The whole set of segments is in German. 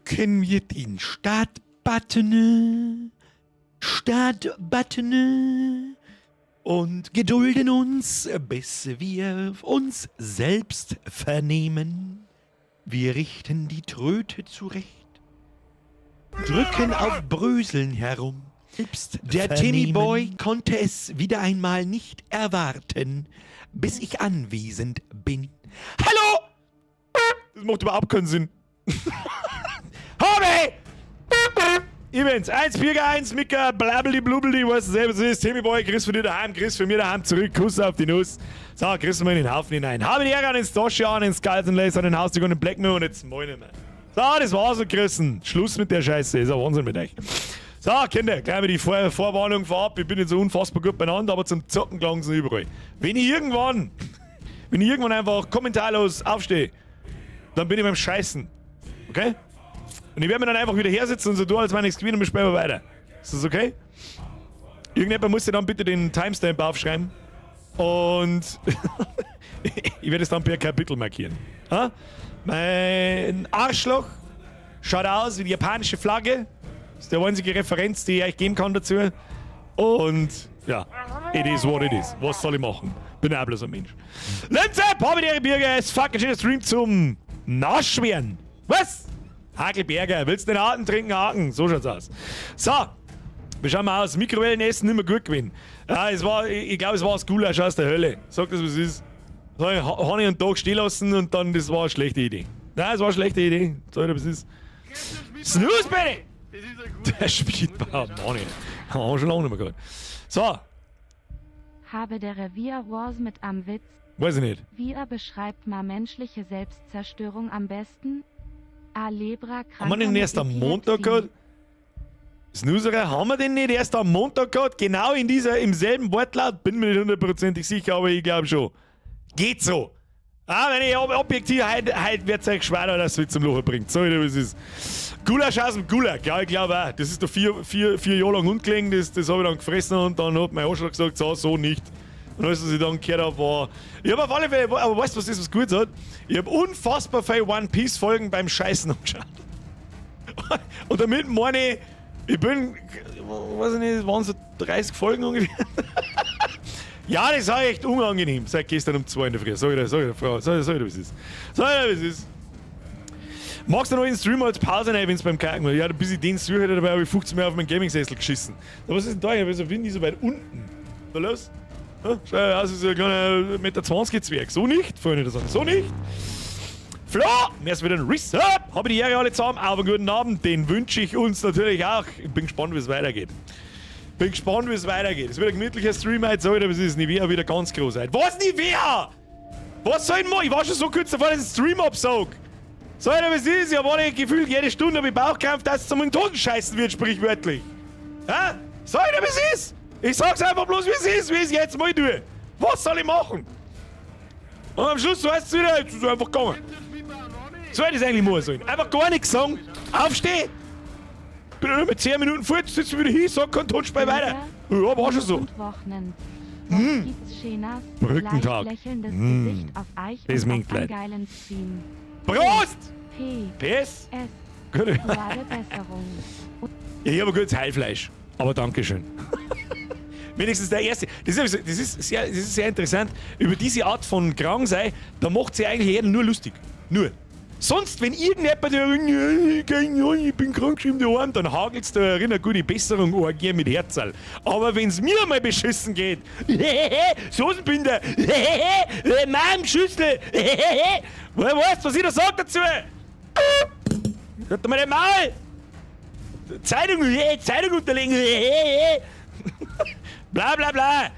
drücken wir den Start-Button und gedulden uns, bis wir uns selbst vernehmen. Wir richten die Tröte zurecht, drücken auf Bröseln herum. Selbst der Timmy-Boy konnte es wieder einmal nicht erwarten, bis ich anwesend bin. Hallo! Das macht überhaupt keinen Sinn. Hobby! Events 1, Birger 1, Micker, blablabli, blubli, was selber ist. Timmy-Boy, Chris von dir daheim, Chris von mir daheim zurück, Kuss auf die Nuss. So, Chris mal in den Haufen hinein. Habe die Ehre an den Stoshi, an den Skulls, an den Haustag und den Blackmoor und jetzt moin mehr. So, das war's und Christen. Schluss mit der Scheiße, ist ein Wahnsinn mit euch. So, Kinder, gleich mal die Vorwarnung vorab. Ich bin jetzt so unfassbar gut beieinander, aber zum Zocken gelangen sie überall. Wenn ich irgendwann einfach kommentarlos aufstehe, dann bin ich beim Scheißen. Okay? Und ich werde mir dann einfach wieder hersitzen und so tun, als wenn ich es gewinne und wir spielen weiter. Ist das okay? Irgendjemand muss dir dann bitte den Timestamp aufschreiben. Und ich werde es dann per Kapitel markieren. Ha? Mein Arschloch schaut aus wie die japanische Flagge. Das ist die einzige Referenz, die ich euch geben kann dazu. Und ja, it is what it is. Was soll ich machen? Bin auch bloß ein Mensch. Lenze, Habitäre Birger, es fucking schöner Stream zum Nachschweren. Was? Hakelberger, willst du den Atem trinken? Haken. So schaut's aus. So, wir schauen mal aus. Mikrowellenessen nicht mehr gut gewesen. Ja, ich glaube, es war das Gulasch aus der Hölle. Sag das, was es ist. So, ich habe ich einen Tag stehen lassen und dann, das war eine schlechte Idee. Nein, es war eine schlechte Idee. Sag dir, was es ist. Snooze, bitte! Der Speedbau, Mann, haben schon lange nicht mehr gehört. So. Habe der Revier Wars mit am Witz. Weiß ich nicht. Wie er beschreibt mal menschliche Selbstzerstörung am besten? Alebra krank. Haben wir den erst am Montag gehabt? Snoozerer, haben wir den nicht erst am Montag gehabt? Genau im selben Wortlaut? Bin mir nicht hundertprozentig sicher, aber ich glaube schon. Geht so. Ah, wenn ich objektiv heute wird es euch schwer, dass es zum Loch bringt. So wie es ist. Gulasch aus dem Gulag, ja, ich glaube auch. Das ist da vier Jahre lang ungelegen, das habe ich dann gefressen und dann hat mein Arschloch gesagt, so nicht. Und alles, was ich dann gehört habe, war... Ich habe auf alle Fälle... Aber weißt du, was gut hat? Ich habe unfassbar viele One-Piece-Folgen beim Scheißen angeschaut. Und damit meine ich bin... Weiß ich nicht, waren so 30 Folgen ungefähr. Ja, das war echt unangenehm. Seit gestern um 2 in der Früh. Sag ich der Frau. Sag ich dir, wie es ist. Magst du noch einen Stream als Pause nehmen, wenn es beim Kacken war? Ja, bis ich den suche, dabei habe ich 15 Mal auf meinen Gaming-Sessel geschissen. Aber was ist denn da? Ich habe so Wind, so weit unten. Was los? Schau aus, ist ein kleiner 1,20 Meter Zwerg. So nicht, Freunde der Sonne. So nicht. Flo, mir ist wieder ein Reset. Habe die Ehre alle zusammen. Aber einen guten Abend, den wünsche ich uns natürlich auch. Ich bin gespannt, wie es weitergeht. Es wird ein gemütlicher Stream heute. Sag ich dir, was ist? Nivea wieder ganz groß heute. Was Nivea? Was soll ich machen? Ich war schon so kurz davor, dass ich den Stream absag. Sag ich dir, was ist? Ich habe gefühlt jede Stunde habe ich Bauchkampf, dass es zum Toten scheißen wird, sprichwörtlich. Hä? Sag ich dir, was ist? Ich sag's einfach bloß, wie es ist, wie ich es jetzt mal tue. Was soll ich machen? Und am Schluss weißt du wieder, jetzt ist es einfach gegangen. So hätte ich es eigentlich machen sollen. Einfach gar nichts sagen, aufstehen. Bin nur mit 10 Minuten vor, jetzt sitzt du wieder hin, sag kein Tonspiel weiter. Ja, war schon so. Brückentag. Das minkt leid. Prost! PS. Gute. Ich habe gutes Heilfleisch, aber Dankeschön. Wenigstens der erste. Das ist sehr interessant. Über diese Art von Kranksein, da macht sich eigentlich jeder nur lustig. Nur. Sonst, wenn irgendjemand ich bin krank geschrieben daheim, dann hagelt's da eine gute Besserung Orgie mit Herzl. Aber wenn's mir mal beschissen geht, Soßenbinder, Schüssel, weißt du, was ich da sag dazu? Hört mal den Maul! Zeitung unterlegen, bla bla bla.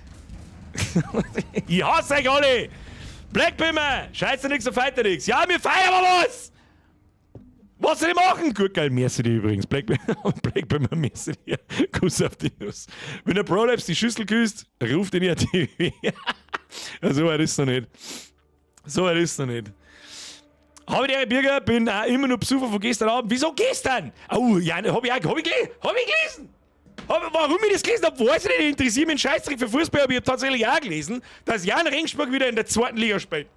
Ich hasse euch alle! Blackbimmer, scheiße nix und feiter nix. Ja, wir feiern aber was! Was soll ich machen? Gut, geil, merci dir übrigens. Blackbimmer, merci dir. Kuss auf die Nuss. Wenn der Prolapse die Schüssel küsst, ruft ihn ja TV. Ja, so weit ist noch nicht. Habe ich den Birger, bin auch immer noch Besucher von gestern Abend. Wieso gestern? Oh, ja, hab ich gelesen. Warum ich das gelesen habe, weiß ich nicht. Interessiert mich ein Scheißdreck für Fußball, aber ich habe tatsächlich auch gelesen, dass Jan Regensburg wieder in der 2. Liga spielt.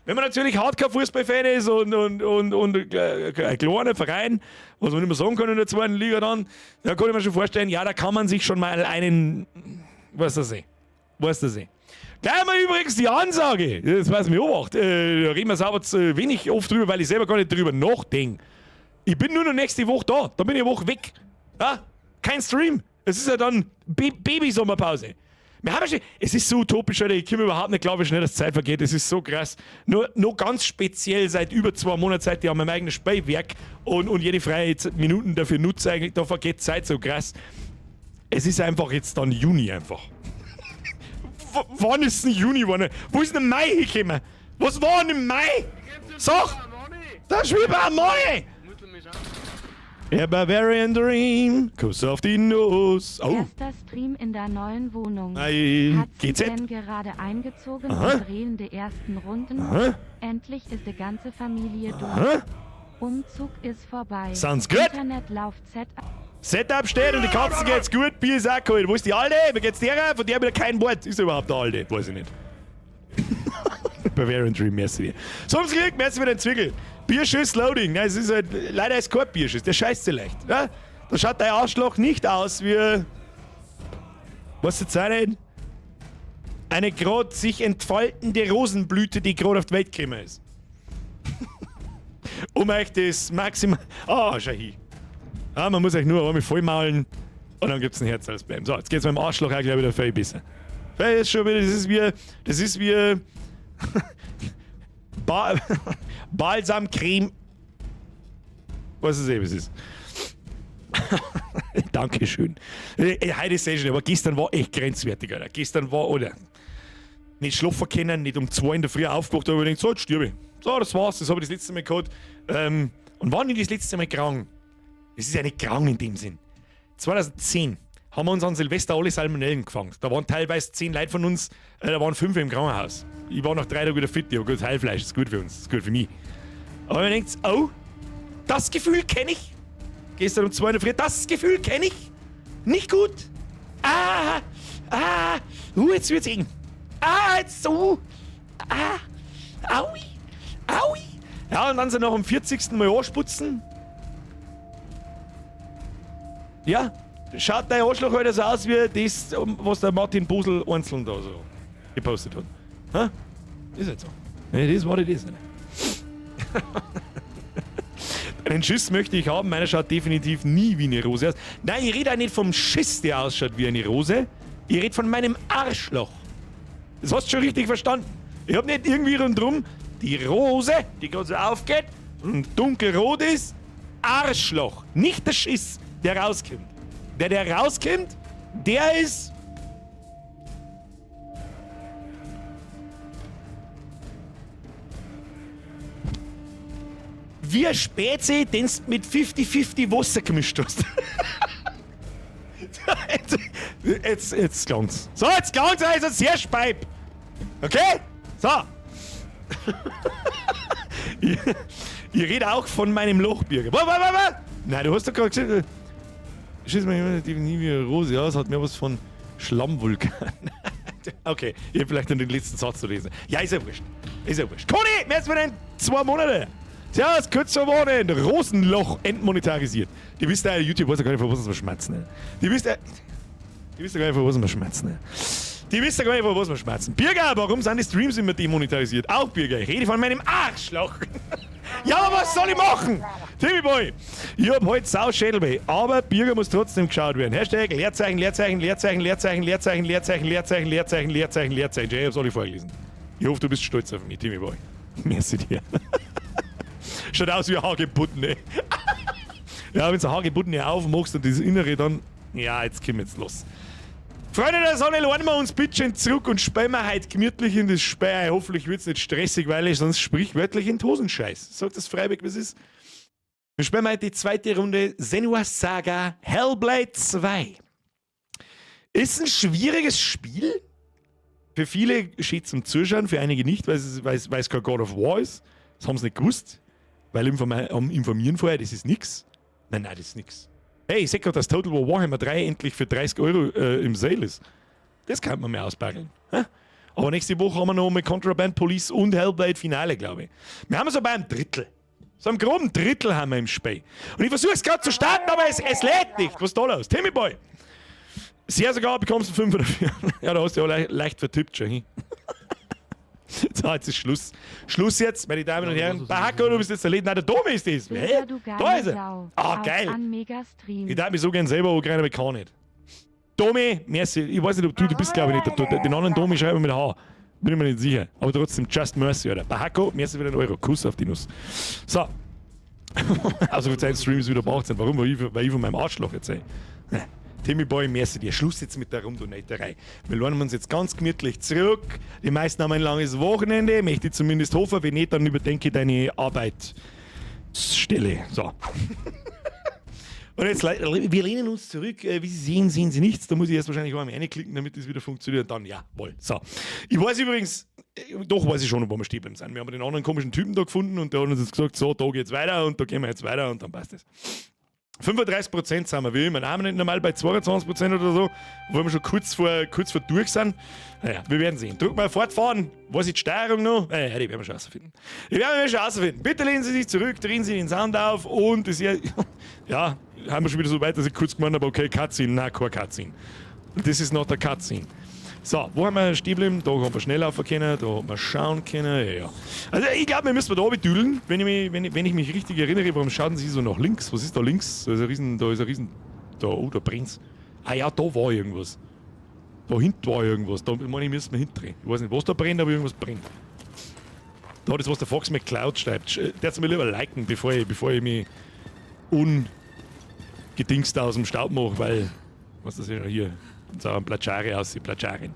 Wenn man natürlich Hardcore-Fußballfan ist und ein kleiner Verein, was man nicht mehr sagen kann in der zweiten Liga dann, da kann ich mir schon vorstellen, ja, da kann man sich schon mal einen, was das sehen. Gleich mal übrigens die Ansage, das weiß ich mir auch, da reden wir sauber zu wenig oft drüber, weil ich selber gar nicht drüber nachdenke. Ich bin nur noch nächste Woche da bin ich eine Woche weg. Ja? Kein Stream. Es ist ja dann Baby-Sommerpause. Wir haben ja schon, es ist so utopisch, Alter. Ich komme überhaupt nicht klar, wie schnell das Zeit vergeht. Es ist so krass. Nur ganz speziell seit über 2 Monaten, seit ich an meinem eigenen Spielwerk und jede freie Minuten dafür nutze, eigentlich, da vergeht Zeit so krass. Es ist einfach jetzt dann Juni einfach. Wann ist denn Juni geworden? Wo ist denn der Mai gekommen? Was war denn im Mai? Sag! Da spielt man Money! A Bavarian Dream, Kuss auf die Nuss. Oh. Erster Stream in der neuen Wohnung. Hey, Hat sie GZ? denn gerade eingezogen Aha. und drehen die ersten Runden? Aha. Endlich ist die ganze Familie durch. Aha. Umzug ist vorbei. Sounds good. Internet läuft Setup steht und die Katze geht's gut, Bier ist auch geholt. Wo ist die Alte? Wie geht's der? Von der wieder kein Wort. Ist überhaupt der Alte? Weiß ich nicht. Bavarian Dream, merci dir. So ums Glück, merci für den Zwickel. Bierschuss Loading. Nein, es ist halt, leider ist kein Bierschuss, der scheißt so leicht. Ja? Da schaut dein Arschloch nicht aus wie. Was jetzt sein? Eine gerade sich entfaltende Rosenblüte, die gerade auf die Welt gekommen ist. Um euch das maximal. Ah, schau hin. Ja, man muss euch nur einmal vollmaulen und dann gibt's ein Herz als Bam. So, jetzt geht's meinem Arschloch auch gleich wieder viel besser. Weil das schon wieder, das ist wie Balsamcreme. Was ist es ist. Dankeschön. Heute ist es schon, aber gestern war echt grenzwertig, Alter. Gestern war, oder? Nicht schlafen können, nicht um 2 in der Früh aufgewacht, aber ich gedacht, so, jetzt stirb ich. So, das war's, das habe ich das letzte Mal gehabt. Und wann ich das letzte Mal krank? Das ist ja nicht krank in dem Sinn. 2010 haben wir uns an Silvester alle Salmonellen gefangen. Da waren teilweise 10 Leute von uns, da waren 5 im Krankenhaus. Ich war nach 3 Tagen wieder fit, ich habe gut Heilfleisch, das ist gut für uns, das ist gut für mich. Aber man denkt, oh, das Gefühl kenne ich. Gestern um 2 in der Früh, das Gefühl kenne ich. Nicht gut. Jetzt wird's eng. Jetzt so. Aui. Ja, und dann sind noch am 40. Mal ansputzen. Ja, schaut dein Arschloch heute so aus wie das, was der Martin Bosel einzeln da so gepostet hat. Ha? Ist jetzt so. Nee, das war das. Einen Schiss möchte ich haben, meiner schaut definitiv nie wie eine Rose aus. Nein, ich rede auch nicht vom Schiss, der ausschaut wie eine Rose. Ich rede von meinem Arschloch. Das hast du schon richtig verstanden. Ich hab nicht irgendwie rundherum die Rose, die gerade so aufgeht und dunkelrot ist. Arschloch. Nicht der Schiss, der rauskommt. Der rauskommt, der ist. Wie ein Spätzle, den du mit 50-50 Wasser gemischt hast. jetzt klang's. So, jetzt klang's, also sehr speib. Okay? So. ich rede auch von meinem Lochbürger. Nein, du hast doch gerade gesagt, schieß mir nie wie eine Rose aus, hat mir was von Schlammvulkan. Okay, ich hab vielleicht noch den letzten Satz zu lesen. Ja, ist ja wurscht. Conny, mehr als für den 2 Monate. Tja, das kürzer geworden. Rosenloch entmonetarisiert. Die wisst ja, YouTube weiß ja gar nicht, von was wir schmerzen. Die wisst ja gar nicht, von was wir schmerzen. Birger, warum sind die Streams immer demonetarisiert? Auch Birger, ich rede von meinem Arschloch. Ja, aber was soll ich machen? Timmy Boy, ich hab heute Sau-Schädelweh, aber Birger muss trotzdem geschaut werden. Hashtag Leerzeichen. Ich hab's alle vorgelesen. Ich hoffe, du bist stolz auf mich, Timmy Boy. Merci dir. Schaut aus wie ein Hagebutten, ey. Ja, wenn du ein Hagebutten aufmachst und das Innere dann... Ja, jetzt kommen wir jetzt los. Freunde der Sonne, laden wir uns bitte zurück und spielen wir heute gemütlich in das Spiel. Hoffentlich wird es nicht stressig, weil ich sonst sprichwörtlich in Hosenscheiß. Sagt das freiwillig, was ist? Wir spielen heute die zweite Runde Senua Saga Hellblade 2. Ist ein schwieriges Spiel. Für viele steht zum Zuschauen, für einige nicht, weil es kein God of War ist. Das haben sie nicht gewusst. Weil am Informieren vorher, das ist nix. Nein, das ist nix. Hey, ich seh gerade, dass Total War Warhammer 3 endlich für 30 € im Sale ist. Das kann man mir ausbaggeln. Aber nächste Woche haben wir noch mit Contraband Police und Hellblade Finale, glaube ich. Wir haben so bei einem Drittel. So einem groben Drittel haben wir im Spiel. Und ich versuche es gerade zu starten, aber es lädt nicht. Was ist da los? Timmy Boy! Sehr sogar bekommst du 5 oder 4. Ja, da hast du ja leicht vertippt schon. So, jetzt ist Schluss. Schluss jetzt, meine Damen und Herren. Bahako, du bist jetzt der Lied. Nein, der Dome ist das. Bilder, du Da geile ist er. Sau. Ah, Auf geil. An Megastream. Ich darf mich so gern selber angreifen, aber ich kann nicht. Domi, merci. Ich weiß nicht, ob du bist, glaube ich, nicht. Den anderen Domi schreiben mit H. Bin ich mir nicht sicher. Aber trotzdem, just mercy, oder? Bahako, merci für den Euro. Kuss auf die Nuss. So. Also, für Zeit Streams wieder braucht sind. Warum? Weil ich von meinem Arschloch erzähle. Timmy Boy, merci dir. Schluss jetzt mit der Rumdonaterei. Wir lernen uns jetzt ganz gemütlich zurück. Die meisten haben ein langes Wochenende. Möchte ich zumindest hoffen. Wenn nicht, dann überdenke deine Arbeitsstelle. So. Und jetzt, wir lehnen uns zurück. Wie Sie sehen Sie nichts. Da muss ich erst wahrscheinlich auch einmal reinklicken, damit das wieder funktioniert. Und dann, jawohl. So. Ich weiß übrigens, doch weiß ich schon, wo wir stehen bleiben sind. Wir haben den anderen komischen Typen da gefunden und der hat uns jetzt gesagt, so, da geht's weiter und da gehen wir jetzt weiter und dann passt es. 35% sind wir, wie immer. Haben wir nicht normal bei 22% oder so, wo wir schon kurz vor durch sind. Naja, wir werden sehen. Drück mal fortfahren. Was ist die Steuerung noch? Die werden wir schon rausfinden. Bitte lehnen Sie sich zurück, drehen Sie den Sound auf und das hier, ja, haben wir schon wieder so weit, dass ich kurz gemeint habe, okay, Cutscene, nein, kein Cutscene. Das ist not a Cutscene. So, wo haben wir stehen geblieben? Da haben wir schnell laufen können, da haben wir schauen können, ja. Also ich glaube, wir müssen da oben düdeln, wenn ich mich richtig erinnere. Warum schauen Sie so nach links? Was ist da links? Da ist ein Riesen, da brennt's. Ah ja, da war irgendwas. Da hinten war irgendwas, da meine ich, müssen wir hintdrehen. Ich weiß nicht, was da brennt, aber irgendwas brennt. Da, das was der Fox McCloud schreibt. Der hat mir lieber liken, bevor ich mich ungedingst aus dem Staub mache, weil, was ist das hier? So ein Platschare aus, die Platscharen.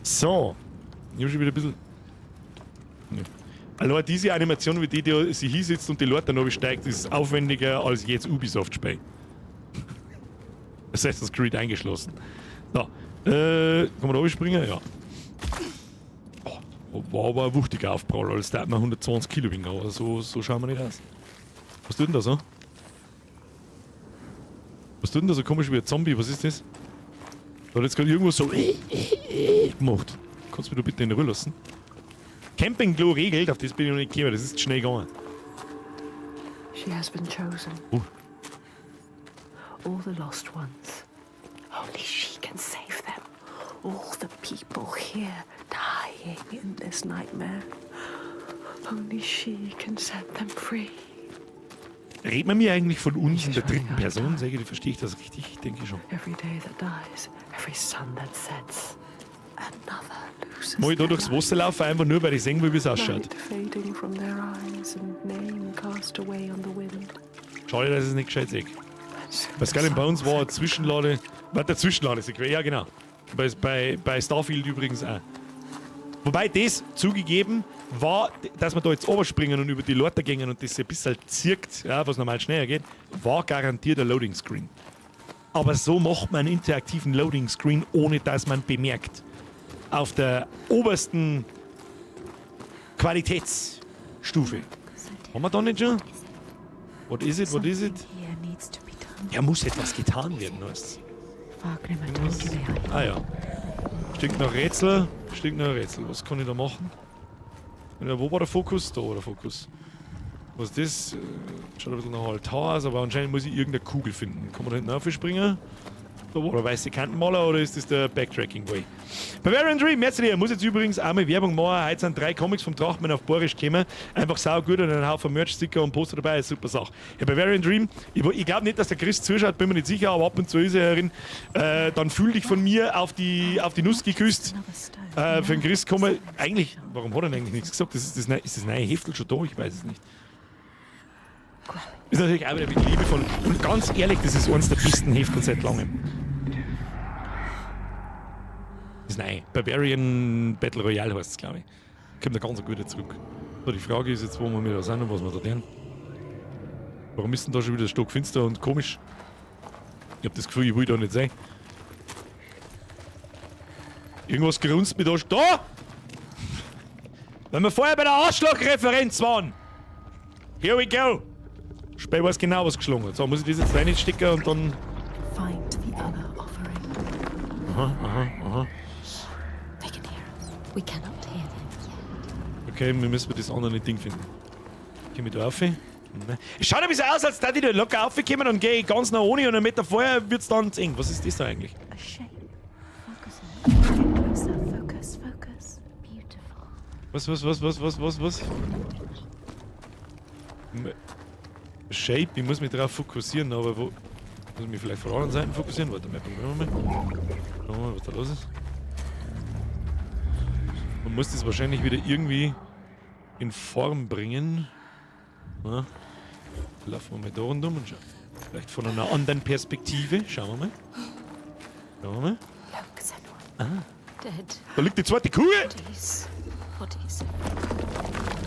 So, ich habe schon wieder ein bisschen. Ne. Also diese Animation, wie die sie hier sitzt und die Leute dann steigt, ist aufwendiger als jetzt Ubisoft-Spiel. Assassin's Creed eingeschlossen. So, kann man da springen? Ja. Oh, war aber ein wuchtiger Aufprall, als der hat man 120 Kilo wegen, aber so schauen wir nicht aus. Was tut denn da so? Was tut denn da so komisch wie ein Zombie? Was ist das? Da hat jetzt gerade irgendwas so gemacht. Kannst du mich da bitte in Ruhe lassen? Camping-Klo regelt, auf das bin ich noch nicht gekommen, das ist schnell gegangen. She has been chosen. All the lost ones. Only she can save them. All the people here dying in this nightmare. Only she can set them free. Redet man mir eigentlich von uns in der dritten Person? Sag ich, verstehe ich das richtig? Ich denke schon. Every day that dies, every sun that sets, another loses Muss ich da their durchs Wasser laufen, einfach nur, weil ich sehen will, wie es ausschaut. light fading from their eyes and name cast away on the wind. Schade, dass ich es nicht gescheit sehe. Was gerade bei uns war eine Zwischenlade. Warte, der Zwischenladesequenz, ja genau. Bei Starfield übrigens auch. Wobei das zugegeben war, dass wir da jetzt überspringen und über die Leute gehen und das ein bisschen zirkt, ja, was normal schneller geht, war garantiert ein Loading Screen. Aber so macht man einen interaktiven Loading Screen, ohne dass man bemerkt. Auf der obersten Qualitätsstufe. Haben wir da nicht schon? What is it? What is it? Ja, muss etwas getan werden, heißt. Ah ja. Stinkt nach Rätsel. Was kann ich da machen? Ja, wo war der Fokus? Da war der Fokus. Was ist das? Schaut ein bisschen nach Altar aus, aber anscheinend muss ich irgendeine Kugel finden. Kann man da hinten aufspringen? Da war der weiße Kantenmaler oder ist das der Backtracking-Way? Bavarian Dream, jetzt hier. Muss jetzt übrigens einmal Werbung machen. Heute sind 3 Comics vom Trachtmann auf Borisch gekommen. Einfach saugut und ein Haufen Merch-Sticker und Poster dabei. Ist super Sache. Ja, Bavarian Dream, ich glaube nicht, dass der Chris zuschaut, bin mir nicht sicher, aber ab und zu ist er herin. Dann fühl dich von mir auf die Nuss geküsst. Für den Chris kommen eigentlich. Warum hat er denn eigentlich nichts gesagt? Ist das neue Heftel schon da? Ich weiß es nicht. Ist natürlich auch wieder mit liebevoll. Und ganz ehrlich, das ist eines der besten Heftel seit langem. Das ist nein. Bavarian Battle Royale heißt es, glaube ich. Kommt da ganz gut zurück. So, die Frage ist jetzt, wo wir wieder sind und was wir da tun. Warum ist denn da schon wieder stockfinster und komisch? Ich hab das Gefühl, ich will da nicht sein. Irgendwas grunzt mir da. Da! Wenn wir vorher bei der Arschloch-Referenz waren! Here we go! Spiel weiß genau, was geschlagen hat. So, muss ich das jetzt reinstecken und dann. Find the other offering. Aha. We cannot hear them yet. Okay, wir müssen das andere Ding finden. Geh mit rauf. Es schaut ein bisschen aus, als da die da locker raufkommen und gehe ich ganz nach ohne und einen Meter vorher wird's dann eng. Was ist das da eigentlich? A shape. Focus on it. Get closer. Focus, focus. Beautiful. Was? Shape, ich muss mich darauf fokussieren, aber wo. Muss ich mich vielleicht von der anderen Seite fokussieren? Warte mal, probieren wir mal. Schauen wir mal, was da los ist. Man muss das wahrscheinlich wieder irgendwie in Form bringen. Ja. Laufen wir mal da rundum und schauen. Vielleicht von einer anderen Perspektive. Schauen wir mal. Look, Senua. Dead. Da liegt die zweite Kugel! Bodies.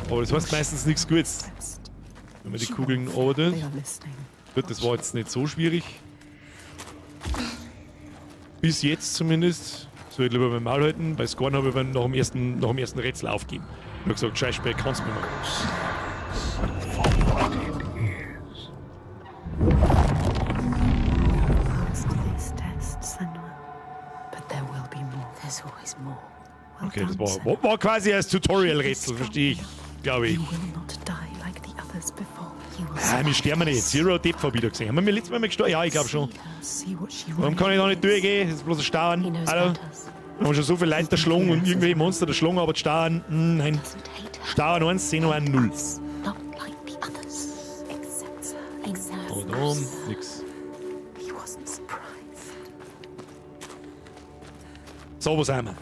Aber das heißt meistens nichts Gutes. Wenn man die Kugeln ordnet. They are listening. Gut, das war jetzt nicht so schwierig. Bis jetzt zumindest. Soll ich lieber beim Maul halten. Bei Scorn habe ich nach dem ersten Rätsel aufgegeben. Ich habe gesagt, scheiß Speck, kannst du mir machen. Passed these tests, Senua. But there will be more. There's always more. Well Okay, das done, war quasi als Tutorial-Rätsel, verstehe ich. Glaube ich. You will not die like the others before. You will Ah, wir sterben nicht. Zero Depp habe ich wieder gesehen. Haben wir letztes Mal gestorben? Ja, ich glaube schon. see what she Warum kann ich da nicht durchgehen? Das ist bloß ein He Stauern. knows Hallo? about us. Wir haben schon so viele Leute der Schlung und irgendwelche Monster der Schlung, aber die Stauern, nein. Doesn't hate her. Stauern 1, 10 und 0. Not like the others. Except her. Aber da nix. He wasn't surprised. So, wo sind wir?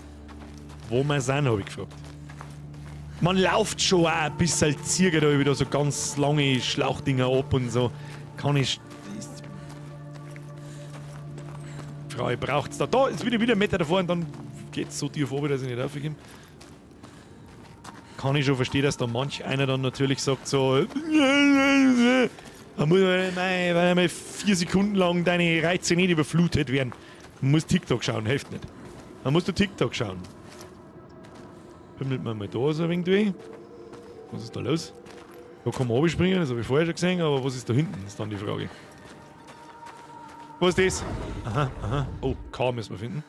Wo wir sind, habe ich gefragt. Man läuft schon auch ein bisschen Zieger da wieder so ganz lange Schlauchdinger ab und so. Kann ich. Frau, ich braucht's da. Da ist wieder einen Meter davor und dann geht's so tief oben, dass ich nicht raufgehe. Kann ich schon verstehen, dass da manch einer dann natürlich sagt so. Da muss weil mal 4 Sekunden lang deine Reize nicht überflutet werden. Du musst TikTok schauen, hilft nicht. Dann musst du TikTok schauen. Pimmelt man mal da so ein wenig durch. Was ist da los? Da kann man runterspringen, das habe ich vorher schon gesehen, aber was ist da hinten, ist dann die Frage. Was ist das? Aha. Oh, K müssen wir finden.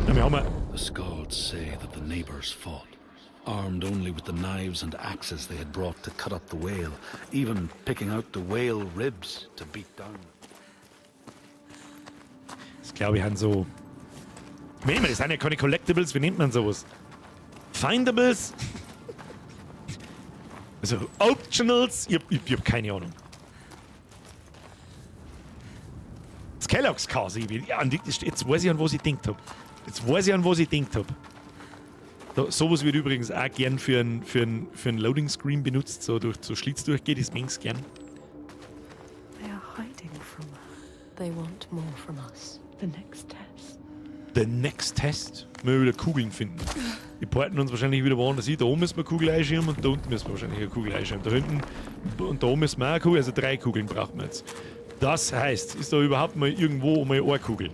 Ja, wir haben The Skalds say that the neighbors fought, armed only with the knives and axes they had brought to cut up the whale, even picking out the whale ribs to beat down. das glaube ich, haben so. Wie nennt man das? Sind ja keine Collectibles, wie nennt man sowas? Findables? Also Optionals? Ich hab keine Ahnung. Das Kellogg's Kasi. Ja, jetzt weiß ich, an was ich gedacht habe. Sowas wird übrigens auch gern für ein Loading Screen benutzt, so durch so Schlitz durchgeht, das mengs gern. They are hiding from us. They want more from us. The next test. The next test. Wir wieder Kugeln finden. Die porten uns wahrscheinlich wieder woanders hin. Da oben müssen wir eine Kugel einschirmen und da unten müssen wir wahrscheinlich eine Kugel einschirmen. Da hinten und da oben müssen wir auch eine Kugel, also 3 Kugeln brauchen wir jetzt. Das heißt, ist da überhaupt mal irgendwo mal eine Kugel?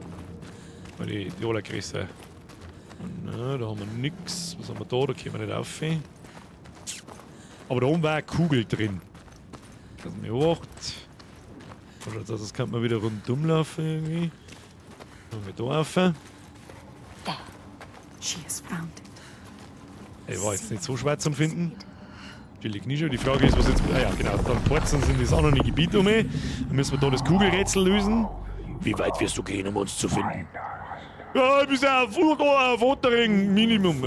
Die allergrößte. Na, da haben wir nix. Was haben wir da? Da können wir nicht rauf. Aber da oben war eine Kugel drin. Das mir 8. Also das kann man wieder rundum laufen irgendwie. Dann wir da rauf. There. She has found it. Ey, war jetzt nicht so schwer zum Finden. Die liegt nicht schon. Die Frage ist, was jetzt. Ah ja, genau. Dann porzen sie in das andere Gebiet um. Dann müssen wir da das Kugelrätsel lösen. Wie weit wirst du gehen, um uns zu finden? Ja, bis auf Fotoring Minimum.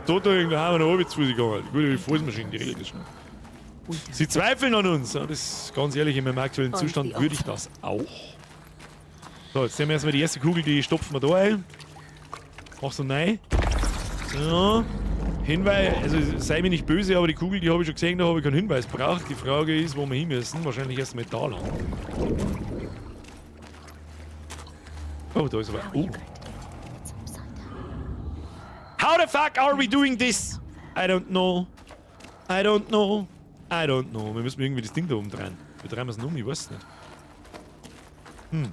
Fotoring, da haben wir noch halb zu Fuß gegangen. Gut, die Fußmaschine, die regelt das schon. Sie zweifeln an uns. Ja, das ist ganz ehrlich, in meinem aktuellen Zustand würde ich das auch. So, jetzt sehen wir erstmal die erste Kugel, die stopfen wir da ein. Mach so rein. Ja. Hinweis, also sei mir nicht böse, aber die Kugel, die habe ich schon gesehen, da habe ich keinen Hinweis braucht. Die Frage ist, wo wir hin müssen. Wahrscheinlich erst mal da lang. Oh, da ist aber. Oh. How the fuck are we doing this? I don't know. Wir müssen irgendwie das Ding da oben drehen. Wir drehen es um, ich weiß es nicht.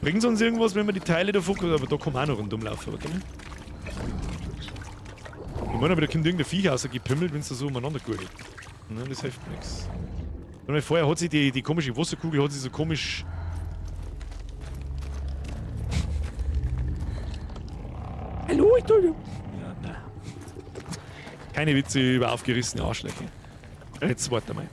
Bringt es uns irgendwas, wenn wir die Teile da fokussieren? Aber da kann man auch noch rundum laufen, oder? Ich meine, aber da kommt irgendein Viech rausgepimmelt, wenn es da so umeinander gurgelt. Nein, das hilft nichts. Vorher hat sich die komische Wasserkugel hat sich so komisch. Hallo, ich tue. Ja, nein. Keine Witze über aufgerissene Arschlöcher. Jetzt warte mal.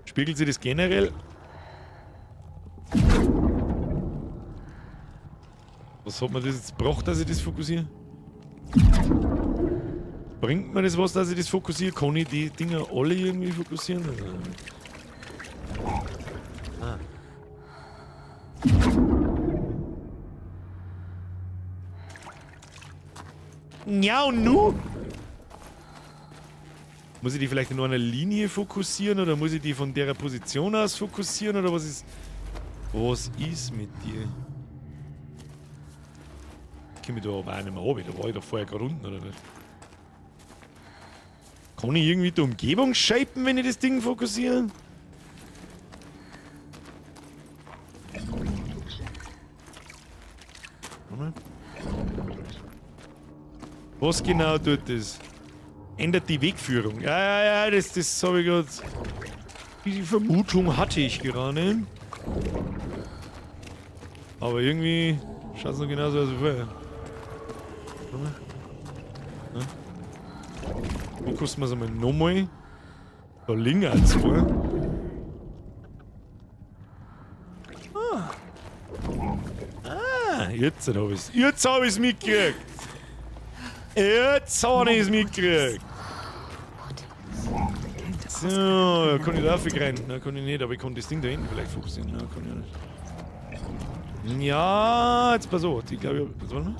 Spiegelt sich das generell? Was hat mir das jetzt gebracht, dass ich das fokussiere? Bringt mir das was, dass ich das fokussiere? Kann ich die Dinger alle irgendwie fokussieren? Ah. Ja, und nu? Muss ich die vielleicht in einer Linie fokussieren oder muss ich die von der Position aus fokussieren oder was ist mit dir? Ich komme da aber auch nicht mehr runter, da war ich doch vorher gerade unten oder nicht? Kann ich irgendwie die Umgebung shapen, wenn ich das Ding fokussiere? Was genau tut das? Ändert die Wegführung. Ja, das habe ich gerade. Die Vermutung hatte ich gerade. Aber irgendwie schaut es noch genauso aus wie vorher. Fokussen wir es einmal nochmal. Da liegen auch zwei. Jetzt habe ich es. Jetzt habe ich es mitgekriegt. Jetzt habe ich es mitgekriegt. So, kann ich da raufrennen? Nein, kann ich nicht, aber ich kann das Ding da hinten vielleicht fokussieren. Nein, kann ich nicht. Ja, jetzt pass auf. Ich glaube, warte mal.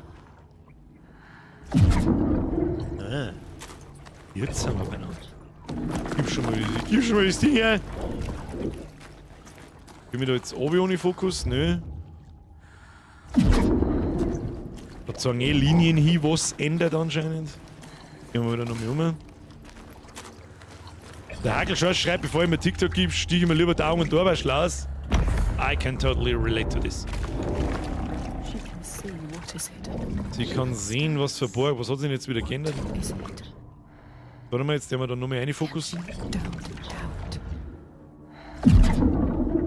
Jetzt sind wir beieinander. Gib schon mal das Ding her. Bin ich da jetzt oben ohne Fokus? Nö. Da sagen Linien hin, was ändert anscheinend. Gehen wir wieder noch mal um. Der Hakelscheiß schreibt, bevor ich mir TikTok gebe, stiche ich mir lieber Daumen und da, weil Schlaus. I can totally relate to this. Sie kann sehen, was verborgen. Was hat sich denn jetzt wieder geändert? Warte mal, jetzt werden wir da nochmal reinfokussen.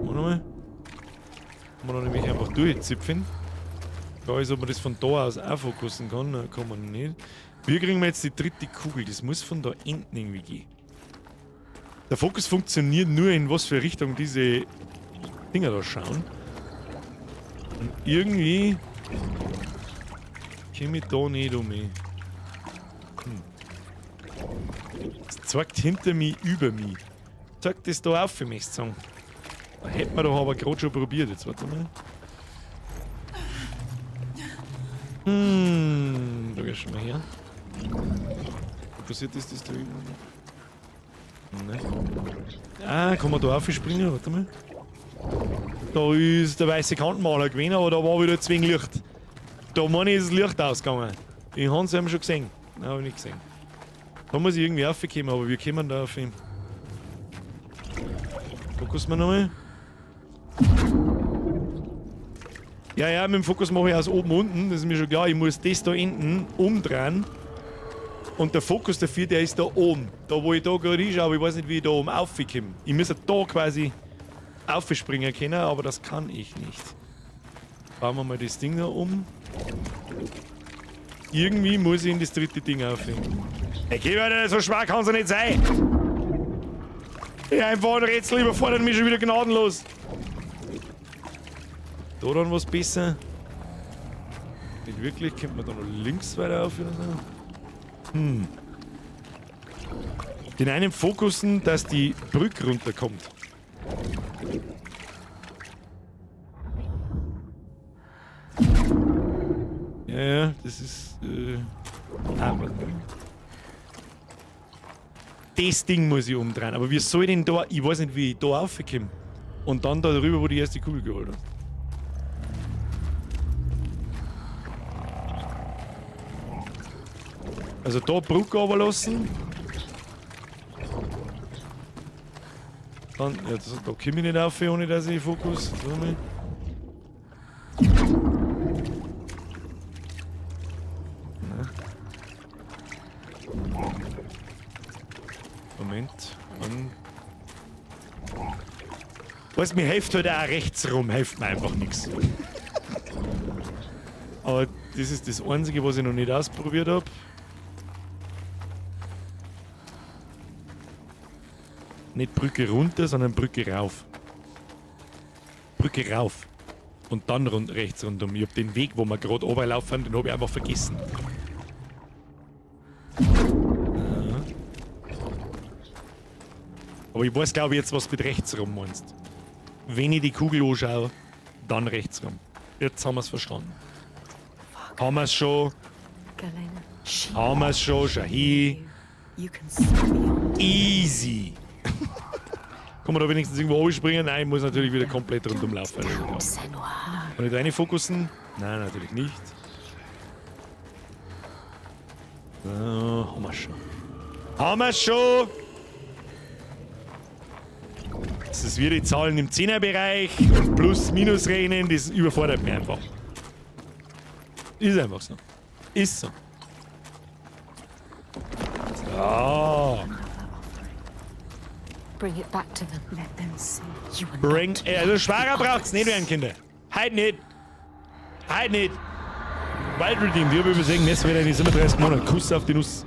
Warte mal. Kann man da nämlich einfach durchzipfen. Da ist, ob man das von da aus auch fokussen kann. Nein, kann man nicht. Wie kriegen wir jetzt die dritte Kugel? Das muss von da hinten irgendwie gehen. Der Fokus funktioniert nur, in was für Richtung diese Dinger da schauen. Und irgendwie komme ich da nicht um mich. Das zeigt hinter mich, über mich. Zeigt das da auf für mich zu sagen. Da hätten wir doch aber gerade schon probiert. Jetzt warte mal. Da gehst du mal her. Passiert ist das da drüben? Nein. Ah, kann man da aufspringen? Warte mal. Da ist der weiße Kantenmaler gewesen, aber da war wieder zu wenig Licht. Da meine ich, ist das Licht ausgegangen. Ich habe es schon gesehen. Nein, habe ich nicht gesehen. Da muss ich irgendwie raufkommen, aber wir kommen da auf ihn. Fokus mal nochmal. Ja, mit dem Fokus mache ich aus oben unten, das ist mir schon klar. Ich muss das da hinten umdrehen. Und der Fokus dafür, der ist da oben. Da wo ich da gerade hinschaue, aber ich weiß nicht, wie ich da oben raufkomme. Ich müsste da quasi aufspringen können, aber das kann ich nicht. Bauen wir mal das Ding da um. Irgendwie muss ich in das dritte Ding aufhängen. Hey, geh weiter, so schwer kann es nicht sein! Ich einfach ein Rätsel überfordert mich schon wieder gnadenlos. Da dann was besser. Nicht wirklich, kommt man da noch links weiter auf oder so? Den einen fokussen, dass die Brücke runterkommt. Ja, das ist. Das Ding muss ich umdrehen. Aber wie soll ich denn da. Ich weiß nicht, wie ich da raufkomme. Und dann da drüber, wo die erste Kugel geholt hat. Also da Brücke runterlassen. Dann, ja, da komme ich nicht auf, ohne dass ich Fokus. So mal. Moment. Was mir hilft halt auch rechts rum, hilft mir einfach nichts. Aber das ist das Einzige, was ich noch nicht ausprobiert habe. Nicht Brücke runter, sondern Brücke rauf. Brücke rauf. Und dann rechts rundum. Ich habe den Weg, wo wir gerade runterlaufen, den habe ich einfach vergessen. Ja. Aber ich weiß, glaube ich, jetzt, was du mit rechts rum meinst. Wenn ich die Kugel anschaue, dann rechts rum. Jetzt haben wir es verstanden. Haben wir es schon? Galena. She Haben wir es schon? Shahi. you can see beyond. Easy. Kann man da wenigstens irgendwo hochspringen? Nein, ich muss natürlich wieder komplett rundum laufen. Doubt Senua. Kann ich da reinfokussen? Nein, natürlich nicht. Haben wir schon. Haben wir schon! Das ist wieder die Zahlen im 10er-Bereich. Plus-Minus-Rechnen, das überfordert mich einfach. Ist einfach so. Ist so. So. Bring it back to them. Let them see. You are Bring. not Also schwerer braucht's nicht werden, Kinder. Halt nicht. Halt nicht. Wild Redeemed, ich habe übersehen, Messer wieder in die 37 Monate. Kuss auf die Nuss.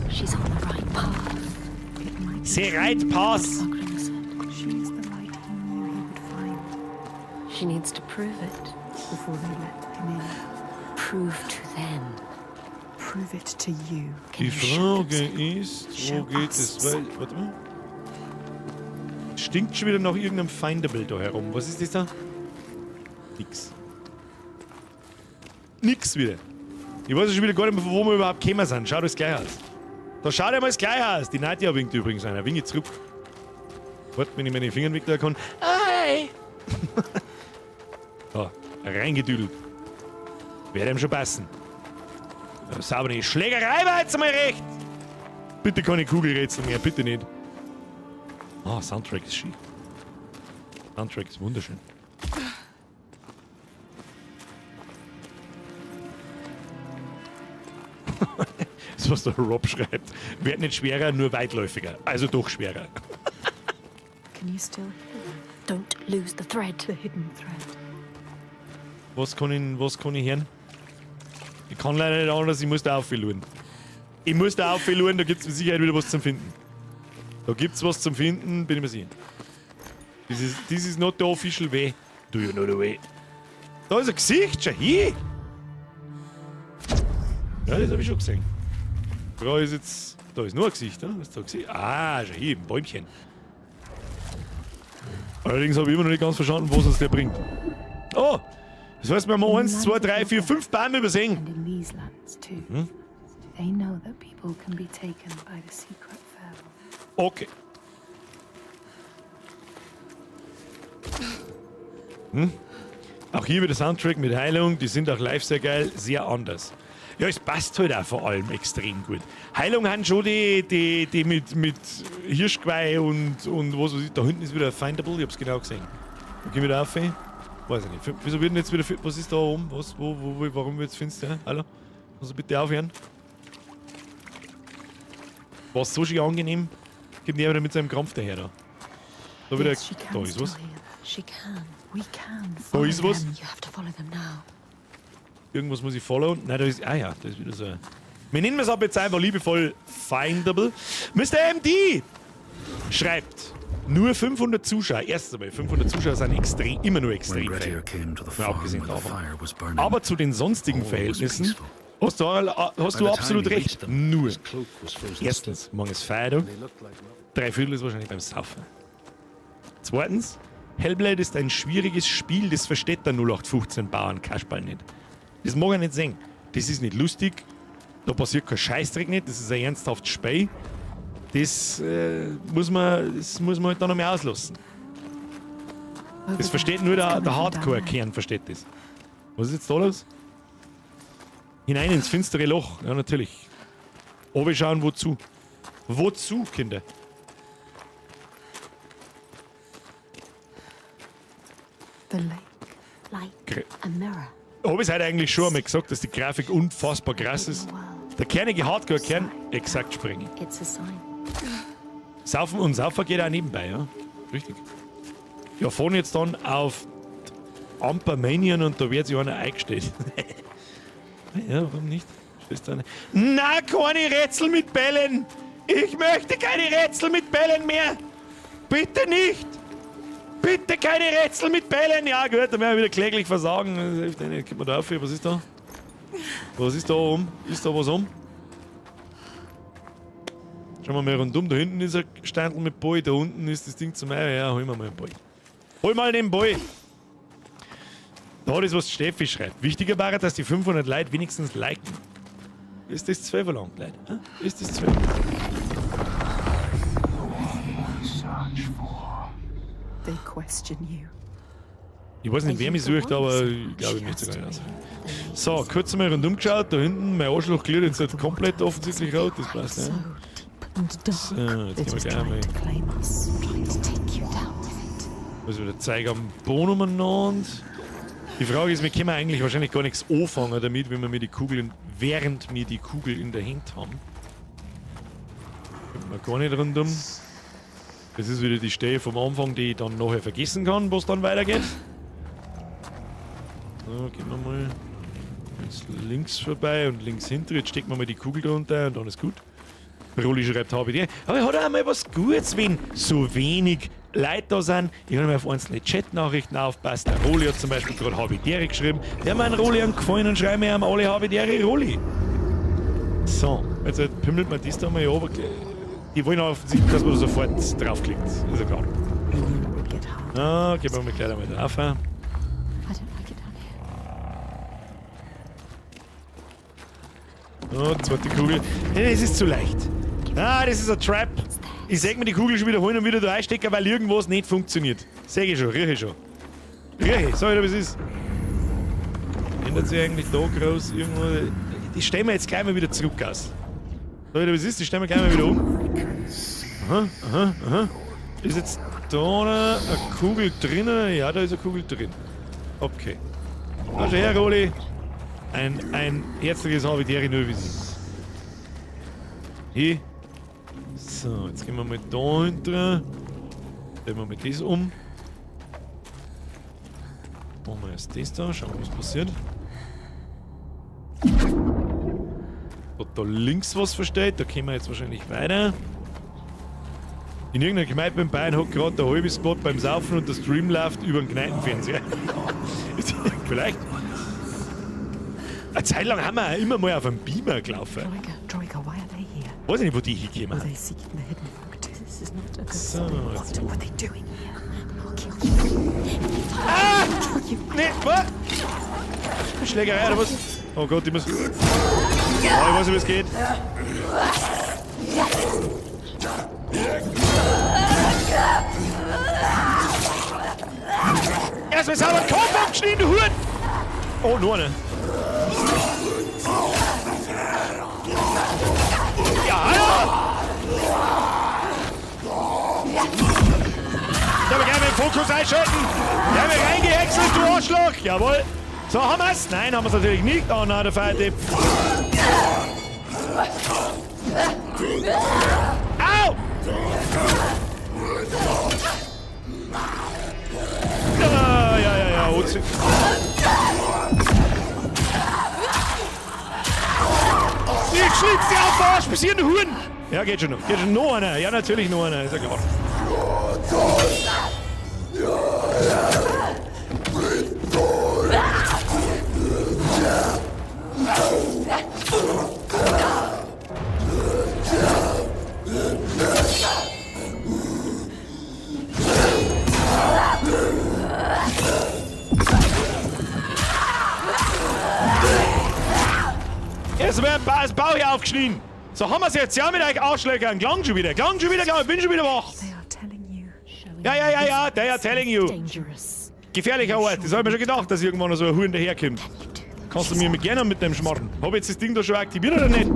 She's on the right path. Sie reit Pass. Lachlan said she is the light he knew he would find. She needs to prove it before they let him in. Prove to them. Prove it to you. Die Frage ist, wo geht es weiter? Warte mal. Stinkt schon wieder nach irgendeinem Feindable da herum. Was ist das da? Nix. Nix wieder. Ich weiß schon wieder gar nicht mehr, von wo wir überhaupt gekommen sind. Schau das gleich aus. Da schaut einmal das gleich aus. Die Nadja winkt übrigens einer. Winke zurück. Warte, wenn ich meine Finger wickeln kann. Hey! Da, reingedüdelt. Wird ihm schon passen. Saubere Schlägerei war jetzt mal recht. Bitte keine Kugelrätsel mehr, bitte nicht. Ah, Soundtrack ist schön. Soundtrack ist wunderschön. Das, was der Rob schreibt. Wird nicht schwerer, nur weitläufiger. Also doch schwerer. Can you still hear? Don't lose the thread. The hidden thread. Was kann ich hören? Ich kann leider nicht anders, ich muss da aufhören. Ich muss da aufhören, da gibt es mit Sicherheit wieder was zum Finden. Da gibt es was zum Finden, bin ich mir sicher. This is not the official way. Do you know the way? Da ist ein Gesicht, schon hier! Ja, das habe ich schon gesehen. Da ist jetzt. Da ist nur ein Gesicht, ne? Was ist da gesehen? Ah, schon hier, ein Bäumchen. Allerdings habe ich immer noch nicht ganz verstanden, was uns der bringt. Oh! Das heißt, wir haben 1, 2, 3, 4, 5 Bäume übersehen. And in these lands too. Do they know that people can be taken by the secret farewell? Okay. Auch hier wieder Soundtrack mit Heilung, die sind auch live sehr geil, sehr anders. Ja, es passt halt auch vor allem extrem gut. Heilung haben schon die mit Hirschgeweih und was weiß ich. Da hinten ist wieder Findable, ich hab's genau gesehen. Da gehen wir wieder auf. Weiß ich nicht. Wieso wird denn jetzt wieder. Was ist da oben? Warum wird's finster? Hallo? Kannst du bitte aufhören? War es so schön angenehm? Gibt der wieder mit seinem Krampf daher da. Da wieder. Yes, she can Da ist still was. hear. She can. We can. Da Follow ist was. them. You have to follow them now. Irgendwas muss ich followen. Nein, da ist. Ah ja, da ist wieder so. Wir nennen es ab jetzt einfach liebevoll Findable. Mr. MD schreibt. Nur 500 Zuschauer. Erstens einmal, 500 Zuschauer sind extrem, immer nur When extrem Grettir viel. came to the Ja, farm abgesehen where the davon. fire was burning, Aber zu den sonstigen all was Verhältnissen peaceful. hast du By the absolut time he recht. reached them, Nur. his cloak was frozen Erstens, morgen ist Feiertag. stiff. They looked like nothing. 3/4 ist wahrscheinlich beim Saufen. Zweitens, Hellblade ist ein schwieriges Spiel, das versteht der 0815 Bauern Kasperl nicht. Das mag er nicht sehen. Das ist nicht lustig, da passiert kein Scheißdreck nicht, das ist ein ernsthaftes Spiel. Das muss man halt dann einmal auslassen. Das versteht nur der Hardcore-Kern, versteht das. Was ist jetzt da los? Hinein ins finstere Loch, ja natürlich. Aber schauen, wozu? Wozu, Kinder? The lake. Like a mirror. Habe ich heute eigentlich schon einmal gesagt, dass die Grafik unfassbar krass ist. Der kernige Hardcore-Kern, exakt springen. It's a sign. Saufen und Saufen geht auch nebenbei, ja. Richtig. Ja, fahren jetzt dann auf Ampermanian und da wird sich einer eingestellt. Ja, warum nicht? Na, keine Rätsel mit Bällen! Ich möchte keine Rätsel mit Bällen mehr! Bitte nicht! Bitte keine Rätsel mit Bällen! Ja gut, dann werden wir wieder kläglich versagen. Das hilft nicht. Gib mal da auf. Was ist da? Was ist da oben? Ist da was um? Schauen wir mal rundum. Da hinten ist ein Standel mit Ball. Da unten ist das Ding zum Eier. Ja, holen wir mal einen Ball. Hol mal den Ball! Da ist, was Steffi schreibt. Wichtiger wäre, dass die 500 Leute wenigstens liken. Ist das 12 verlangt, Leute? Ist das 12? They question you. Ich weiß nicht, wer mich sucht, aber ich glaube, ich möchte gar nicht aussuchen. So, kurz mal rundum geschaut. Da hinten, mein Arschloch gliedert jetzt halt komplett offensichtlich rot. Das passt, ja. So, jetzt gehen wir gleich mal. Also wieder Zeig am Boden umeinander. Die Frage ist, wir können eigentlich wahrscheinlich gar nichts anfangen damit, wenn wir mir die Kugel, während wir die Kugel in der Hand haben. Kommt man gar nicht rundum. Das ist wieder die Stelle vom Anfang, die ich dann nachher vergessen kann, wo es dann weitergeht. So, gehen wir mal jetzt links vorbei und links hinter. Jetzt stecken wir mal die Kugel drunter und dann ist gut. Rolli schreibt, habe ich die. Aber er hat auch mal was Gutes, wenn so wenig Leute da sind. Ich habe mal auf einzelne Chat-Nachrichten aufgepasst. Der Rolli hat zum Beispiel gerade Habitäre geschrieben. Der meinen Rolli angefallen und schreiben mir alle Habitäre Rolli. So, jetzt pimmelt man das da mal runter. Die wollen offensichtlich, dass man da sofort draufklickt. Ist ja klar. Ah, gehen wir mal gleich einmal drauf. Oh, zweite Kugel. Nee, das ist zu leicht. Ah, das ist ein Trap. Ich sag mir die Kugel schon wieder holen und wieder da einstecken, weil irgendwas nicht funktioniert. Sag ich schon, rieche ich schon. Rieche, sag ich dir, was ist. Ändert sich eigentlich da groß irgendwo. Die stellen wir jetzt gleich mal wieder zurück aus. Sag ich dir, was ist, die stellen wir gleich mal wieder um. Aha, aha, aha. Ist jetzt da eine Kugel drin? Ja, da ist eine Kugel drin. Okay. Schau her, Rolli. Ein herzliches Habitäre nur wie sie. Hier. So, jetzt gehen wir mal da hinter. Drehen wir mal das um. Machen wir erst das da, schauen wir, was passiert. Hat da links was versteht, da können wir jetzt wahrscheinlich weiter. In irgendeiner Kneipe in Bayern hat gerade der halbe Spot beim Saufen und der Stream läuft über den Kneipenfernseher. Vielleicht. Eine Zeit lang haben wir auch immer mal auf einem Beamer gelaufen. Droiga, why are they here? Weiß ich nicht, wo die hingekommen Are sind. they seeking the hidden factors? This is not a good So, sign. jetzt. What are they doing here? I'll kill you. Ah! Kill you. Nee, was? Schlägerei oder was? Oh Gott, ich muss. Oh, ich weiß nicht, wie es geht. Erstmal sauber den Kopf abgeschnitten, du Huren! Oh, nur eine. Ja, ja! Ich habe gerne den Fokus einschalten. Ich habe reingehäckselt, du Arschloch. Jawohl. So, haben wir's? Nein, haben wir's natürlich nicht. Oh nein, der Feiertipp. Au! Ja. Ich schlitz dir auf den Arsch, bis hier ein Huren. Ja, geht schon noch. Geht schon noch einer. Ja, natürlich noch einer. Ist ja klar. Jetzt wird das Bauch hier aufgeschnien. So haben wir es jetzt, ja, mit euch Arschlöchern. Klang schon wieder, ich bin schon wieder wach. They are telling you. Ja, they are telling you. Dangerous. Gefährlicher Ort, das hab ich mir schon gedacht, dass irgendwann noch so ein Huhn daherkommt. Kannst du mir gerne mit dem schmarren? Hab ich jetzt das Ding da schon aktiviert oder nicht?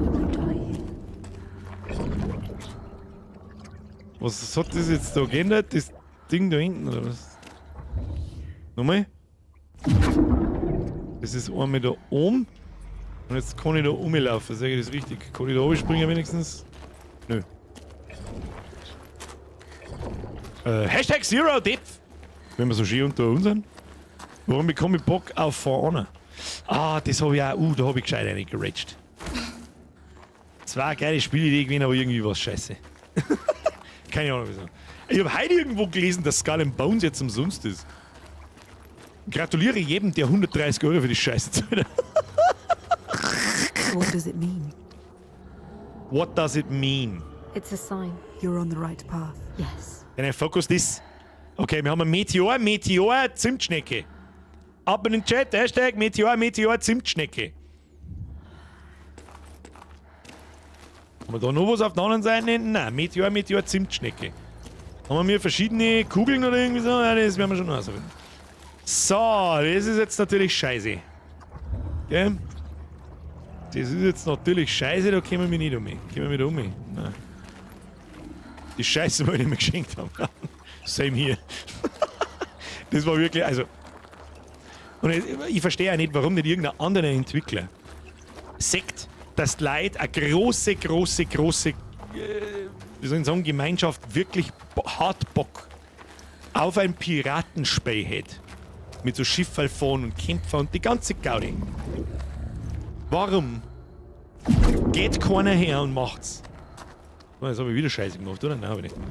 Was hat das jetzt da geändert? Das Ding da hinten oder was? Nochmal? Das ist einmal da oben. Und jetzt kann ich da rumlaufen, sage ich das richtig? Kann ich da oben springen wenigstens? Nö. Hashtag Zero Depth. Wenn wir so schön unter uns sind. Warum bekomme ich Bock auf vorne? Ah, das habe ich auch. Da habe ich gescheit reingeratcht. Zwei geile Spielidee gewesen, aber irgendwie war es scheiße. Keine Ahnung wieso. Ich habe heute irgendwo gelesen, dass Skull and Bones jetzt umsonst ist. Gratuliere jedem, der 130 Euro für die Scheiße zahlt. What does it mean? What does it mean? It's a sign. You're on the right path. Yes. Can I focus this? Okay, wir haben ein Meteor, Zimtschnecke. Ab in den Chat, Hashtag Meteor, Zimtschnecke. Haben wir da noch was auf der anderen Seite? Nein, Meteor, Zimtschnecke. Haben wir verschiedene Kugeln oder irgendwie so? Ja, das werden wir schon ausfinden. So, das ist jetzt natürlich scheiße. Gell? Das ist jetzt natürlich scheiße, da kommen wir nicht um. Nein. Die Scheiße, weil ich mir geschenkt habe. Same hier. Das war wirklich, also. Und ich verstehe auch nicht, warum nicht irgendein anderer Entwickler sagt, dass die Leute eine große, wie soll ich sagen, Gemeinschaft wirklich hart Bock auf ein Piratenspiel hat. Mit so Schifffall fahren und Kämpfer und die ganze Gaudi. Warum geht keiner her und macht's? Oh, jetzt habe ich wieder Scheiße gemacht, oder? Nein, habe ich nicht.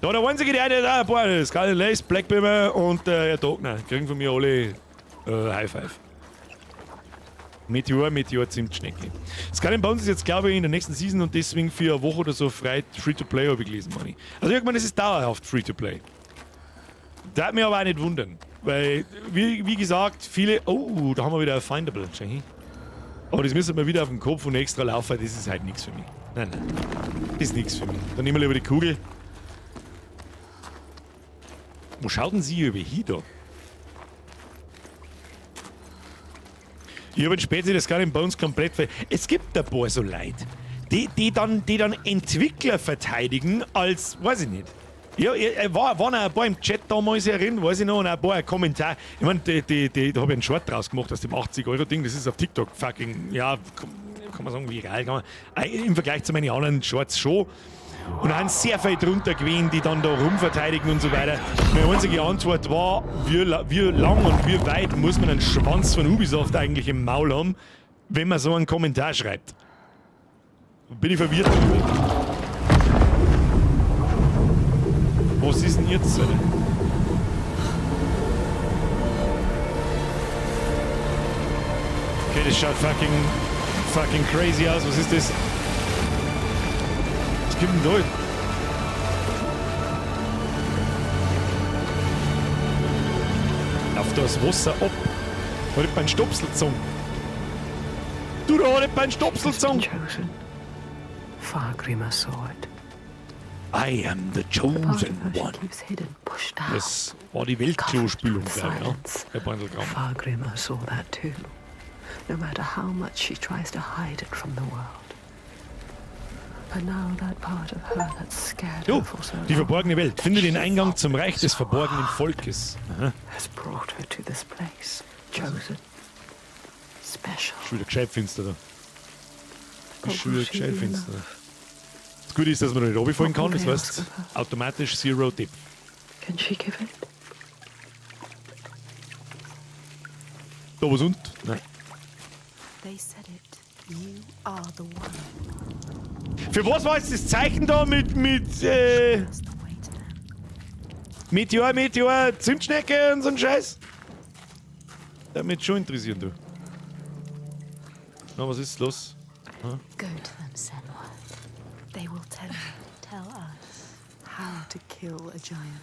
Da der einzige, der da, boah, das Scarlet Lace, Black Bimmer und Herr Dogner kriegen von mir alle High Five. Meteor, Zimtschnecke. Scarlet Bones ist jetzt, glaube ich, in der nächsten Season und deswegen für eine Woche oder so Free-to-Play, habe ich gelesen, Manni. Also irgendwann ist es dauerhaft Free-to-Play. Das hat mich aber auch nicht wundern. Weil, wie gesagt, viele. Oh, da haben wir wieder ein Findable. Aber das müssen wir wieder auf den Kopf und extra laufen. Das ist halt nichts für mich. Nein. Das ist nichts für mich. Dann nehmen wir lieber die Kugel. Wo schaut denn sie über hier da? Ich habe später das gar in Bones komplett. Es gibt ein paar so Leute, die dann Entwickler verteidigen als, weiß ich nicht. Ja, waren auch ein paar im Chat damals herin, weiß ich noch, und auch ein paar Kommentare. Ich meine, da habe ich einen Short draus gemacht aus dem 80-Euro-Ding, das ist auf TikTok fucking, ja, kann man sagen, viral. Im Vergleich zu meinen anderen Shorts schon. Und haben sehr viel drunter gewesen, die dann da rumverteidigen und so weiter. Meine einzige Antwort war, wie lang und wie weit muss man einen Schwanz von Ubisoft eigentlich im Maul haben, wenn man so einen Kommentar schreibt. Bin ich verwirrt. Was ist denn jetzt? Okay, das schaut fucking crazy aus. Was ist das? Was gibt denn da? Auf das Wasser ab. Da hat mein Stopsel gezogen. Du, da hat mein Stopsel gezogen. Fargrimmer saw it. I am the chosen one. Das war die Weltklospülung, glaube ich, ja? Herr Bandelgramm. Fargrimmer saw that too. No matter how much she tries to hide it from the world. But now that part of her that's scared her for so long, die verborgene Welt. Finde den Eingang zum Reich des verborgenen Volkes. Aha. has brought her to this place. Chosen. Special. Schon wieder gescheit finster da. Schon wieder gescheit finster da. Das Gute ist, dass man da nicht runterfallen kann, das heißt automatisch Zero Dip. Can she give it? Da was und? Nein. They said it. You are the one. Für was war jetzt das Zeichen da mit That's the way to them. Meteor, Zimtschnecke und so ein Scheiß? Der hat mich schon interessiert, du. Na, was ist los? Go to them, Senua. They will tell us How to kill a giant.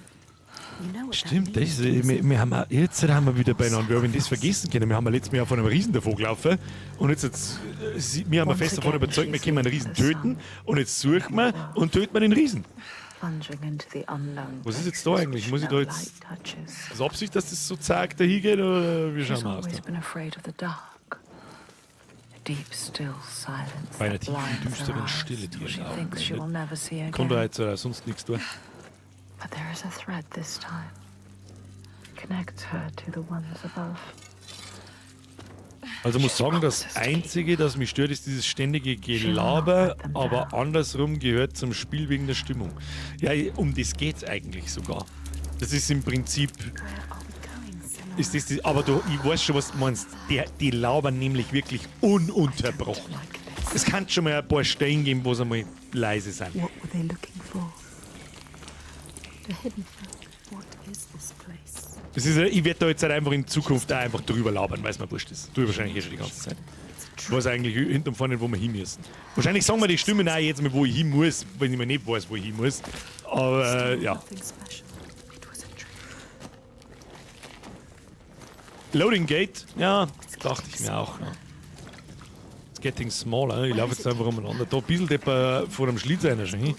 You know what Stimmt, that das, means? jetzt haben wir wieder beieinander. Wir haben das vergessen können. Wir haben letztes Jahr von einem Riesen davon gelaufen. Und jetzt wir haben fest davon überzeugt, wir können einen Riesen töten. Und jetzt suchen wir und töten wir den Riesen. Plunging into the unknown. Was ist jetzt da eigentlich? Muss ich da jetzt. Ist das Absicht, dass das so zack dahin geht? Oder wie She's schauen wir aus? always been afraid of the dark. A deep, still silence. Bei einer that tiefen, blinds düsteren her eyes. Stille, die She ihre Augen thinks she will blendet. never see Kann da again. jetzt sonst nichts tun. But there is a thread this time. Connects her to the ones above. Also muss sagen, das Einzige, das mich stört, ist dieses ständige Gelaber, aber andersrum gehört zum Spiel wegen der Stimmung. Ja, um das geht's eigentlich sogar. Das ist im Prinzip, where are we going, Senua? ist das die, aber ich weiß schon, was du meinst. Die labern nämlich wirklich ununterbrochen. Es kann schon mal ein paar Stellen geben, wo sie mal leise sind. What were they looking for? The hidden folk. What is this place? Das ist, ich werde da jetzt halt einfach in Zukunft auch einfach drüber labern, weil es mir wurscht ist. Tu ich wahrscheinlich schon die ganze Zeit. Ich weiß eigentlich hinterm vorne, wo wir hin müssen. Wahrscheinlich sagen wir die Stimmen auch jetzt mal, wo ich hin muss, wenn ich mir nicht weiß, wo ich hin muss. Aber ja. Nothing special. It was a dream. Loading Gate, ja, dachte ich mir auch. Ja. It's getting smaller. Ich laufe jetzt einfach umeinander. Da ein bisschen vor dem Schlitz einer schon hin.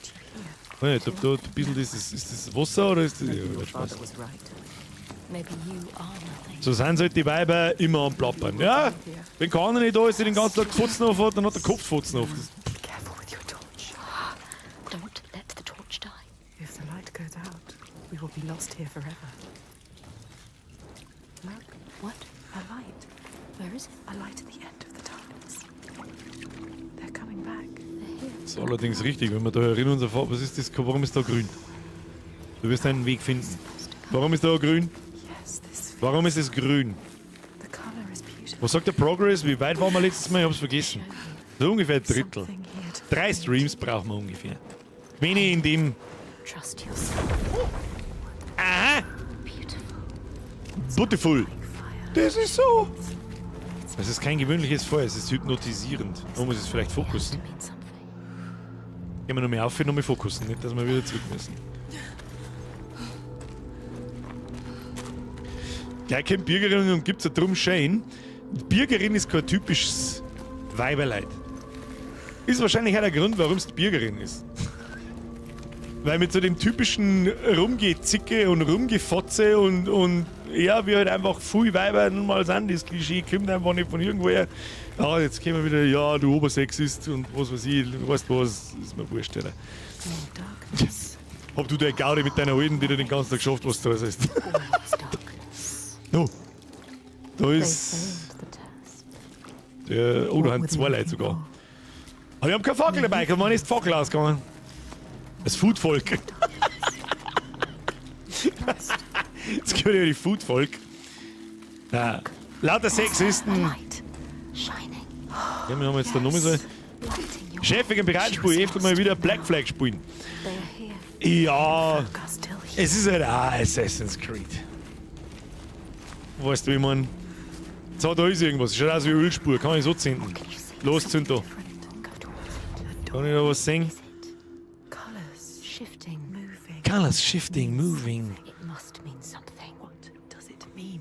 Ich weiß nicht, ob da ein bisschen ist das Wasser oder ist das. Ja, Spaß. was right. Maybe you are nothing. So sind halt die Weiber immer am Plappern. Ja, wenn keiner nicht da ist, der den ganzen Tag Futzen auf hat, dann hat der Kopf Futzen auf. Das- Be careful with your torch. Don't let the torch die. If the light goes out, we will be lost here forever. Look, What? a light. Where is it? A light at the end of the tunnels. They're coming back. They're here. Das ist allerdings richtig, wenn wir da erinnern, unser Farbe, was ist das? Warum ist da grün? Du wirst einen Weg finden. Warum ist da grün? Yes, this Warum ist es grün? the color is beautiful. Was sagt der Progress? Wie weit waren wir letztes Mal? Ich hab's vergessen. So ungefähr ein Drittel. Something here to 3 Streams brauchen wir ungefähr. Wenn ich in dem. Trust yourself. Aha! Beautiful. Beautiful! fire. Das ist so! Das ist kein gewöhnliches Feuer, es ist hypnotisierend. Da muss ich es vielleicht fokussen. To mean something. Gehen wir nochmal auf und nochmal fokussen, nicht dass wir wieder zurück müssen. Gleich keine Bürgerin und gibt es drum Shane. Die Bürgerin ist kein typisches Weiberleid. Ist wahrscheinlich auch der Grund, warum es die Bürgerin ist. Weil mit so dem typischen Rumgezicke und Rumgefotze und ja, wie halt einfach viele Weiber nun mal sind, das Klischee kommt einfach nicht von irgendwoher. Ja, jetzt kommen wir wieder, ja, du Obersexist und was weiß ich, du weißt was, ist mir wurscht, Alter. More darkness. Hab du der Gaudi mit deiner Alten, die dir den ganzen Tag geschafft, was du da ist. Always darkness. No. Da They ist failed the test. der, oh, da haben What were 2 they Leute looking sogar. for? Aber wir haben kein Fackel dabei, kann man ist die Fackel ausgegangen. Das Foodvolk. Jetzt gehört ja die Foodvolk. Ja. Lauter Sexisten. Light. Shining. Ja, wir haben jetzt da nochmal so. Lighting your Chef wegen Bereitspiel, öfter mal wieder Black Flag spielen. They are here. Ja, Folk are still here. es ist halt auch Assassin's Creed. Weißt du, wie man. So, da ist irgendwas. Schaut aus wie eine Ölspur. Kann ich so zünden. Can you see Los, zünd da. different? Go towards it. Kann ich da was sehen? Is it Colors shifting? moving. Colors shifting, moving. It must mean something. What does it mean?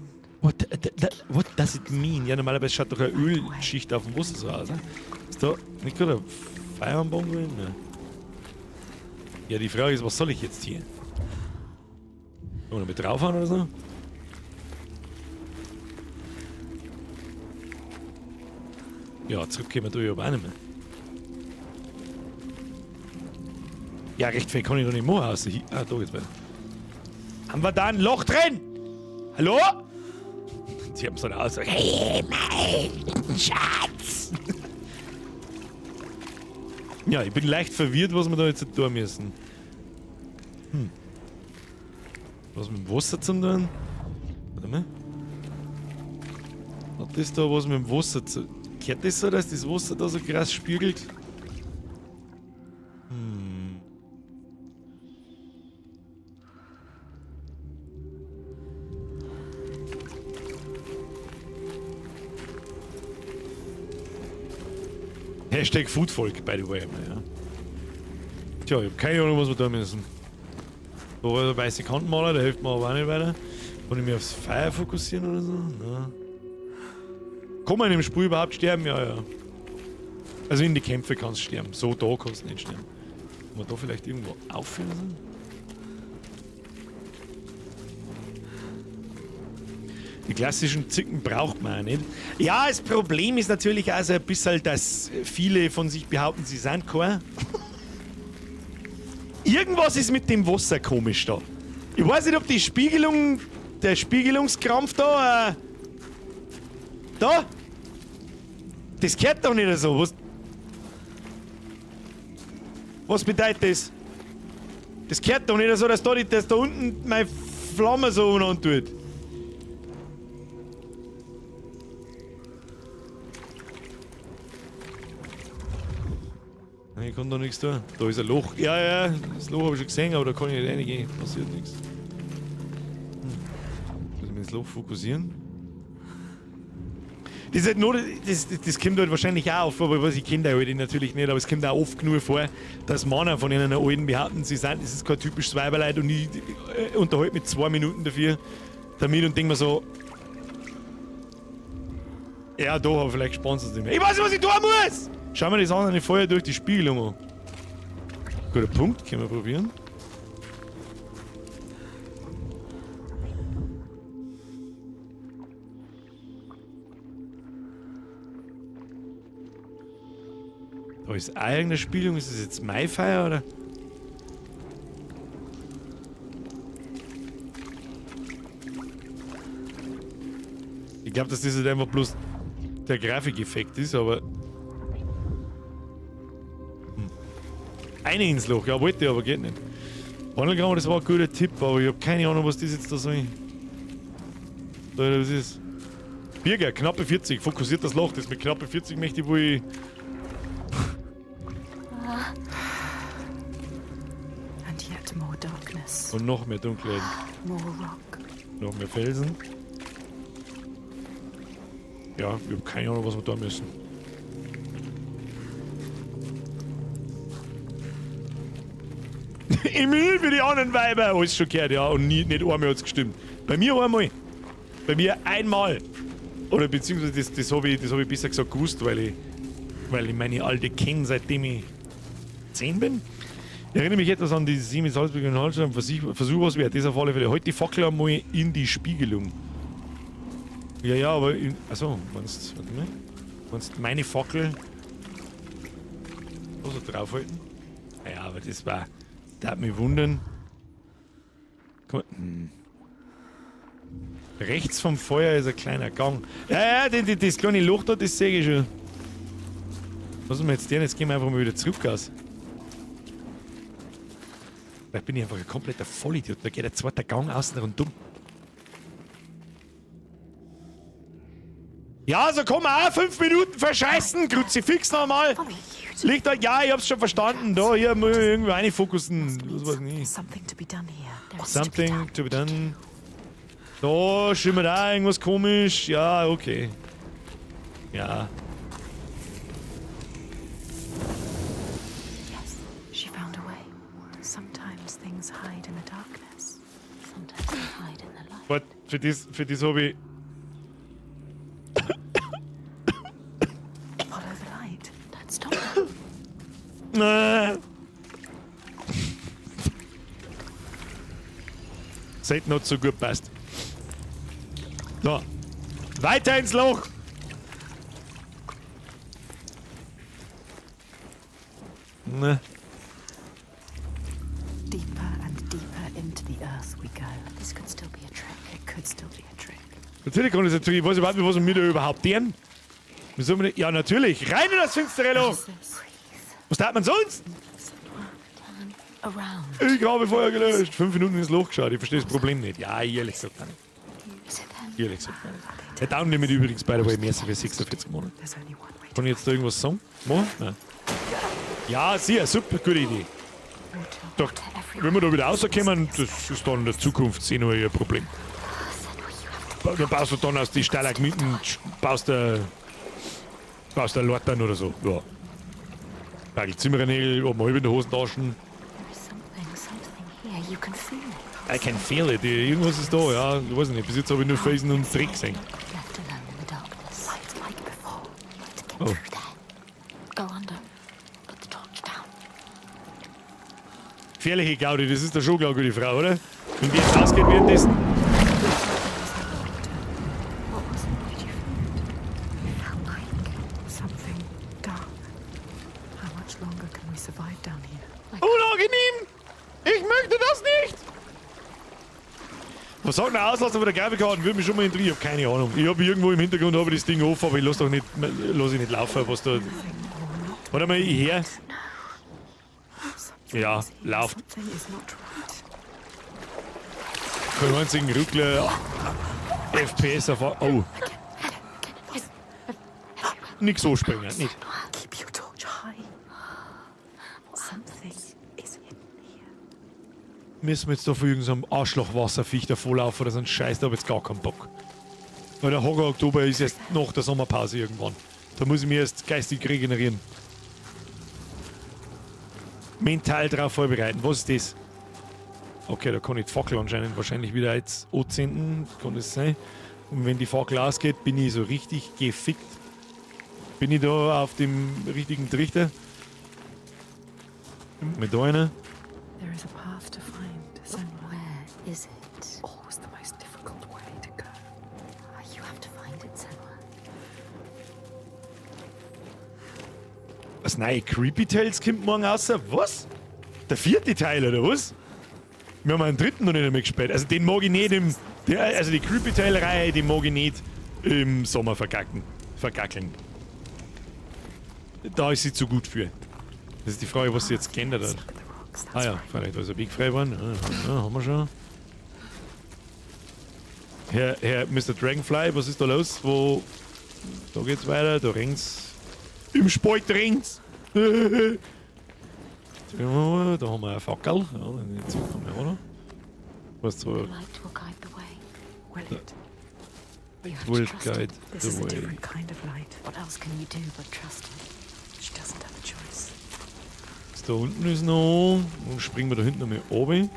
What does it mean? Ja, normalerweise schaut doch eine Ölschicht auf dem Wasser so aus. Ne? Ist da nicht gerade ein Feuer am Boden drin? Ne? Ja, die Frage ist, was soll ich jetzt hier? Oder mit draufhauen oder so? Ja, zurückkommen tue ich aber auch nicht mehr. Ja, recht viel kann ich noch nicht machen, außer hier. Ah, da geht's weiter. Haben wir da ein Loch drin? Hallo? Sie haben so eine Aussage. Hey, mein Schatz! Ja, ich bin leicht verwirrt, was wir da jetzt tun müssen. Was mit dem Wasser zu tun? Warte mal. Hat das da was mit dem Wasser zu... Gehört das so, dass das Wasser da so krass spiegelt? Hashtag Foodvolk, by the way. Ja. Tja, ich habe keine Ahnung, was wir da müssen. Da war der weiße Kantenmaler, der hilft mir aber auch nicht weiter. Kann ich mich aufs Feuer fokussieren oder so? Nein. Kann man in dem Spiel überhaupt sterben? Ja, ja. Also in die Kämpfe kannst du sterben. So da kannst du nicht sterben. Kann man da vielleicht irgendwo aufhören? Die klassischen Zicken braucht man auch nicht. Ja, das Problem ist natürlich also ein bisschen, dass viele von sich behaupten, sie sind kein. Irgendwas ist mit dem Wasser komisch da. Ich weiß nicht, ob die Spiegelung, der Spiegelungskrampf da, da? Das gehört doch nicht so. Was bedeutet das? Das gehört doch nicht so, dass da unten meine Flamme so unan tut. Ich kann da nichts tun. Da ist ein Loch. Ja, das Loch habe ich schon gesehen, aber da kann ich nicht reingehen. Passiert nichts. Muss ich mich ins Loch fokussieren? Das, ist halt nur, das kommt halt wahrscheinlich auch auf, aber was ich kenne halt natürlich nicht, aber es kommt auch oft genug vor, dass Männer von ihnen Alten behaupten, sie sind, das ist kein typisches Weiberleid und ich unterhalte mich 2 Minuten dafür damit und denke mir so, ja, da habe ich vielleicht Sponsors nicht mehr. Ich weiß nicht, was ich tun muss! Schau mir das an, eine Feuer durch die Spiegelung an. Guter Punkt, können wir probieren. Da ist auch irgendeine Spiegelung. Ist das jetzt Maifire oder? Ich glaube, dass das halt einfach bloß der Grafikeffekt ist, aber. Eine ins Loch, ja, wollte ich, aber geht nicht. Wandelgramm, das war ein guter Tipp, aber ich habe keine Ahnung, was das jetzt da soll. Da, was ist? Birger, knappe 40, fokussiert das Loch, das mit knappe 40 möchte ich wohl. And yet more darkness, Und noch mehr Dunkelheit, more rock. noch mehr Felsen. Ja, ich habe keine Ahnung, was wir da müssen. Ich will für die anderen Weiber. Alles schon gehört, ja. Und nicht einmal hat es gestimmt. Bei mir einmal. Bei mir einmal. Oder beziehungsweise das habe ich besser gesagt gewusst, weil ich meine alte kenne, seitdem ich 10 bin. Ich erinnere mich etwas an die Siemens Salzburg und Hallstatt. Versuch was wert. Das auf alle Fälle. Halt die Fackel einmal in die Spiegelung. Ja, aber. Achso, meinst du meine Fackel. Also draufhalten? Ja, aber das war. Das hat mich wundern. Guck mal. Rechts vom Feuer ist ein kleiner Gang. Ja, das kleine Loch da, das sehe ich schon. Was wir jetzt denn? Jetzt gehen wir einfach mal wieder zurück aus. Vielleicht bin ich einfach ein kompletter Vollidiot. Da geht ein zweiter Gang außen rundum. Ja, so komm auch 5 Minuten verscheißen. Kruzifix nochmal. Liegt da, ja, ich hab's schon verstanden. Da, hier muss ich irgendwo reinfokussen. Das weiß ich nicht. Something to be done here. There's Something to be done. Da schimmert auch irgendwas komisch. Ja, okay. Ja. Yes, she found a way. Sometimes things hide in the darkness. Sometimes they hide in the light. Warte, für das habe ich. Follow the light. Don't stop them. Seid not so gut passt. So. Weiter ins Loch! Ne. Deeper and deeper into the earth we go. This could still be a trick. It could still be a trick. Natürlich kann das natürlich. Ich weiß überhaupt nicht, was wir da überhaupt tun. Wie soll man das? Ja, natürlich. Rein in das finstere Loch! Was tat man sonst? Around. Ich habe Feuer gelöscht. 5 Minuten ins Loch geschaut. Ich verstehe das Problem nicht. Ja, ehrlich gesagt nicht. Is it them? Ehrlich gesagt nicht. Der Down nimmt übrigens bei der Way mehr für 46 Monate. There's only one way to Kann ich jetzt da irgendwas sagen? Machen? Nein. Ja, sehr, super, gute Idee. Doch, wenn wir da wieder rauskommen, das ist dann in der Zukunft noch ein Problem. Da baust du dann aus den Stalagmiten, baust du Lortern oder so. Ja. Bagel Zimmernägel, oben halb in der Hosentaschen. Something here. You can feel it. I can feel it. Irgendwas ist da, ja. Ich weiß nicht. Bis jetzt habe ich nur Felsen und Dreck gesehen. Left alone in the darkness. light like before. To get Oh. through there. Go under. Put the torch down. Gefährliche Gaudi, das ist der schon, glaube ich, die Frau, oder? Wenn die jetzt rausgeht währenddessen. What was it? What did you feel? It felt like something dark. How much longer can we survive down here? Unangenehm! Ich möchte das nicht! Was sagt eine Auslassung von der Grafikkarte? Würde mich schon mal interessieren. Ich habe keine Ahnung. Ich habe irgendwo im Hintergrund habe ich das Ding offen, aber ich lasse nicht laufen, was da. Warte mal, ich her. Ja, läuft. Something is not right. Kein einzigen Ruckler. FPS auf. Oh. Nicht so springen, nicht. Keep your torch high. müssen wir jetzt da für irgendeinem Arschlochwasserviech da volllaufen oder so ein Scheiß, da hab ich jetzt gar keinen Bock. Weil der Horror Oktober ist erst nach der Sommerpause irgendwann. Da muss ich mich erst geistig regenerieren. Mental drauf vorbereiten. Was ist das? Okay, da kann ich die Fackel anscheinend wahrscheinlich wieder jetzt anzünden. Kann das sein? Und wenn die Fackel ausgeht, bin ich so richtig gefickt. Bin ich da auf dem richtigen Trichter? Mit da einer? There is a path to find, Senua. Where is it? Always the most difficult way to go. You have to find it, Senua. Das neue Creepy Tales kommt morgen raus. Was? Der 4. Teil, oder was? Wir haben einen 3. noch nicht einmal gespielt. Also den mag ich nicht also die Creepy Tale-Reihe, die mag ich nicht im Sommer vergackeln. Da ist sie zu gut für. Das ist die Frage, was sie jetzt geändert hat. Ah ja, vielleicht war es ein Weg frei geworden. Ja, haben wir schon. Herr Mr. Dragonfly, was ist da los? Da geht's weiter, da ringt's. Im Spalt ringt's. Da haben wir eine Fackel. Ja, dann jetzt kommen wir auch noch. Was so. Light will guide the way. Will it? You have Will to trust guide it. This the is a way. different kind of light. What else can you do but trust him? She doesn't have a choice. Da unten ist noch. Dann springen wir da hinten nochmal runter.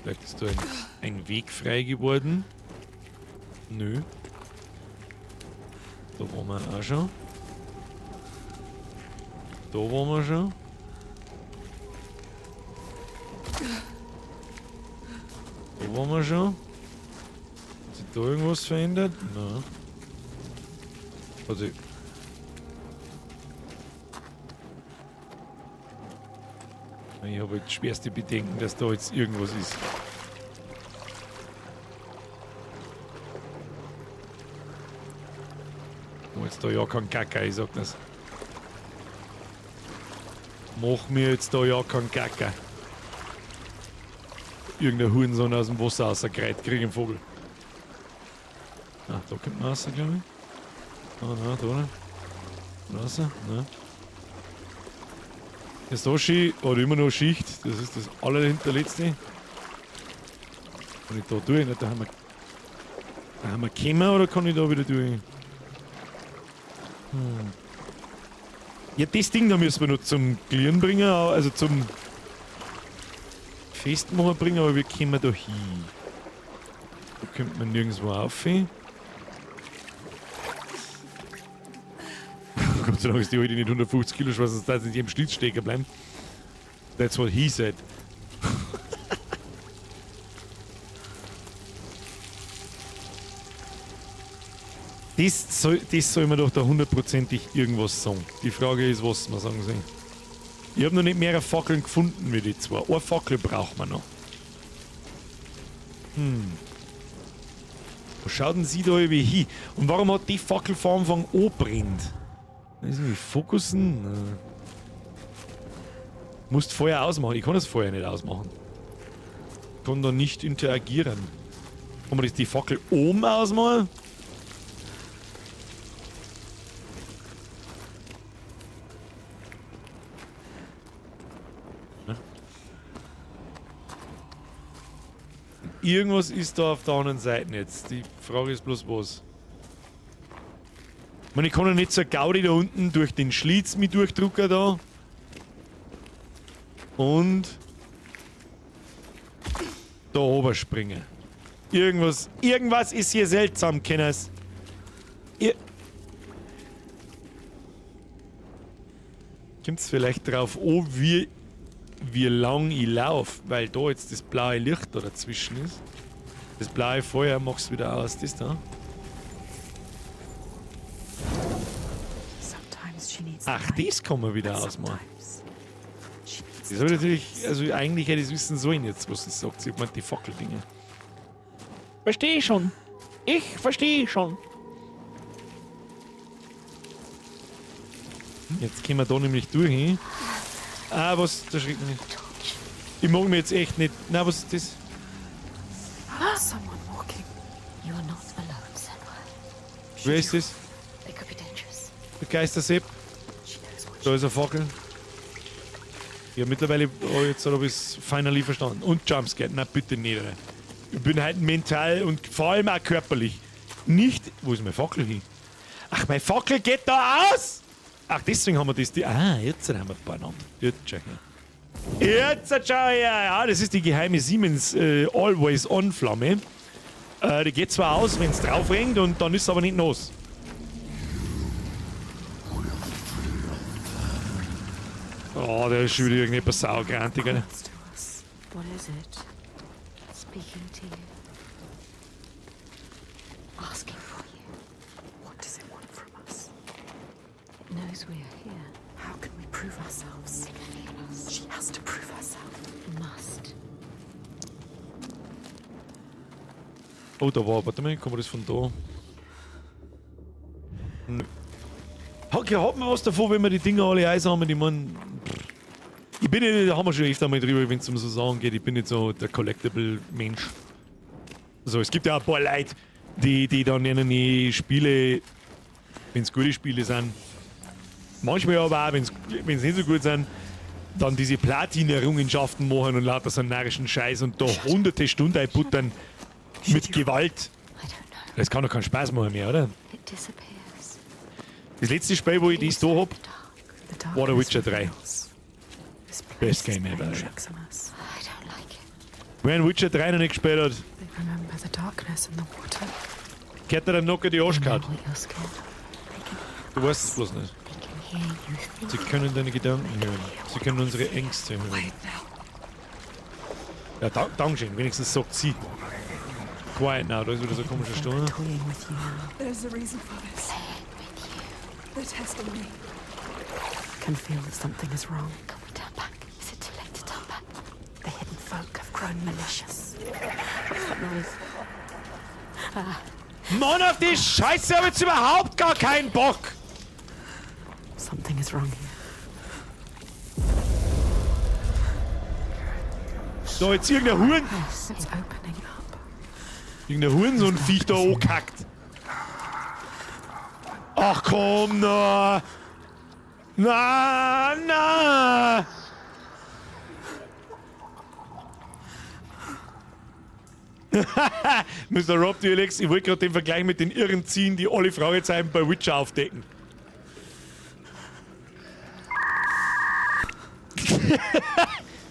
Vielleicht ist da ein Weg frei geworden. Nö. Da waren wir auch schon. Da waren wir schon. Da waren wir schon. Hat sich da irgendwas verändert? Nein. Also. Ich habe jetzt schwerste Bedenken, dass da jetzt irgendwas ist. Oh, jetzt da ja kein Kacke, ich sag das. Mach mir jetzt da ja keinen Gacker. Irgendein Hurensohn aus dem Wasser rausgreift, krieg einen Vogel. Ah, da kommt man raus, glaube ich. Ah, nein, da nicht. Raus, nein. Das Toshi hat immer noch Schicht, das ist das allerhinterletzte. Kann ich da durch? Da haben wir gekommen oder kann ich da wieder durch? Ja, das Ding da müssen wir noch zum Glieren bringen, also zum Festmachen bringen, aber wie kommen wir da hin? Da kommt man nirgendwo rauf. Gott sei Dank ist die heute nicht 150 Kilo schwer, sonst darf es in jedem Schlitz stecken bleiben. That's what he said. Das soll mir doch da hundertprozentig irgendwas sagen. Die Frage ist, was wir sagen sollen. Ich habe noch nicht mehrere Fackeln gefunden wie die zwei. Eine Fackel braucht man noch. Wo schaut denn sie da irgendwie hin? Und warum hat die Fackel vor Anfang anbrennt? Ist nicht fokussen? Musst Feuer ausmachen. Ich kann das Feuer nicht ausmachen. Ich kann da nicht interagieren. Kann man das die Fackel oben ausmachen? Irgendwas ist da auf der anderen Seite jetzt. Die Frage ist bloß was. Ich meine, ich kann ja nicht so eine Gaudi da unten durch den Schlitz mit durchdrucken da. Und da oben springen. Irgendwas ist hier seltsam, Kenners. Kommt es vielleicht drauf an, wie lang ich laufe, weil da jetzt das blaue Licht da dazwischen ist. Das blaue Feuer macht es wieder aus. Das da. Sometimes she needs Ach, the light, das kann man wieder but ausmachen. sometimes she needs Das habe ich natürlich, also eigentlich hätte ich es wissen sollen jetzt, was sie sagt. Sie meint die Fackeldinge. Verstehe schon. Ich verstehe schon. Jetzt können wir da nämlich durch hin. Ah, was? Da schreckt mich nicht. Ich mag mich jetzt echt nicht. Na, was ist das? someone walking. You are not alone, Senua. Wer ist das? They could be dangerous. Der Geistersepp. She knows what Da ist eine Fackel. Ja, mittlerweile habe ich es finally verstanden. Und Jumpscare, na bitte nicht. Alter. Ich bin halt mental und vor allem auch körperlich nicht... Wo ist mein Fackel hin? Ach, mein Fackel geht da aus! Ach, deswegen haben wir das... jetzt haben wir ein paar Namen. Jetzt schau her. Jetzt schau her! Ja, das ist die geheime Siemens Always-On-Flamme. Die geht zwar aus, wenn es drauf regnet, und dann ist es aber nicht nass. Oh, da ist schon wieder irgendetwas saugrantig, Alter. What is it? Speaking to you. Asking for you. What does it want from us? It knows we are here. How can we prove ourselves? She has to prove herself. Must. Oh, da war, warte mal, kann man das von da? Okay, hat man was davon, wenn wir die Dinger alle einsammeln? Ich meine, ich bin nicht, da haben wir schon öfter mal drüber, wenn es um so Sachen geht, ich bin nicht so der Collectible-Mensch. Also, es gibt ja ein paar Leute, die dann die Spiele, wenn es gute Spiele sind, manchmal aber auch, wenn es nicht so gut sind, dann diese Platin-Errungenschaften machen und lauter so narrischen Scheiß und da hunderte Stunden einputtern mit Gewalt. Das kann doch keinen Spaß machen mehr, oder? It disappears. Das letzte Spiel, wo ich das da hab, war der Witcher 3. Best Game ever. I don't like it. Wer ein Witcher 3 noch nicht gespielt hat, They remember the darkness and the water. gehört dir dann noch die Arschkarte. What you're scared. Du weißt es bloß nicht. They can hear you think. Sie können deine Gedanken hören. Sie können unsere Ängste hören. Ja, Dankeschön. Wenigstens sagt sie. Quiet now. Da ist wieder so ein komischer Stunde. Toying with you now. There's a reason for this. They're testing me. I can feel that something is wrong. Can we turn back? Is it too late to turn back? The hidden folk have grown malicious. What's that noise? Mann, auf die Scheiße habe ich jetzt überhaupt gar keinen Bock! Something is wrong here. Da jetzt irgendein Huren, Yes, it's opening up. irgendein Hurensohn-Viech da angekackt. Ach komm, na! Na! Mr. Rob, du Alex, ich wollte gerade den Vergleich mit den Irren ziehen, die alle Fragezeichen bei Witcher aufdecken.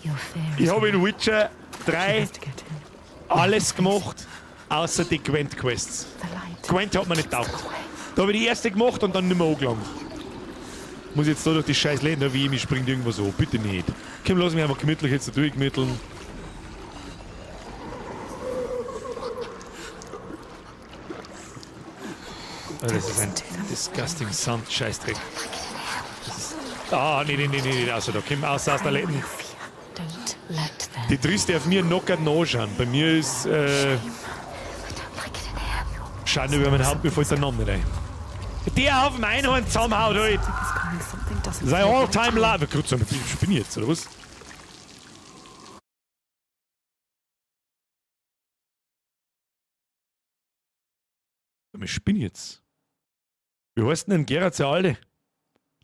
Your fear Ich is habe in Witcher You 3 have to get in. alles gemacht, außer die Gwent-Quests. The light. Gwent hat mir nicht taugt. Da habe ich die erste gemacht und dann nicht mehr angelangt. Muss jetzt da durch die scheiß Länder wie mich springt irgendwo so. Bitte nicht. Komm, lass mich einfach gemütlich jetzt da durchmitteln. Oh, das ist ein disgusting Sound, Scheißdreck. Nee, also da komm aus der Läden. Your fear. Don't let them. Die Triste auf mir knockert anschauen. Bei mir ist We don't like it in here. Schande über mein Haupt, mir fällt der Name nicht ein. Der auf dem Einhorn zusammenhaut, halt! It's coming. Something doesn't Sei feel all-time right. love. Kurz, ich bin jetzt, oder was? Ich spinne jetzt. Wie heißt denn Gerard der Alte?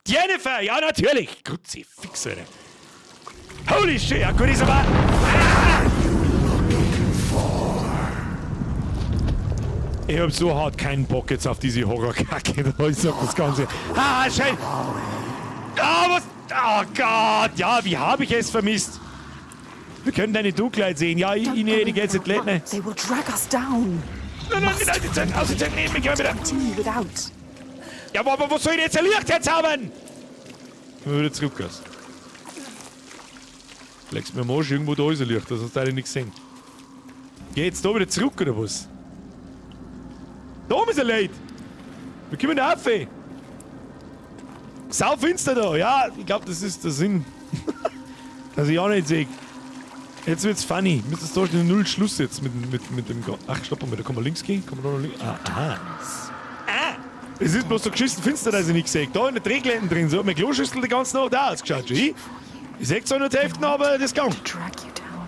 Jennifer! Ja, natürlich! Kruzifix, Alter. Holy shit! Ja, gut, ist aber... Ah! Ich hab so hart keinen Bock jetzt auf diese Horrorkacke. Ich sag das Ganze. Ah, scheiße! Ah, was? Oh Gott! Ja, wie habe ich es vermisst? Wir können deine Dunkelheit sehen. Ja, ich hätte die ganze Zeit nicht. They will drag us down. Nein, die Zeit aus, die Zeit neben mich, wieder. Continue without. Ja, aber wo soll ich jetzt ein Licht herzaubern? Ich will wieder zurück aus. Legst mir am Arsch, irgendwo da ist ein Licht, das hast du eigentlich nicht gesehen. Geh jetzt da wieder zurück, oder was? Da oben ist ein Licht. Wir kommen da rauf. Saufinster da, ja, ich glaube, das ist der Sinn. Dass ich auch nicht sehe. Jetzt wird's funny. Müsste es da schon null Schluss jetzt mit dem... Ach, stopp mal, da kann man links gehen. Kann man da noch links... Aha. Es ist bloß so geschissen finster, dass ich nicht sehe. Da in der Drehgländen drin, so hat meine Kloschüssel die ganze Nacht da ausgeschaut. Ich sehe zwar nur die Hälfte, aber das kann. Drag you down.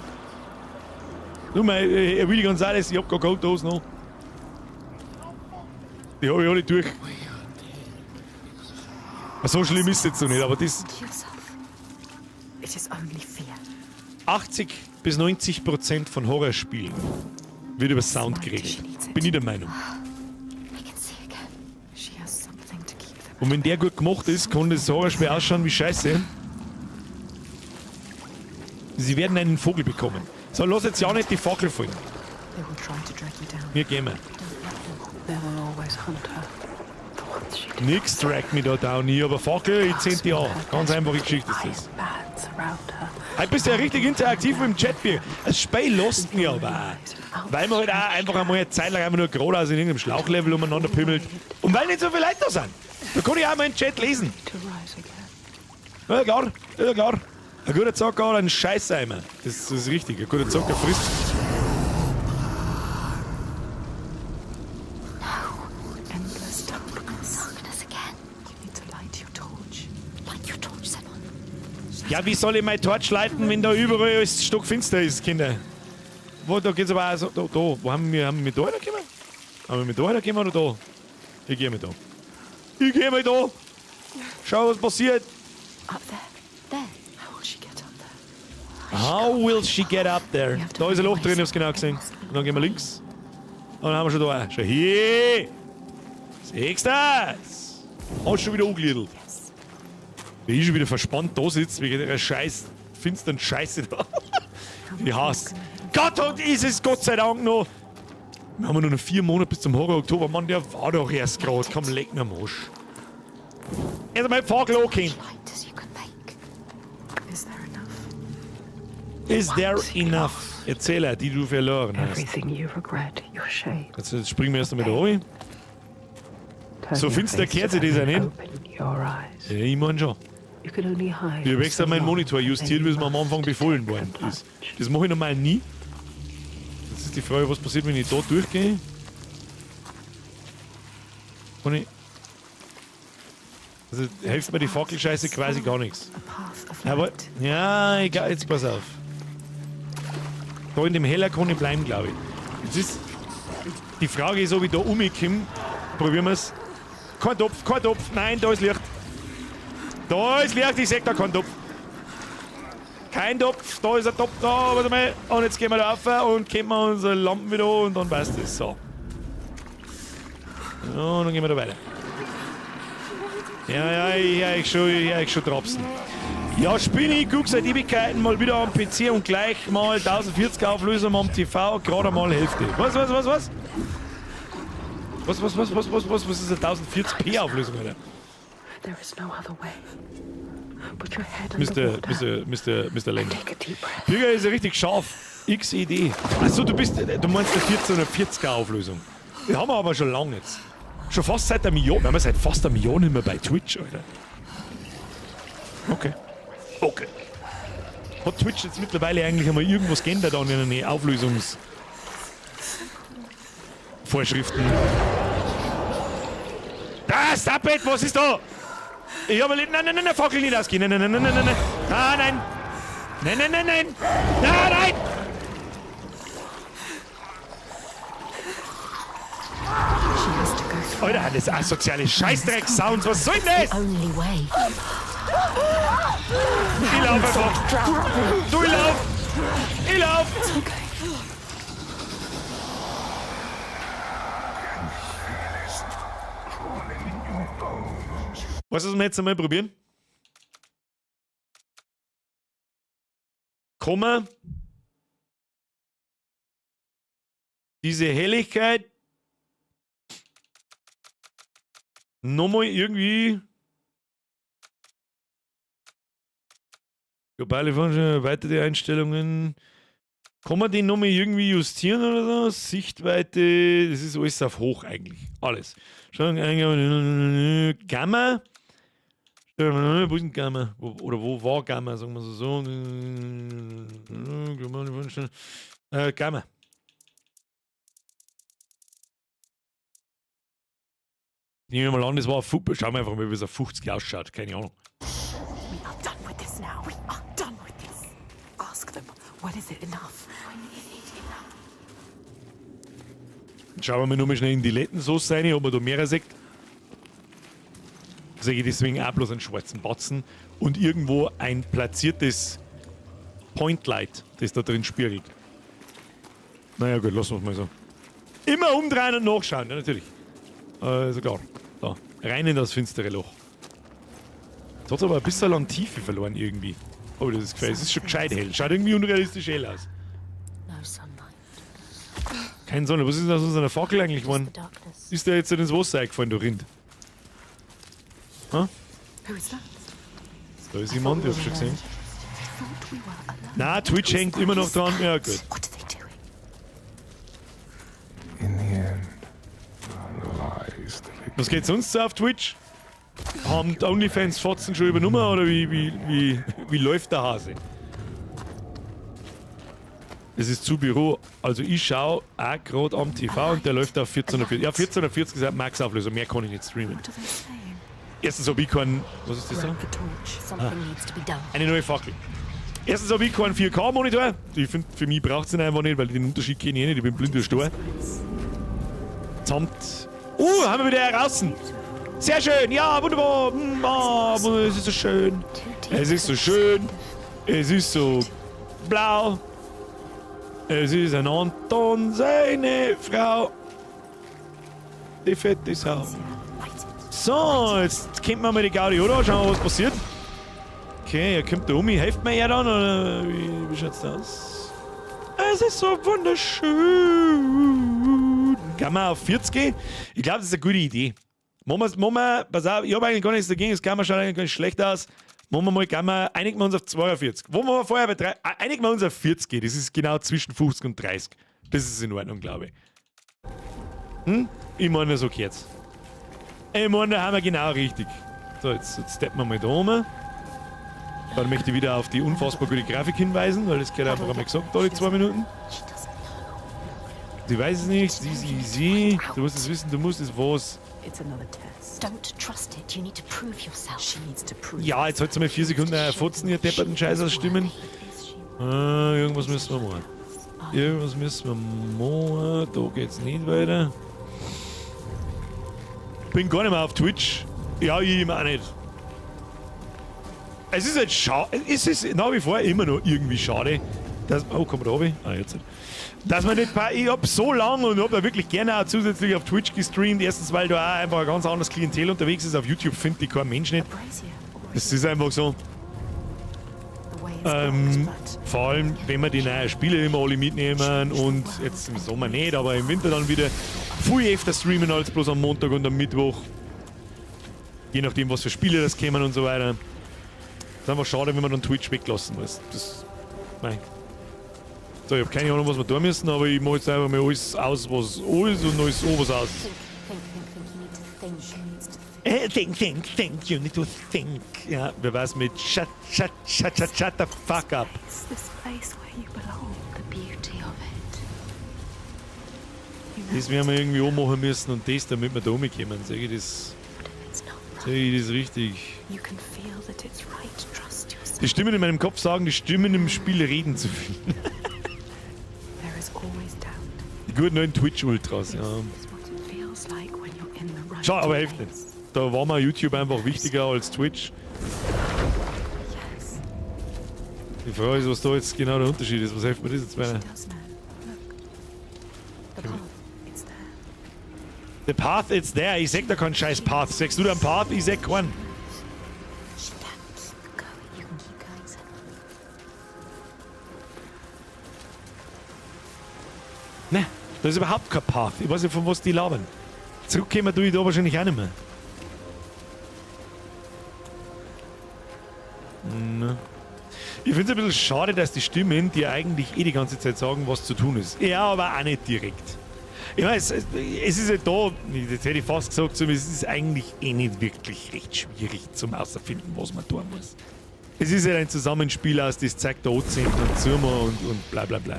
Du, mein Willi Gonzales, ich hab gar keine Dose noch. Die hab ich alle durch. So schlimm ist es jetzt noch nicht, aber das... To yourself. It is only fear. 80-90% von Horrorspielen wird über Sound geregelt. Bin ich der Meinung. I can see again. She has something to keep them. Und wenn der gut gemacht ist, kann das Horrorspiel ausschauen wie Scheiße. Sie werden einen Vogel bekommen. So, lass jetzt ja nicht die Fackel fallen. They will try to drag you down. Wir gehen mal. They will always hunt her. The ones she did. Nix trackt mich da down. Ich habe eine Fackel, ich zählt die an. Ganz einfache Geschichte ist das. Bands around her. Heute bist du ja richtig interaktiv mit dem Chatbier. Das Spiel lässt mich aber auch. Weil man halt auch einfach einmal eine Zeit lang einfach nur geradeaus in irgendeinem Schlauchlevel umeinander pimmelt. Und weil nicht so viele Leute da sind. Da kann ich auch mal einen Chat lesen. To rise again. Ja klar, ja klar. Ein guter Zocker hat einen Scheißeimer. Das ist richtig. Ein guter Zocker frisst. Endless darkness. Darkness again. You need to light your torch. Light your torch, Simon. Ja, wie soll ich mein Torch leiten, wenn da überall alles stockfinster ist, Kinder? Wo, da geht's aber auch so. Da. Wo haben wir mit da reingekommen? Haben wir mit da reingekommen oder da? Ich gehe mit da. Ich gehe mit da. Schau, was passiert. Up there. There. How will she get up there? How will she get up there? Da ist ein Loch drin, ich hab's genau gesehen. Und dann gehen wir links. Und dann haben wir schon da. Schau hier. Siehst du das? Hast du schon wieder angegliedelt. Wie ich schon wieder verspannt da sitzt, wegen der scheiß finsteren Scheiße da. Ich hasse. Gott, und ist es Gott sei Dank noch. Wir haben nur noch 4 Monate bis zum Horror-Oktober. Mann, der war doch erst gerade. Komm, leg mir Mosch. Erst einmal Fackel angehen. Light as you can make. Is there enough? Is there enough? Erzähle, die du verloren hast. Everything you regret, your shame. Jetzt springen wir erst einmal da rein. Turn So your finster face kehrt sie to das ja and nicht. Open your eyes. Ja, ich mein schon. You can only hide. Ich habe extra so meinen long Monitor justiert, wie es mir am Anfang and befohlen worden ist. Das mache ich normal nie. Jetzt ist die Frage, was passiert, wenn ich da durchgehe. Und ich. Also hilft mir die Fackelscheiße quasi gar nichts. A path of Aber, light. ja, egal, jetzt pass auf. Da in dem Heller kann ich bleiben, glaube ich. Jetzt ist. Die Frage ist, ob ich da umkomme. Probieren wir es. Kein Topf, kein Topf. Nein, da ist Licht. Da ist Licht, ich sehe da keinen Topf. Kein Topf, da ist ein Topf da, warte mal. Und jetzt gehen wir da rauf und kämmen wir unsere Lampen wieder an und dann passt das. So. Ja, und dann gehen wir da weiter. Ja, ich schon trapsen. Ja, Spinni, ich guck seit Ewigkeiten mal wieder am PC und gleich mal 1040 Auflösung am TV, gerade mal Hälfte. Was? Was ist eine 1040p Auflösung, Alter? There is no other way. Put your head in the water. Mr. Lenny. Take a deep breath. Bürger ist ja richtig scharf. XED. Achso, du meinst eine 1440er Auflösung. Die haben wir aber schon lange jetzt. Schon fast seit einem Jahr. Wir haben seit fast einem Jahr nicht mehr bei Twitch, Alter. Okay. Hat Twitch jetzt mittlerweile eigentlich einmal irgendwas geändert an ihren Auflösungsvorschriften? Da, stop it! Was ist da? Ich habe nein, Fackel nicht ausgehen. Nein. Nein. She has to go through. Alter, das asoziale Scheißdreck-Sounds, was soll denn das? Only way. Ich lauf einfach. Du, ich lauf. Was wir jetzt einmal probieren? Kann man diese Helligkeit nochmal irgendwie globale Function, weitere Einstellungen. Kann man den nochmal irgendwie justieren oder so? Sichtweite, das ist alles auf hoch eigentlich. Alles. Gamma. Wo ist denn Gamma? Oder wo war Gamma? Sagen wir so. Gamma. Nehmen wir mal an, das war auf 50. Schauen wir einfach mal, wie es auf 50 ausschaut. Keine Ahnung. We are done with this now. We are done with this. Ask them, what is it enough? Schauen wir mal nochmal schnell in die Letensauce rein, ob man da mehrere sieht. sehe ich deswegen auch bloß einen schwarzen Batzen und irgendwo ein platziertes Pointlight, das da drin spiegelt. Naja gut, lassen wir es mal so. Immer umdrehen und nachschauen, ja natürlich. Also klar, da, rein in das finstere Loch. Jetzt hat es aber ein bisschen an Tiefe verloren irgendwie. Oh, das ist gefährlich, es ist schon gescheit hell. Schaut irgendwie unrealistisch hell aus. No sunlight. Keine Sonne, was ist denn aus unserer Fackel eigentlich Just geworden? the darkness. Ist der jetzt ins Wasser eingefallen, der Rind? Ha? Who is that? Da ist jemand, ich hab's schon gesehen. Thought we were alone. Na, Twitch hängt immer noch dran. Ja, gut. What are they doing? In the end, lies the victim. Was geht sonst so auf Twitch? Haben die OnlyFans Fotzen schon übernommen oder wie läuft der Hase? Es ist zu Büro, also ich schaue auch gerade am TV und der läuft auf 1440. Ja, 1440 ist Max-Auflösung, mehr kann ich nicht streamen. What are they saying? Erstens habe ich keinen. Was ist das da? The torch. Something needs to be done. Eine neue Fackel. Erstens habe ich keinen 4K-Monitor. Ich finde, für mich braucht es ihn einfach nicht, weil den Unterschied kenne ich nicht. Ich bin blind wie Stor. Samt. Haben wir wieder draußen. Sehr schön, ja, wunderbar. Es ist so schön. Es ist so schön. Es ist so blau. Es ist ein Anton, seine Frau. Die fette Sau. So, jetzt kennt man mal die Gaudi, oder? Schauen wir, was passiert. Okay, er kommt da um. Hilft mir ja dann, oder wie schaut's da aus? Es ist so wunderschön. Kann man auf 40 gehen? Ich glaube, das ist eine gute Idee. Machen wir, pass auf, ich habe eigentlich gar nichts dagegen, das kann man schaut eigentlich gar nicht schlecht aus. Machen wir mal, einigen wir uns auf 42. Wo waren wir vorher bei 3? Einigen wir uns auf 40, das ist genau zwischen 50 und 30. Das ist in Ordnung, glaube ich. Ich meine, so geht's. Ich meine, da haben wir genau richtig. So, jetzt steppen wir mal da oben. Dann möchte ich wieder auf die unfassbar gute Grafik hinweisen, weil das geht einfach einmal gesagt, alle 2 Minuten. She doesn't know. Sie weiß es nicht, sie. Du musst es wissen, du musst es was. It's another test. Don't trust it. You need to prove yourself. She needs to prove. Ja, jetzt halt's mal 4 Sekunden fotzen, ihr depperten Scheiß aus Stimmen. Irgendwas müssen wir machen. Irgendwas müssen wir machen. Da geht's nicht weiter. Bin gar nicht mehr auf Twitch. Ja, ich auch nicht. Es ist halt schade. Es ist nach wie vor immer noch irgendwie schade. Dass, oh, komm da runter. Jetzt nicht. Dass man nicht. Ich hab so lange und hab da wirklich gerne auch zusätzlich auf Twitch gestreamt. Erstens, weil da auch einfach ein ganz anderes Klientel unterwegs ist. Auf YouTube findet die kein Mensch nicht. Brazier. Das ist einfach so. The way it's going, but Vor allem, wenn wir die neuen Spiele immer alle mitnehmen und jetzt im Sommer nicht, aber im Winter dann wieder viel öfter streamen als bloß am Montag und am Mittwoch. Je nachdem, was für Spiele das kommen und so weiter. Das ist einfach schade, wenn man dann Twitch weglassen muss. Das, nein. So, ich habe keine Ahnung, was wir tun müssen, aber ich mache jetzt einfach mal alles aus, was alles und alles so was aus. Think. You need to think. Think. Ja, wer weiß mit shut the fuck up. it's this place where you belong. The beauty of it. Das werden wir irgendwie ummachen müssen und das, damit wir da rumkommen. Sag ich das, It's not sag ich das richtig? You can feel that it's right. Trust yourself. Die Stimmen in meinem Kopf sagen, die Stimmen im Spiel reden zu viel. There is always doubt. Die guten neuen Twitch-Ultras, ja. It's what it feels like when you're in the right Schau, aber hilft nicht. place. Da war mir YouTube einfach wichtiger als Twitch. Yes, Die Frage ist, was da jetzt genau der Unterschied ist. Was hilft mir das jetzt she weiter? does know. Look. The path, it's there. The Path, it's there. Ich sag da keinen scheiß Path. Sagst du da einen Path? Ich sag keinen. She can keep going. You can keep going, Sam. Ne, da ist überhaupt kein Path. Ich weiß nicht, von was die labern. Zurückkommen tue ich da wahrscheinlich auch nicht mehr. Ne. Ich finde es ein bisschen schade, dass die Stimmen dir eigentlich die ganze Zeit sagen, was zu tun ist. Ja, aber auch nicht direkt. Ich weiß, es ist ja da, jetzt hätte ich fast gesagt, so, es ist eigentlich nicht wirklich recht schwierig zum Ausfinden, was man tun muss. Es ist ja ein Zusammenspiel aus, das zeigt der Ozean und Zoomer und bla bla bla.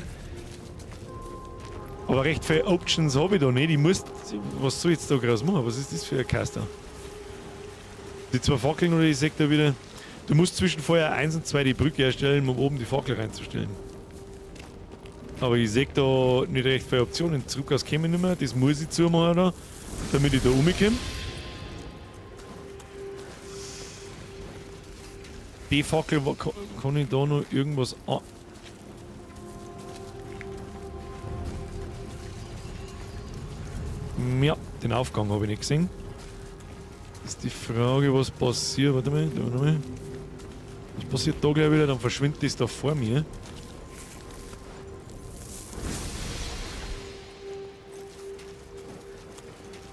Aber recht viele Options habe ich da nicht. Ich muss. Was soll ich jetzt da groß machen? Was ist das für ein Caster? Die 2 Fackeln oder ich sag da wieder. Du musst zwischen Feuer 1 und 2 die Brücke erstellen, um oben die Fackel reinzustellen. Aber ich sehe da nicht recht viele Optionen. Zurück aus käme ich nicht mehr. Das muss ich zumachen da, damit ich da rumkomme. Die Fackel, kann ich da noch irgendwas an... Ja, den Aufgang habe ich nicht gesehen. Ist die Frage, was passiert. Warte mal. Was passiert da gleich wieder? Dann verschwindet das da vor mir.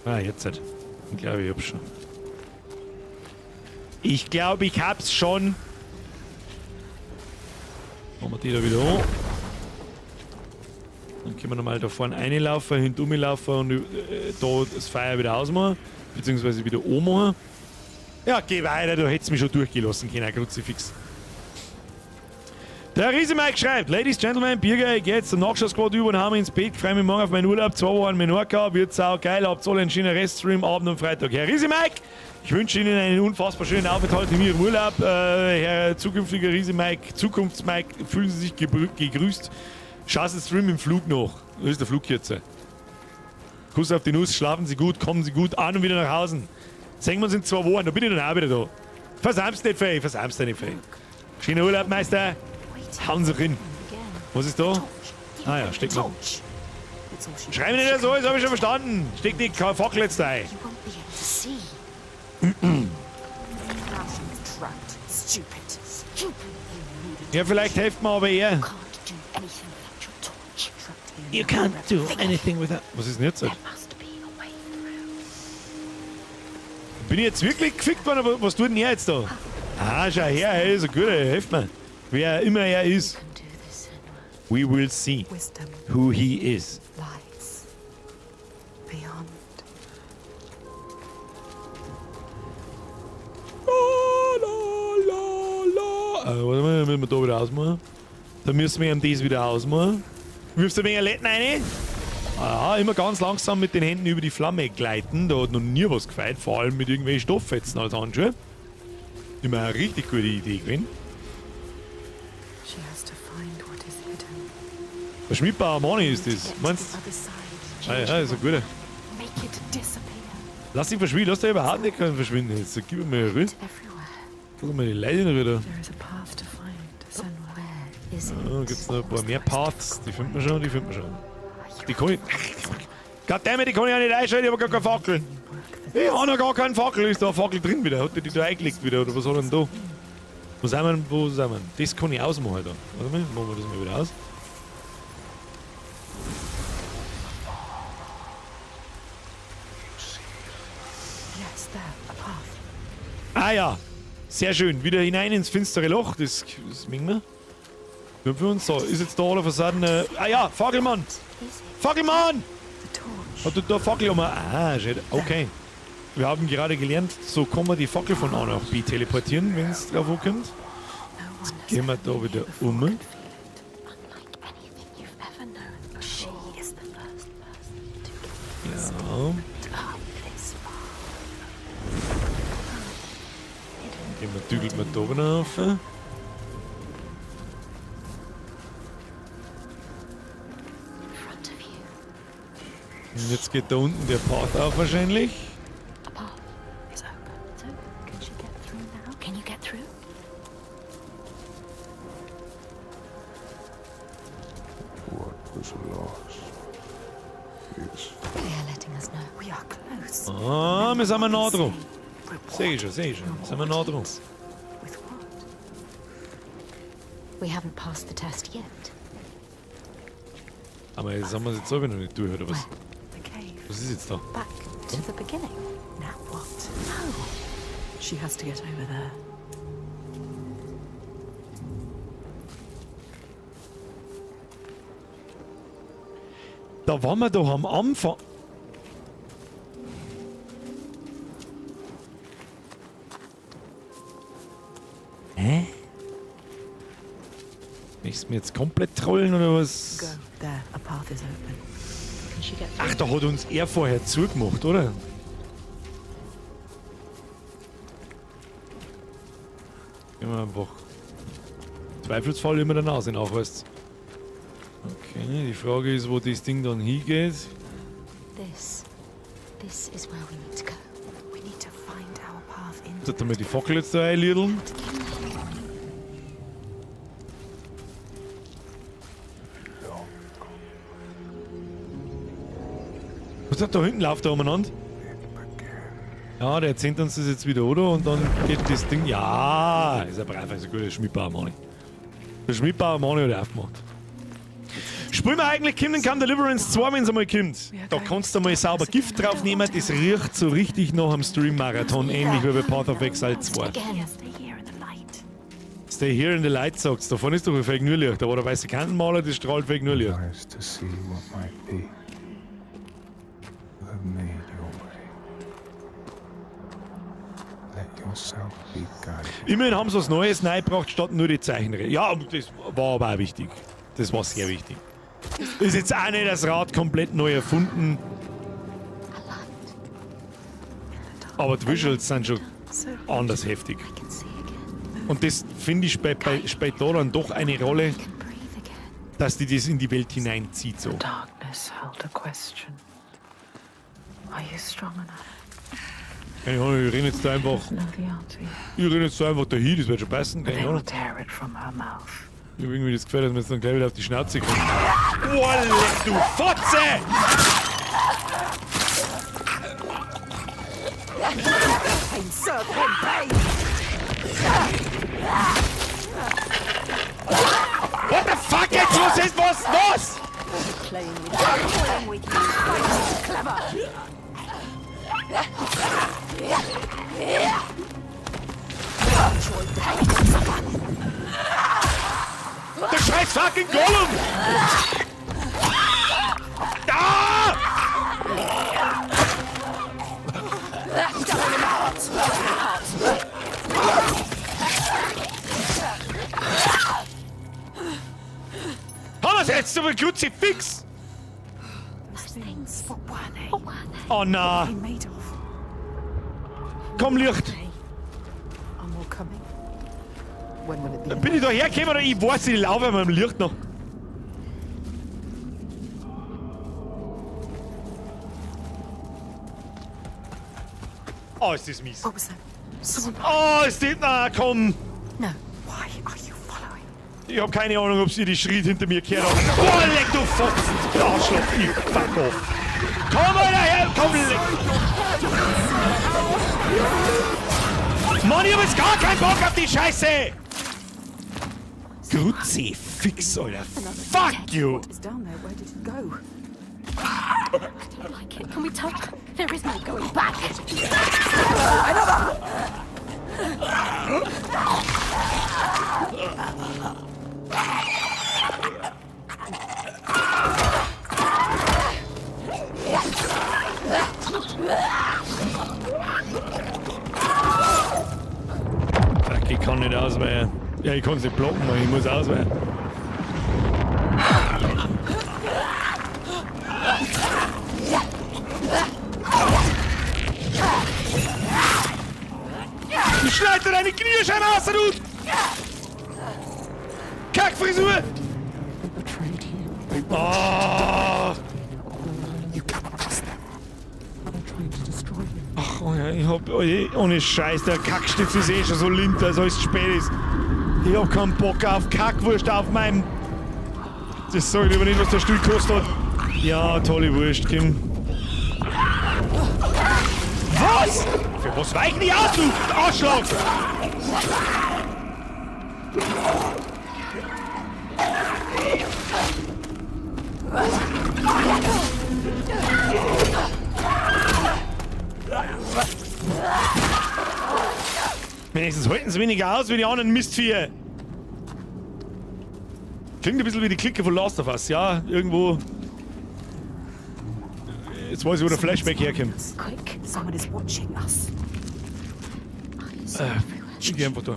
Ah, jetzt halt. Ich glaube, ich hab's schon. Ich glaube, ich hab's schon. Machen wir die da wieder an. Dann können wir nochmal da vorne reinlaufen, hinten rumlaufen und da das Feuer wieder ausmachen. Beziehungsweise wieder anmachen. Ja, geh weiter, du hättest mich schon durchgelassen können, Kruzifix. Der Riese Mike schreibt: Ladies, Gentlemen, Bierger, ich geh jetzt zum Nachschaussquad über und haben ins Bett. Freue mich morgen auf meinen Urlaub. 2 Wochen Menorca. Wird sau geil. Habt alle einen schönen Reststream, Abend und Freitag. Herr Riese Mike, ich wünsche Ihnen einen unfassbar schönen Aufenthalt in Ihrem Urlaub. Herr zukünftiger Riese Mike, Zukunfts-Mike, fühlen Sie sich gegrüßt. Schauen Sie den Stream im Flug nach. Da ist der Flug jetzt. Kuss auf die Nuss, schlafen Sie gut, kommen Sie gut an und wieder nach Hause. Sehen wir uns in 2 Wochen, da bin ich dann auch wieder da. Versammst nicht, Fee, versammst nicht, Fee. Schöner Urlaub, Meister. Hauen Sie rein. Was ist da? Ah ja, steck noch. Schreib mir nicht so, das habe ich schon verstanden. Steck die Fackel jetzt rein. You won't be able to see. Stupid. Ja, vielleicht hilft mir aber eher. You can't do anything without your torch. You can't do anything with that. Was ist denn jetzt? There must be a way through. Bin ich jetzt wirklich gefickt worden, aber was tut denn er jetzt da? Ah, schau her, er ist ein guter, hilft mir. Wer immer er ist. You can do this, Senua. We will see Wisdom who he is. lies beyond. Warte mal, müssen wir da wieder ausmachen. Dann müssen wir ihm das wieder ausmachen. Wirfst du mir ein Letten rein? Ah, immer ganz langsam mit den Händen über die Flamme gleiten. Da hat noch nie was gefeit, vor allem mit irgendwelchen Stofffetzen als Handschuhe. Immer eine richtig gute Idee gewesen. She has to find what is hidden. Der Schmidbauer Mani ist das. Meinst The other side. du? Ah ja, ist ein guter. Make it disappear. Lass ihn verschwinden, lass den überhaupt nicht verschwinden. Jetzt gib ihm mal eine Ruhe. Everywhere. Guck mal die Leute in wieder. There is a path to find, Senua. Where is it? Da gibt's noch ein paar mehr Paths. Die finden wir schon, die finden wir schon. Die kann ich... Goddammit, die kann ich auch nicht einschalten, ich hab gar keine Fackel. Ich hab noch gar keinen Fackel. Ist da eine Fackel drin wieder? Hat der die da eingelegt wieder? Oder was hat er denn da? Wo sind wir? Wo sind wir? Das kann ich ausmachen da. Warte mal, machen wir das mal wieder aus. Yes, there, a path. Ah ja, sehr schön. Wieder hinein ins finstere Loch. Das mengen wir. Wir für uns. So, ist jetzt da alle Fassaden. Ah ja, Fackelmann! Fackelmann! The torch. Hat du da Fackel um? Ah, shit. Okay. Wir haben gerade gelernt, so kann man die Fackel von A nach B teleportieren, wenn es drauf ankommt. Jetzt gehen wir da wieder um. Unlike anything you've ever known, she is the first person to Ja. come this far. Gehen wir, dügelt wir da oben rauf. In front of you. Und jetzt geht da unten der Path auf wahrscheinlich. A path is open. So, can she get through now? Can you get through? What was lost is They are letting us know. We are close. Ah, wir sind nah dran. Report Sehe ich schon, sehe ich schon. Sind wir nah dran. with what? We haven't passed the test yet. Aber jetzt haben wir es jetzt selber noch nicht durch, oder was? Where? The cave. Was ist jetzt da? Back to the beginning. Now what? No. She has to get over there. Da waren wir doch am Anfang. Hä? Möchtest du mir jetzt komplett trollen oder was? Go. There, a path is open. Can she get through? Ach, da hat uns er vorher zugemacht, oder? Immer einfach zweifelsfall immer der Nase nachweist. Okay, die Frage ist, wo das Ding dann hingeht. This. This is where we need to go. We need to find our path into Sollte mal die Fackel jetzt da einliedeln? To get there. Was hat da hinten läuft da umeinander? Ja, der erzählt uns das jetzt wieder, oder? Und dann geht das Ding. Ja, ist aber einfach so gut, der Schmidbauer Mani. Der Schmidbauer Mani hat er aufgemacht. Spielen wir eigentlich Kingdom Come Deliverance 2, wenn es einmal kommt? Da kannst du mal sauber Gift draufnehmen, das riecht so richtig nach einem Stream-Marathon, ähnlich wie bei Path of Exile 2. Again, stay here in the light. Stay here in the light, sagt's. Davon ist doch ein Fake nur Licht, aber der weiße Kantenmaler, das strahlt Fake nur Licht. Eyes to see what might be. You have made your way. Let yourself be guided. Immerhin haben sie was Neues reingebracht, statt nur die Zeichenreihe. Ja, das war aber auch wichtig. Das war sehr wichtig. Ist jetzt auch nicht das Rad komplett neu erfunden. Aber die Visuals sind schon anders heftig. I can see again. Und das finde ich spielt da dann doch eine Rolle, I can breathe again. dass die das in die Welt hineinzieht. So. Darkness held a question. Are you strong enough? Keine Ahnung, ich renne jetzt da einfach. Know the answer. Ich renne jetzt da einfach dahin, das wird schon passen. But Keine they will Ahnung. tear it from her mouth. Ich habe irgendwie das Gefühl, dass wir jetzt dann gleich wieder auf die Schnauze kommen. Wolle, du Fotze! What the fuck jetzt? Was ist was los? Der scheiß fucking Gollum! Ah! Haben wir's jetzt über Kruzifix? Those things. What were they? What were they? Oh na! They made of? Komm, Licht! Are more coming? When will it be? Bin ich da hergekommen oder ich weiß, ich laufe an meinem Licht noch? Oh, ist das mies. What was that? Someone. Oh, ist das... Na, komm! No. Why are you following? Ich hab keine Ahnung, ob sie die Schritt hinter mir gehört haben. Oh, leck du Fotzen! Du Arschloch! Ich fuck off! Komm mal daher! Komm, leck! Mann, ich hab jetzt gar keinen Bock auf die Scheiße! Kruzifix, Alter! Fuck you! It's down there. Where did it go? I don't like it. Can we tell? There is no going back. Fuck, ich kann nicht ausweichen. Ja, ich kann es nicht blocken, aber ich muss ausweichen. Ich schneide dir deine Kniescheibe aus, du! Kackfrisur! Oh. Ach, oh ja, ich hab... Oh je, ohne Scheiß, der Kackstift ist eh schon so linter, als es spät ist. Ich hab keinen Bock auf Kackwurst auf meinem... Das sag ich aber nicht, was der Stuhl kostet hat. Ja, tolle Wurst, Kim. Was? Für was weichen die aus, du Arschloch? Wenigstens halten sie weniger aus wie die anderen Mistviecher. Klingt ein bisschen wie die Clique von Last of Us, ja, irgendwo. Jetzt weiß ich, wo der Flashback herkommt. Quick! Someone is watching us. Ich geh einfach da.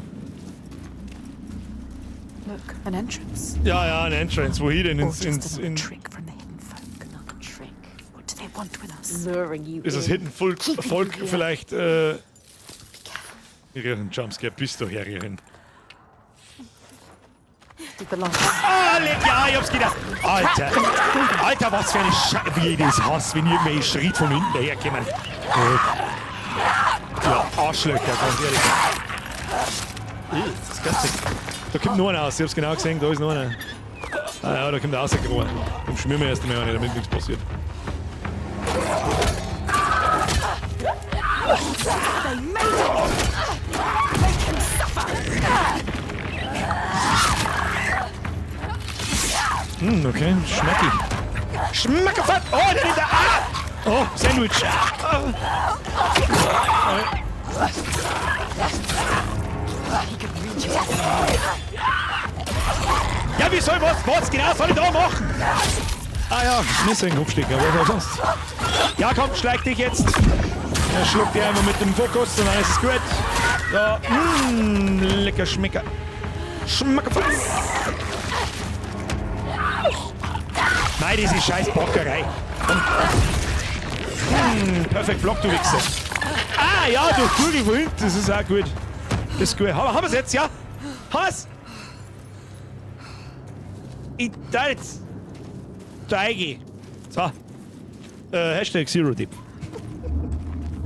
Look, an entrance. Ja, ja, ein Entrance. Wohin denn? Or Ins, just ins, another in, trick from the hidden folk. Another trick. What do they want with us? Luring you ist das in. Hidden Volk vielleicht, Ihren Jumpscare, bist du Herrin. Did the last Ah, ja, ich hab's gedacht. Alter, Alter, was für eine Scheiße, wie ich das hasse, wenn irgendwelche Schritt von hinten daherkommen. Ja, Arschlöcher, ganz ehrlich. Das Ganze. Da kommt noch einer aus, ich hab's genau gesehen, da ist noch einer. Ah ja, da kommt der rausgekommen. Dann schmieren wir erst einmal eine, damit nichts passiert. Okay, schmecki. Schmackefett! Oh, der nimmt da! Ah! Oh, Sandwich! Ja, wie soll was genau soll ich da machen? Ah ja, nicht so ein Kopfstecker, aber was sonst? Ja, komm, schlag dich jetzt. Ja, schluck dir einmal mit dem Fokus und dann ist es gut. Ja, lecker Schmecker. Schmackerfett. Nein, diese scheiß Bockerei. Perfekt Block, du Wichser. Ah ja, durch Kugel von hinten, das ist auch gut. Das ist gut. Haben wir es jetzt, ja? Haben wir es? Ich da jetzt. Zeige. So. Hashtag Zero-Dip.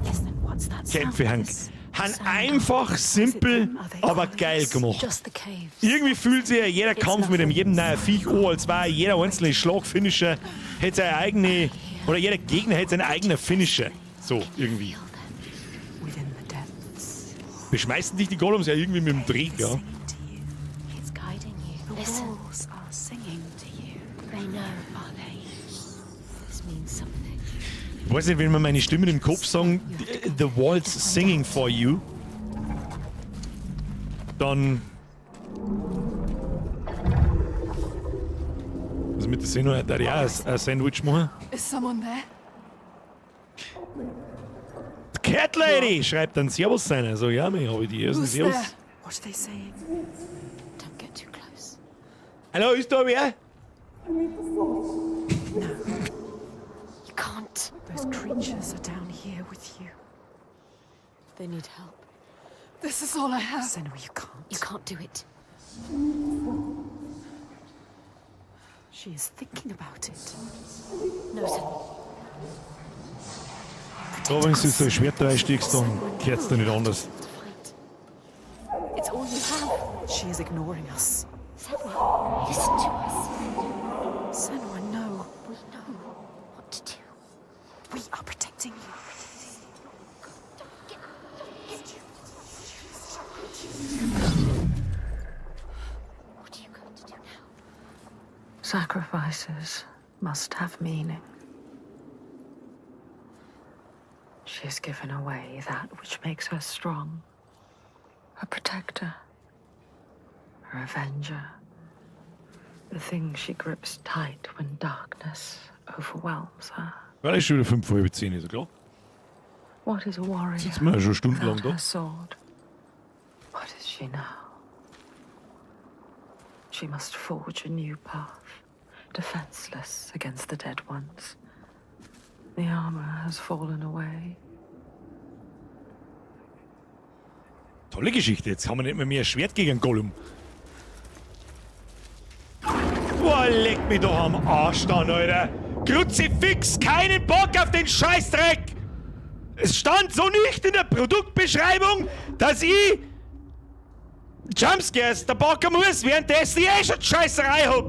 Listen, what's that sound? Kämpfe, Hank. Han einfach, simpel, aber geil gemacht. Just the caves. Irgendwie fühlt sich ja jeder Kampf mit jedem neuen Viech an, als wäre jeder einzelne Schlagfinisher hätte seine eigene, oder jeder Gegner hätte seine eigene Finisher. So, irgendwie. Within the depths. Beschmeißen dich die Golems ja irgendwie mit dem Dreh, ja. Singing to you. It's guiding you. The Listen, walls are singing to you. they know, are they? This means something. Ich weiß nicht, wenn man meine Stimmen im Kopf sagen, The Walls Singing for You, dann. Was mit der Sendung, da ich auch ein Sandwich machen? Is someone there? Cat Lady schreibt dann Servus sein. Also, ja, mir habe ich die ersten Who's Servus. there? What are they saying? Don't get too close. Hallo, ist da wer? You can't. Those creatures are down here with you. They need help. This is all I have. Senua, You can't do it. She is thinking about it. No, son. Da, wenn du so ein Schwert reinsteigst, dann gehört es dir nicht anders. To fight. It's all you have. She is ignoring us. Senua, listen to us. Senua, no. We know what to do. We are protecting you. What are you going to do now? Sacrifices must have meaning. She has given away that which makes her strong. A protector. A avenger. The thing she grips tight when darkness overwhelms her. Weil ich schon wieder 5 vor 10 ist, klar. What is a warrior Sitzen wir ja schon stundenlang without da. her sword? What is she now? She must forge a new path, defenseless against the dead ones. The armor has fallen away. Tolle Geschichte, jetzt haben wir nicht mehr ein Schwert gegen einen Gollum. Boah, leck mich doch am Arsch dann, Alter. Kruzifix, keinen Bock auf den Scheißdreck. Es stand so nicht in der Produktbeschreibung, dass ich Jumpscares da packen muss, währenddessen ich schon die Scheißerei hab.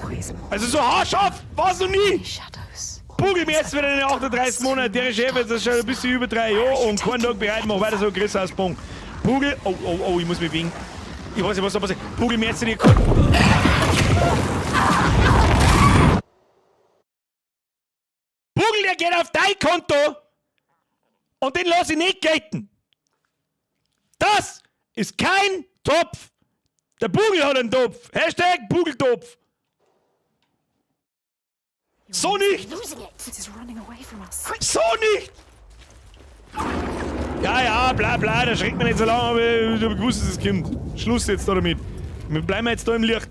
Always Also so haarscharf war's noch nie. shadows. Pugel mir jetzt wieder in den 38 Monaten. Der Chef ist jetzt schon ein bisschen über 3 Jahre und kein Tag bereit. Mach weiter so, Chris aus Punkt. Pugel, oh, ich muss mich wegen. Ich weiß nicht, was da passiert. Pugel mir jetzt in die Pugel, der geht auf dein Konto und den lass ich nicht gelten. Das ist kein Topf. Der Pugel hat einen Topf. Hashtag Pugeltopf. So nicht. Losing it. It is running away from us. So nicht! Ja, bla, da schreckt man nicht so lange, aber ich hab gewusst, dass es kommt. Schluss jetzt da damit. Wir bleiben jetzt da im Licht.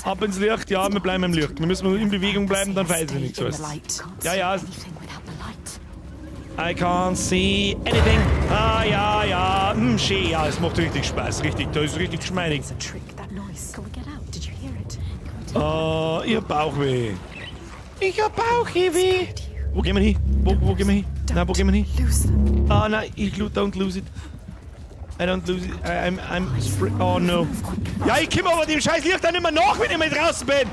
Ab ins Licht, ja, wir bleiben im Licht. Wir müssen in Bewegung bleiben, dann weiß ich nichts. In the Was. light. Ja, Anything without the light. I can't see anything. Ah, ja, schön, ja, es macht richtig Spaß, richtig, da ist richtig geschmeidig. It's a trick, that noise. Can we get out? Did you hear it? Ich hab Bauchweh. Ich hab Bauchweh. Wo gehen wir hin? Wo gehen wir hin? Nein, wo gehen wir hin? Lose them. Ah, nein, don't lose it. I don't lose it. Oh no. Ja, ich komme aber dem scheiß Licht dann nicht mehr nach, wenn ich mal draußen bin.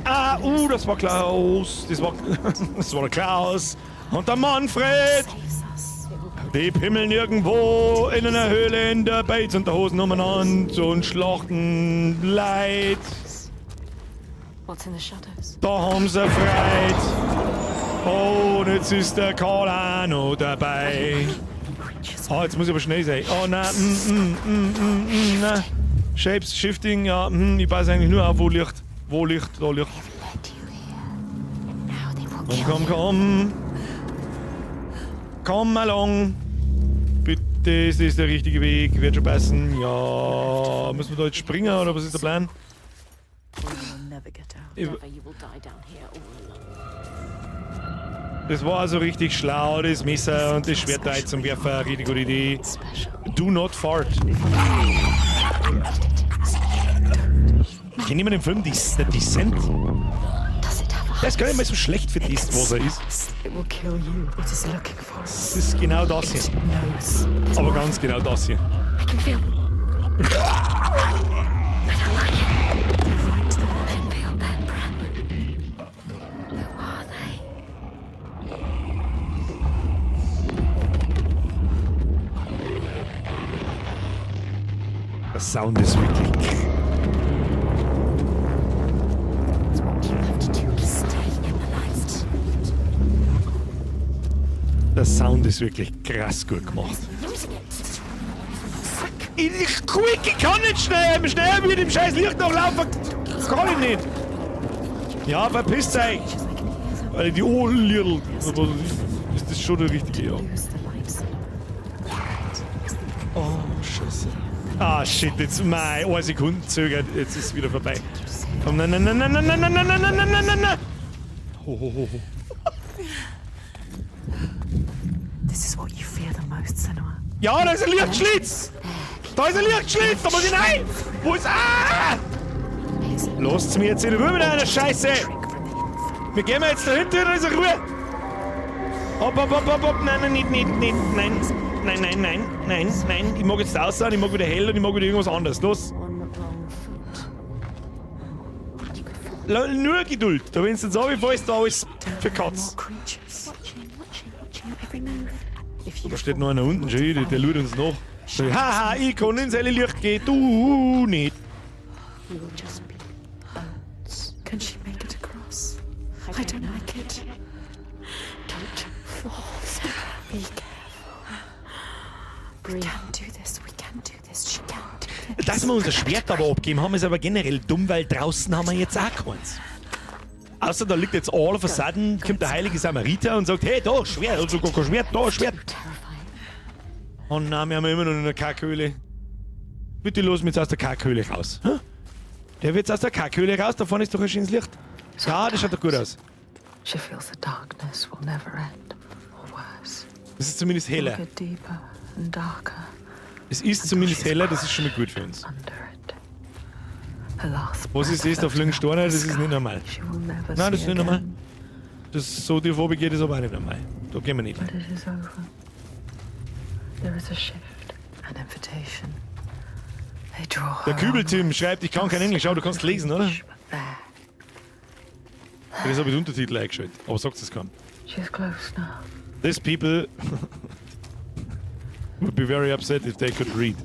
Ah, das war Klaus. Das war der Klaus. Und der Manfred. Saves us. It will Die pimmeln irgendwo in einer Höhle in der Beizenterhosen umeinander und schlachten Leid. What's in the shadows? Da haben sie Freit. Oh, und jetzt ist der Karl auch noch dabei. Ah, jetzt muss ich aber schnell sein. Oh nein, nein. Shapes, Shifting, ja, ich weiß eigentlich nur auf, wo Licht. Wo Licht, da Licht. Komm. Komm along. Bitte, ist das der richtige Weg? Wird schon passen. Ja, müssen wir da jetzt springen oder was ist der Plan? Das war also richtig schlau, das Messer und das Schwert da zum Werfen. Richtig gute Idee. Do not fart. Kennt jemand den Film The Descent? Der ist gar nicht mal so schlecht für das, was er ist. It will kill you. What is it looking for? Das ist genau das hier. Knows. Aber ganz genau das hier. I can feel them. I don't like it. Then feel that brand. Who are they? Der Sound ist wirklich. Der Sound ist wirklich krass gut gemacht. Ich kann nicht schnell mit dem scheiß Licht noch laufen. Das kann ich nicht. Ja, verpisst euch. Weil die Ohrenlirl. Aber ist das schon der richtige, ja. Oh, Scheiße. Ah, shit, jetzt mal 1 Sekunde zögert. Jetzt ist es wieder vorbei. Komm, nein. Ho. This is what you fear the most, Senua. Ja, da ist ein Lichtschlitz! Da ist ein Lichtschlitz! Da muss ich rein! Wo ist... Ah! Lasst mir jetzt in Ruhe mit einer Scheiße! Wir gehen jetzt dahinter, da ist eine Ruhe! Hopp! Nein, nicht. Nein. Ich mag jetzt aussehen, ich mag wieder hell und ich mag wieder irgendwas anderes. Los! Nur Geduld. Da wenn es jetzt runterfällst, da alles für Katz. Da steht noch einer unten, schon, der schaut uns nach. Haha, ich kann ins helle Licht gehen, du nicht. You will just be bones. Can she make it across? I don't like it. Don't fall. Be careful. We can do this. She can do this. Dass wir unser Schwert aber abgeben, haben wir es aber generell dumm, weil draußen haben wir jetzt auch keins. Außer da liegt jetzt all of a sudden, kommt der heilige Samariter und sagt, hey, da, Schwert, also gar kein Schwert, da, Schwert. Oh nein, wir haben immer noch in der Kackhöhle. Bitte los mit aus der Kackhöhle raus. Hä? Der wird jetzt aus der Kackhöhle raus, da vorne ist doch ein schönes Licht. Ja, das schaut doch gut aus. She feels the darkness will never end, or worse. Das ist zumindest heller. Get deeper and darker Es ist zumindest heller, das ist schon mal gut für uns. under it. Her last Was ist das da fliegen Steine? Das ist nicht normal. She will never Nein, das ist see nicht normal. again. Das so dir vorbegeht, ist aber auch nicht normal. Da gehen wir nicht But rein. it is over. There is a shift, an invitation. They draw Der her Kübeltim schreibt, ich kann kein Englisch. Schau, du kannst lesen, oder? but there. Das habe ich Untertitel eingeschaltet. Aber sagst es kaum. She's close now. These people would be very upset if they could read.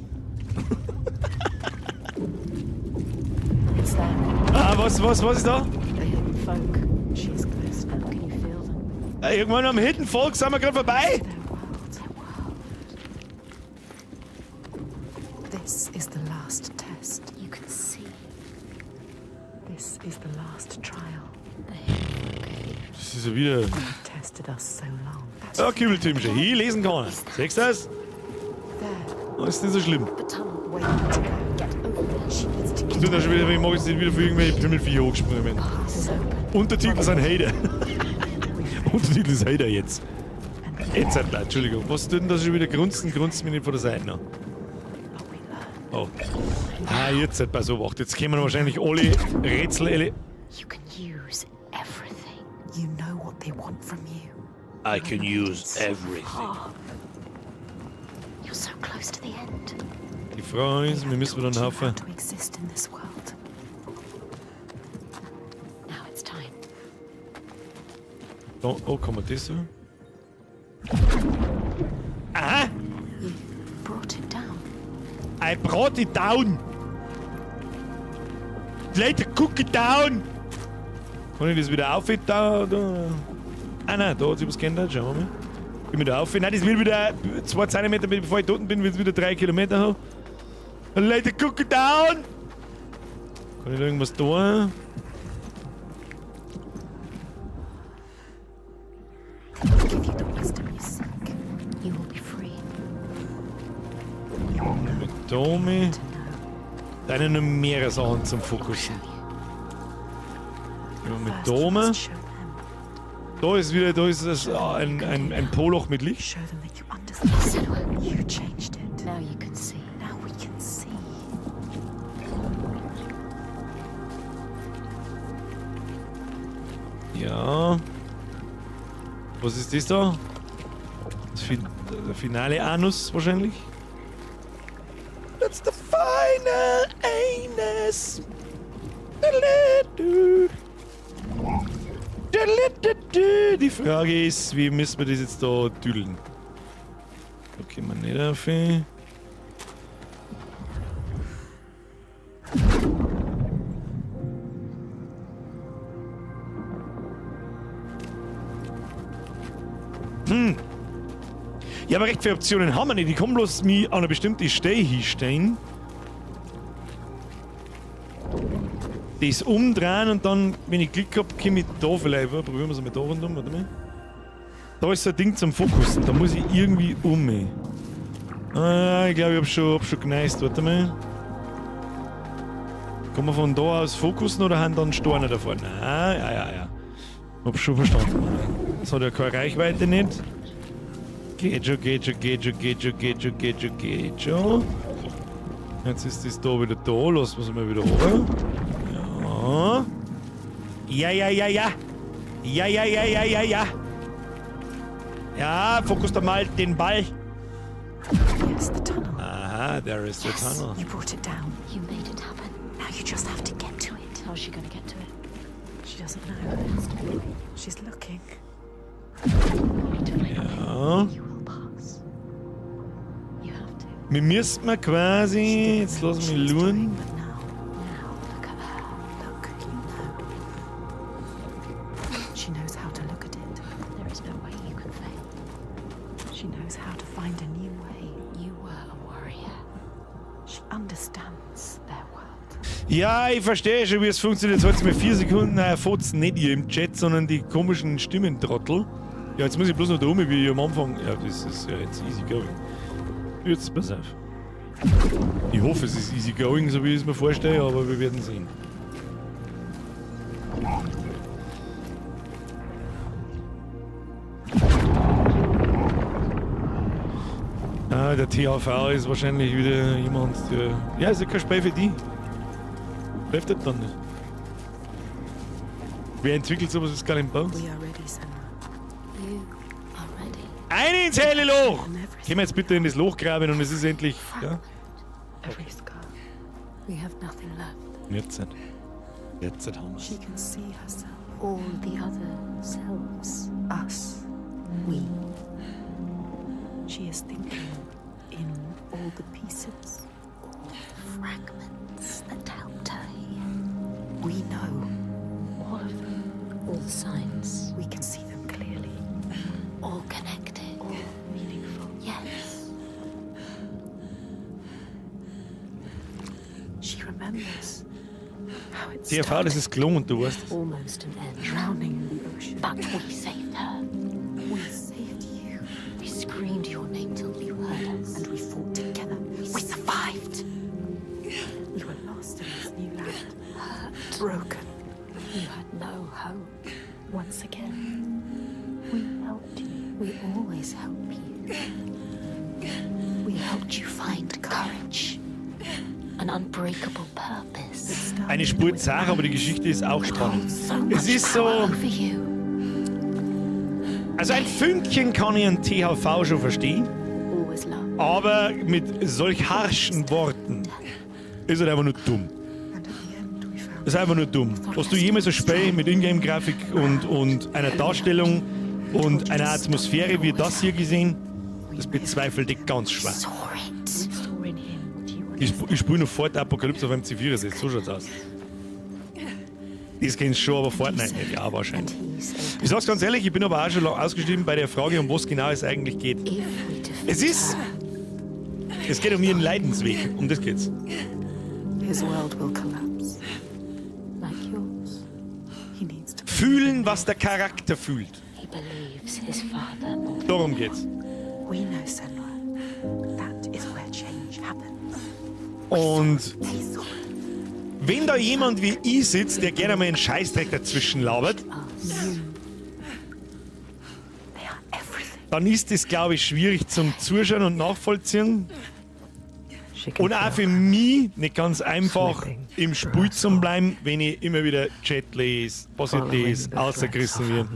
It's them. Ah, was ist da? The hidden folk. She's close now. Can you feel them? Irgendwann am Hidden Volk sind wir gerade vorbei. Their world. Their world. This is the last test. You can see This is the last trial. the hidden folk. Das ist ja wieder... You tested us so long. Ja, Kübeltim schon. Hier lesen kann er. Siehst du das? There, Oh, ist nicht so schlimm. The tunnel. Waiting to go. Get over there. She needs to Ich get tue da schon wieder, ich mag jetzt nicht wieder für irgendwelche Pimmelviecher hochgesprungen werden. this is open. Untertitel sind Hater. We Untertitel ist Hater jetzt. Jetzt halt, Entschuldigung. Was tut denn das schon wieder grunzen? Grunzt mir nicht von der Seite noch. but we learn. Oh. Ah, jetzt halt bei so Wacht. Jetzt kommen wahrscheinlich alle Rätsel. You can use everything. You know what they want from you. I can use everything. You're so close to the end. Die Frage ist, wir müssen wieder einen How Haufen. to exist in this world. Now it's time. Oh, kann man das so? Ah, I brought it down. Later cook it down. Kann ich das wieder auf? Da? Ah nein, da hat sich was geändert. Schauen wir mal. Bin wieder auf. Nein, das wird wieder 2 Zentimeter, bevor ich tot bin, wird es wieder 3 Kilometer haben. Later cook it down. Kann ich da irgendwas tun? Give you the wisdom you seek. You will be free. Mit Domi. Da sind noch mehrere Sachen zum Fokussen. Ja, mit Dome. Show them. Da ist wieder, da ist das, ein Poloch mit Licht. Show them that you understand. You changed it. Now you can see. Now we can see. Ja. Was ist das da? Der finale Anus wahrscheinlich. That's the final anus. Die Frage ist, wie müssen wir das jetzt da tüdeln? Okay, man nicht auf. Ja, aber recht viele Optionen haben wir nicht. Die kann bloß mich an eine bestimmte Stelle hinstellen. Das umdrehen und dann, wenn ich Glück habe, komme ich da vielleicht. Probieren wir es mal da rundum, warte mal. Da ist so ein Ding zum Fokussen. Da muss ich irgendwie um. Ah, ich glaube, ich hab schon geneist. Warte mal. Kann man von da aus fokussen oder haben dann Steine da vorne? Ah, ja. Hab schon verstanden. Das hat ja keine Reichweite nicht. Geht schon. Jetzt ist das da wieder da. Lassen wir es mal wieder hoch. Ja. Ja, fokus doch mal den Ball. Yes, the tunnel. Aha, there is the Yes, tunnel. you brought it down. You made it happen. Now you just have to get to it. How's she gonna get to it? She doesn't know. She's looking. Ja. You will pass. You have to. Wir müssen mal quasi. Jetzt lassen wir mich schauen. But now, Look at her. look, you know. She knows how to look at it. There is no way you can fail. She knows how to find a new way. You were a warrior. She understands their world. Ja, ich verstehe schon, wie es funktioniert. Jetzt hat mir 4 Sekunden fotzen, nicht ihr im Chat, sondern die komischen Stimmentrottel. Ja, jetzt muss ich bloß noch da oben, wie am Anfang. Ja, das ist ja jetzt easy going. Jetzt pass auf. Ich hoffe, es ist easy going, so wie ich es mir vorstelle, aber wir werden sehen. Ah, der THV ist wahrscheinlich wieder jemand, der... Ja, ist ja kein Spiel für die. Läuft das dann nicht. Wer entwickelt sowas, ist gar nicht im Bau? We are ready, Senna. You are ready. Ein ins helle Loch! Können wir jetzt bitte in das Loch graben und es ist endlich... Ja? Every scar. We have nothing left. Jetzt haben wir She can see herself. All the other selves. Us. We. She is thinking in all the pieces. All the fragments that helped her here. We know. All of them. All the signs. We can see them clearly. All connected. All meaningful. Yes. She remembers how it THV, started. das ist gelohnt, du weißt. Almost an end. Drowning in the ocean. But we saved her. We saved you. We screamed your name till you heard us. And we fought together. We survived. We were lost in this new land. Broken. You had no hope. Once again, we helped you. We always help you. We helped you find courage. An unbreakable purpose. Eine Spur zart, aber die Geschichte ist auch spannend. So much Es ist power so... over you. Also ein Fünkchen kann ich an THV schon verstehen, Always love. aber mit solch harschen Worten ist er einfach nur dumm. And at the end we found Das ist einfach nur dumm. Hast du jemals ein Spiel mit Ingame-Grafik und einer Darstellung und einer Atmosphäre wie das hier gesehen? Das bezweifelt ich ganz schwer. Saw it. we saw in him what you Ich spiele noch Fort Apocalypse auf MC4, so schaut's aus. Das kennst du schon, aber Fortnite nicht, ja, wahrscheinlich. Ich sag's ganz ehrlich, ich bin aber auch schon ausgestiegen bei der Frage, um was genau es eigentlich geht. Es geht um ihren Leidensweg, um das geht's. His world will collapse. Like yours. He needs to. Fühlen, was der Charakter fühlt. He believes his father more. Darum geht's. We know, Senua. That is where change happens. Und They saw it. wenn da jemand wie ich sitzt, der gerne mal einen Scheißdreck dazwischen labert, They are everything. dann ist es, glaube ich, schwierig zum Zuschauen und Nachvollziehen. Und auch für mich nicht ganz einfach im Spiel zu bleiben, wenn ich immer wieder Chat lese, was ich lese, ausgerissen wird.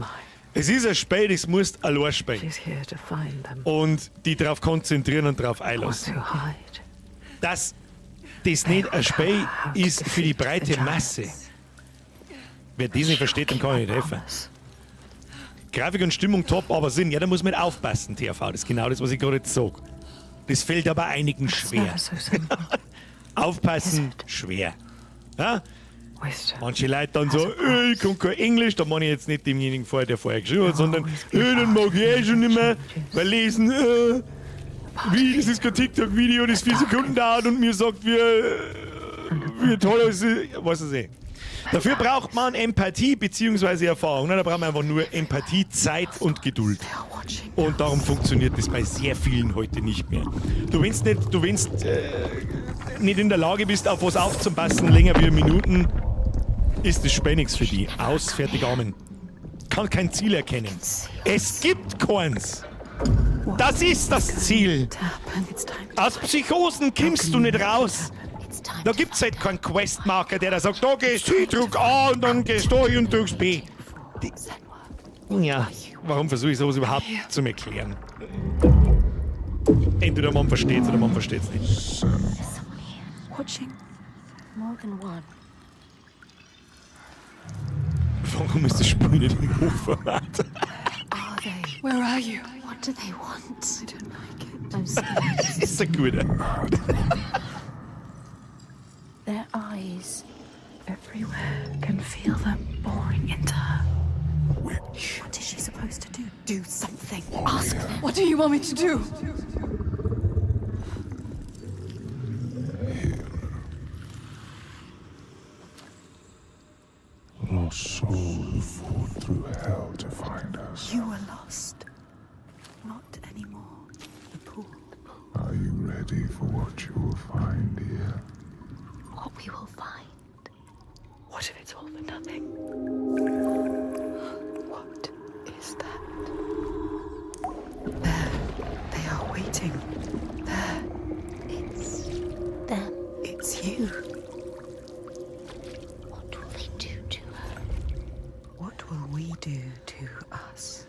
Es ist ein Spiel, das musst du allein spielen. She's here to find them. Und die darauf konzentrieren und darauf Or einlassen. to hide. Dass das nicht ein Spiel ist für die breite Masse. Wer das nicht versteht, dem kann ich nicht helfen. Grafik und Stimmung top, aber Sinn, ja, da muss man aufpassen, TV. Das ist genau das, was ich gerade jetzt sage. Das fällt aber einigen schwer. Never so simple. Aufpassen, schwer. Ja? Wisdom. Manche Leute dann so, ich kann kein Englisch, da meine ich jetzt nicht demjenigen vorher, der vorher geschrieben hat, sondern, dann mag ich eh schon nicht mehr, weil lesen, wie, das ist kein TikTok-Video, das 4 Sekunden dauert und mir sagt, wie toll es ist, was weiß ich. Dafür braucht man Empathie bzw. Erfahrung. Da braucht man einfach nur Empathie, Zeit und Geduld. Und darum funktioniert das bei sehr vielen heute nicht mehr. Du wenn nicht in der Lage bist, auf was aufzupassen, länger wie Minuten, ist das Spiel nichts für die. Aus, fertig, Amen. Kann kein Ziel erkennen. Es gibt keins. Das ist das Ziel. It's time. Aus Psychosen kommst du nicht raus. It's time Da to gibt's halt keinen Questmarker, der da sagt, da gehst du hin, drück A und dann gehst du hin und drückst B. Ja, warum versuche ich sowas überhaupt zu erklären? Entweder man versteht's oder man versteht's nicht. Watching. more than one. Warum ist das Spiel nicht im Hochformat? Are they? Where are you? What do they want? I don't like it. I'm scared. Das ist ein guter. Their eyes. Everywhere. Can feel them boring into her. What is she supposed to do? Do something. Ask them. What do you want me to do? Lost soul who fought through hell to find us. You were lost. Not anymore. The pool. Are you ready for what you will find here? What we will find. What if it's all for nothing? What is that? There. They are waiting. There. It's them. It's you. What will they do to her? What will we do to us?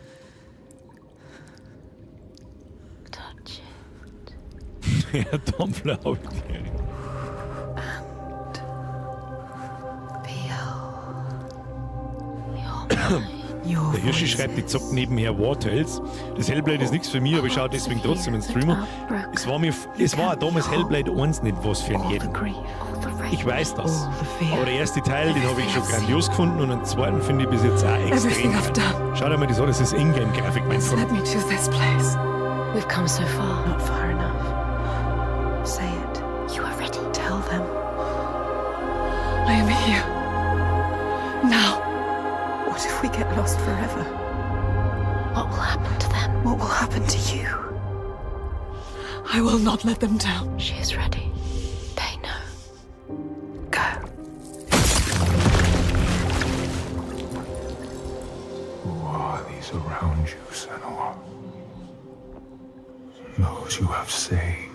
Touch it. Ja, Tumblr hab ich gesehen. Your Der Hirschi schreibt, die zockt nebenher War Tales. Das Hellblade ist nichts für mich, aber ich schaue deswegen trotzdem einen Streamer. Es war damals Hellblade 1 nicht was für ein jeden. Ich weiß das. Aber der erste Teil, den habe ich schon grandios gefunden und den zweiten finde ich bis jetzt auch extrem. Everything I've done Schau dir mal das an, das ist Ingame-Grafik, mein has Freund. led me to this place. We've come so far. Not far enough. Say it. You are ready. Tell them. I am here. Now. What if we get lost forever? What will happen to them? What will happen to you? I will not let them down. She is ready. They know. Go. Who are these around you, Senua? Those you have saved.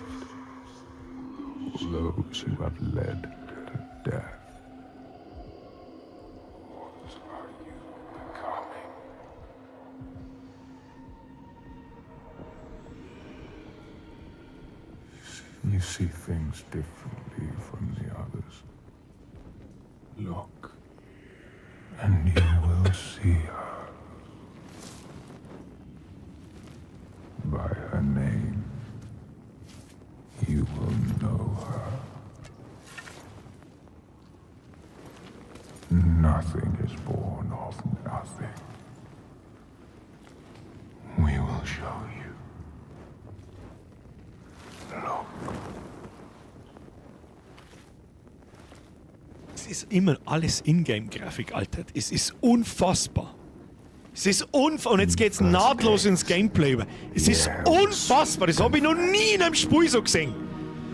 Those who have led to death. What are you becoming? You see things differently from the others. Look, and you will see her. By her name, you will know her. Nothing is born of nothing. We will show you. Look. Es ist immer alles Ingame-Grafik, Alter. Es ist unfassbar. Und jetzt geht's nahtlos ins Gameplay über. Es ist unfassbar. Das habe ich noch nie in einem Spiel so gesehen.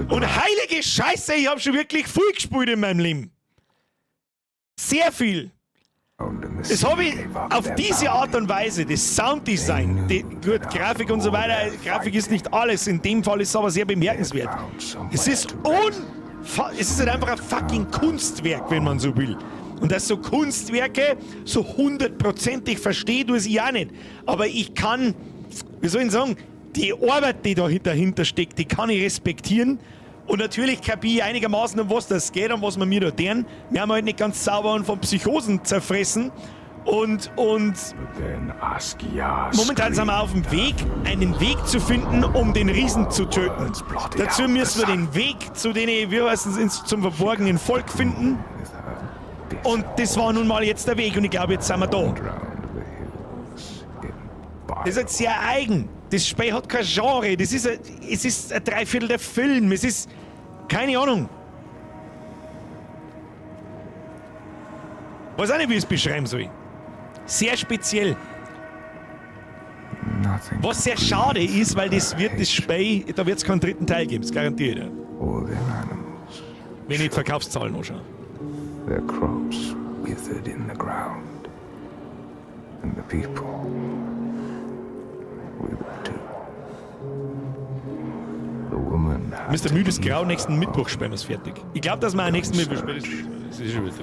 Und heilige Scheiße, ich habe schon wirklich viel gespielt in meinem Leben. Sehr viel. Das habe ich auf diese Art und Weise, das Sounddesign, gut, Grafik und so weiter, Grafik ist nicht alles, in dem Fall ist es aber sehr bemerkenswert. Es ist halt einfach ein fucking Kunstwerk, wenn man so will. Und dass so Kunstwerke so 100%ig verstehe, tue ich auch nicht. Aber ich kann, wie soll ich sagen, die Arbeit, die dahinter steckt, die kann ich respektieren. Und natürlich kapiere ich einigermaßen, um was das geht und was wir mir da tun. Wir haben halt nicht ganz sauber und von Psychosen zerfressen. Und momentan sind wir auf dem Weg, einen Weg zu finden, um den Riesen zu töten. Dazu müssen wir den Weg zu denen, wie heißt es, zum verborgenen Volk finden. Und das war nun mal jetzt der Weg und ich glaube, jetzt sind wir da. Das ist jetzt sehr eigen. Das Spiel hat kein Genre. Es ist ein Dreiviertel der Film. Es ist keine Ahnung. Ich weiß auch nicht, wie ich es beschreiben soll. Sehr speziell. Was sehr schade ist, weil das Spiel, da wird es keinen dritten Teil geben, das garantiert. Ja. Wenn ich die Verkaufszahlen anschaue. Their crops withered in the ground, and the people withered too. The woman had Mr. Müdes Grau, nächsten Mittwoch spielen wir es fertig. Ich glaube, dass wir am nächsten Mittwoch spielen. Das ist schon wieder.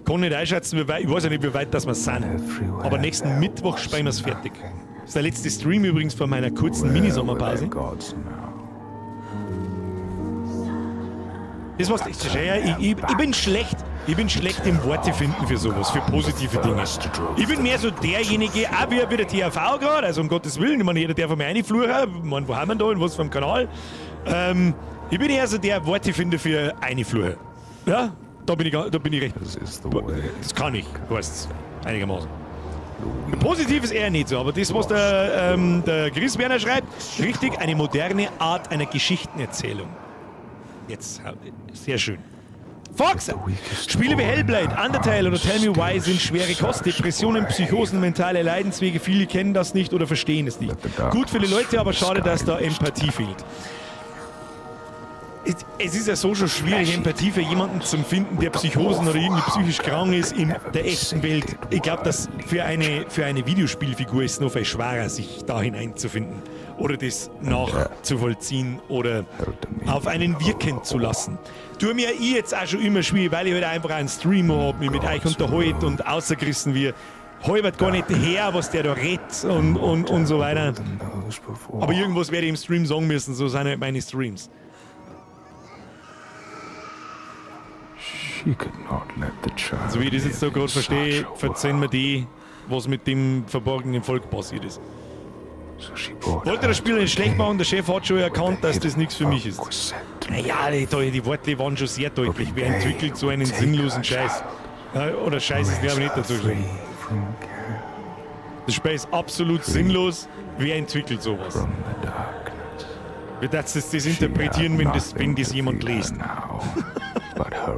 Kann nicht einschätzen, ich weiß ja nicht, wie weit das wir sind. Aber nächsten Mittwoch spielen wir es fertig. Das ist der letzte Stream übrigens von meiner kurzen Minisommerpause. Das was ich bin schlecht. Ich bin schlecht im Worte finden für sowas, für positive Dinge. Ich bin mehr so derjenige, auch wie der THV gerade, also um Gottes Willen, ich meine, jeder darf einmal reinfluchen, ich meine, wo haben wir da und was für einen Kanal. Ich bin eher so der Wortefinder für eine Fluche. Ja, da bin ich recht. Das kann ich, heißt es, einigermaßen. Positiv ist eher nicht so, aber das, was der Chris Werner schreibt, richtig, eine moderne Art einer Geschichtenerzählung. Jetzt, sehr schön. Fox! Spiele wie Hellblade, Undertale oder Tell Me Why sind schwere Kost. Depressionen, Psychosen, mentale Leidenswege. Viele kennen das nicht oder verstehen es nicht. Gut für die Leute, aber schade, dass da Empathie fehlt. Es ist ja so schon schwierig, Empathie für jemanden zu finden, der Psychosen oder irgendwie psychisch krank ist in der echten Welt. Ich glaube, dass für eine Videospielfigur ist es noch viel schwerer, sich da hineinzufinden oder das nachzuvollziehen oder auf einen wirken zu lassen. Tue mir ich jetzt auch schon immer schwierig, weil ich halt einfach einen Streamer habe, mich mit euch unterhalten und außergerissen wird. Halbert gar nicht her, was der da redet und so weiter. Aber irgendwas werde ich im Stream sagen müssen, so sind halt meine Streams. So wie ich das jetzt so gerade verstehe, verzeihen wir die, was mit dem verborgenen Volk passiert ist. Wollte das Spiel nicht schlecht machen, der Chef hat schon erkannt, dass das nichts für mich ist. Naja, die Worte waren schon sehr deutlich. Wer entwickelt so einen sinnlosen Scheiß? Oder Scheiß ist mir aber nicht dazu geschrieben. Das Spiel ist absolut sinnlos. Wer entwickelt sowas? Wie darfst du das interpretieren, wenn das jemand liest? Aber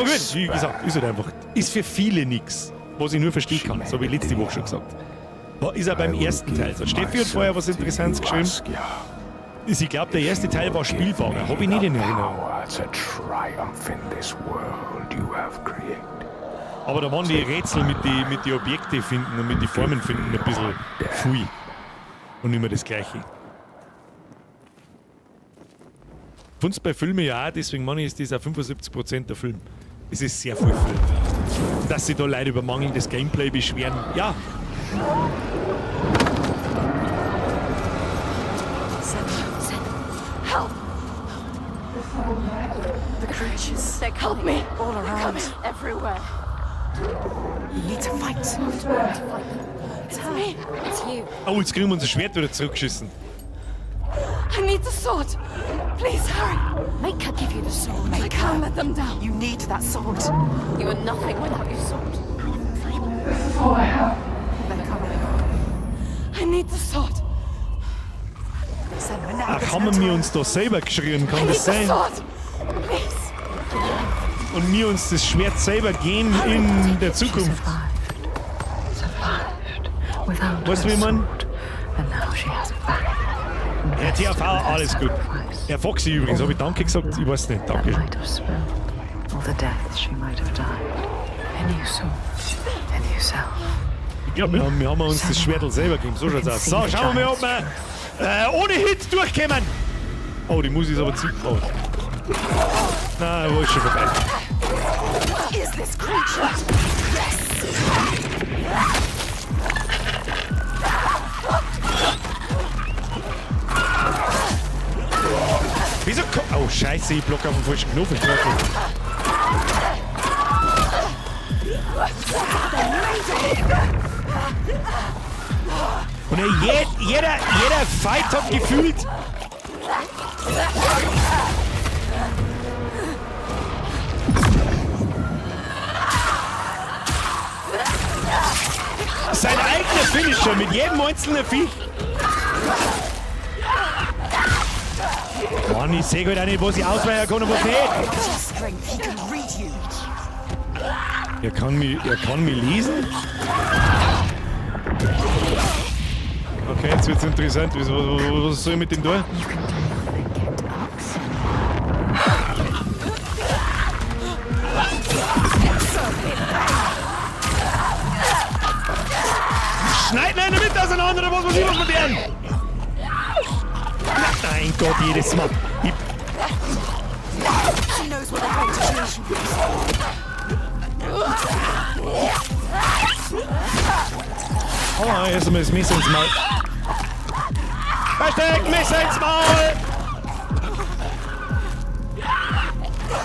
gut, wie gesagt, ist halt einfach. Ist für viele nichts, was ich nur verstehen kann. So wie letzte Woche schon gesagt. Ist er beim ersten Teil. So, Steffi hat vorher was Interessantes geschrieben. Ich glaube, der erste Teil war Spielfahrer. Habe ich nicht in Erinnerung. Aber da waren die Rätsel mit die Objekte finden und mit die Formen finden ein bisschen viel. Und immer das Gleiche. Fun's bei Filmen ja auch, deswegen meine ich, ist das auch 75% der Film. Es ist sehr viel Film. Dass sich da Leute über mangelndes Gameplay beschweren, ja. Help! The creatures, they're coming. Help me! All around. Everywhere. You need to fight. It's me. It's you. Oh, jetzt kriegen wir unser Schwert wieder zurückgeschissen. I need need the sword. Please hurry. Make her give you the sword. I can't let them down. You need that sword. You are nothing without your sword. They're coming. I need the sword. Senua, now Ach, there's haben no wir time. uns da selber geschrien, I kann need das the sein? sword. Please. Und wir uns das Schwert selber geben in der Zukunft. Weißt du, wie man? Herr TV, alles gut. Herr Foxy übrigens, habe ich Danke gesagt? Ich weiß nicht, danke. All the deaths she might have died. And you saw. And yourself. Ich glaube, wir haben uns das Schwertel selber gegeben. So schaut's aus. So, schauen wir mal, ob wir ohne Hit durchkommen. Oh, die Musik ist aber zu... Oh. Na, wo ist schon vorbei? What is this creature? Wieso oh, scheiße, ich block auf den falschen Knopf. Ich glaub nicht. Und jeder Fight hat gefühlt... sein eigener Finisher mit jedem einzelnen Viech. Mann, ich sehe halt auch nicht, was ich ausweichen kann und was nicht. Er kann mich lesen? Okay, jetzt wird's interessant. Was soll ich mit dem tun? Schneid mir in der Mitte auseinander, oder was muss ich was mit denen? Mein Gott, jedes Mal. She knows what they're going to do. Oh, erst einmal das Messer ins Maul. Versteckt, Messer ins Maul!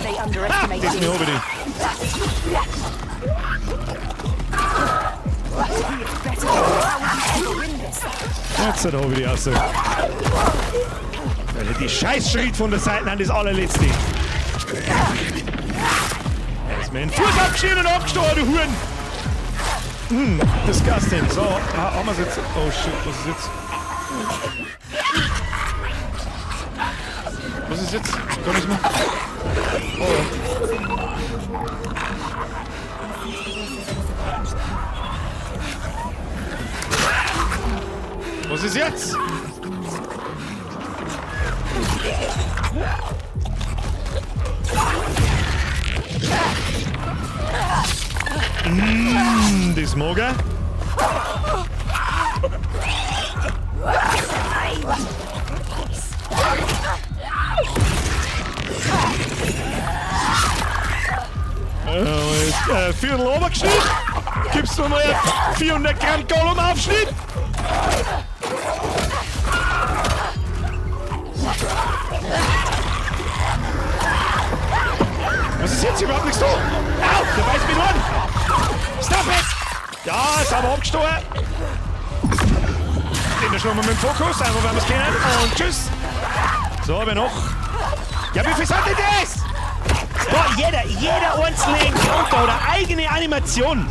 They Ha, underestimate das ist mir you. unbedingt. Jetzt hat er wieder aus. Alter, die Scheißschritt von der Seite an das allerletzte. Er ist mir in den Fuß abgeschnitten und abgestochen, du Huren! Disgusting. So, haben wir es jetzt. Oh shit, was ist jetzt? Was ist jetzt? Kann ich mal? Oh. Was ist jetzt? Das mag er. Viertel Obergeschnitt. Gibst du mal 400 Gramm Gollum-Aufschnitt? Was ist jetzt überhaupt nichts da? Au, der beißt mich nur an. Stop it! Ja, ist aber abgestoßen. Den schlagen wir mit dem Fokus, einfach weil wir es kennen. Und tschüss. So, aber noch. Ja, wie viel sind denn das? Boah, jeder einzelne Encounter oder eigene Animation.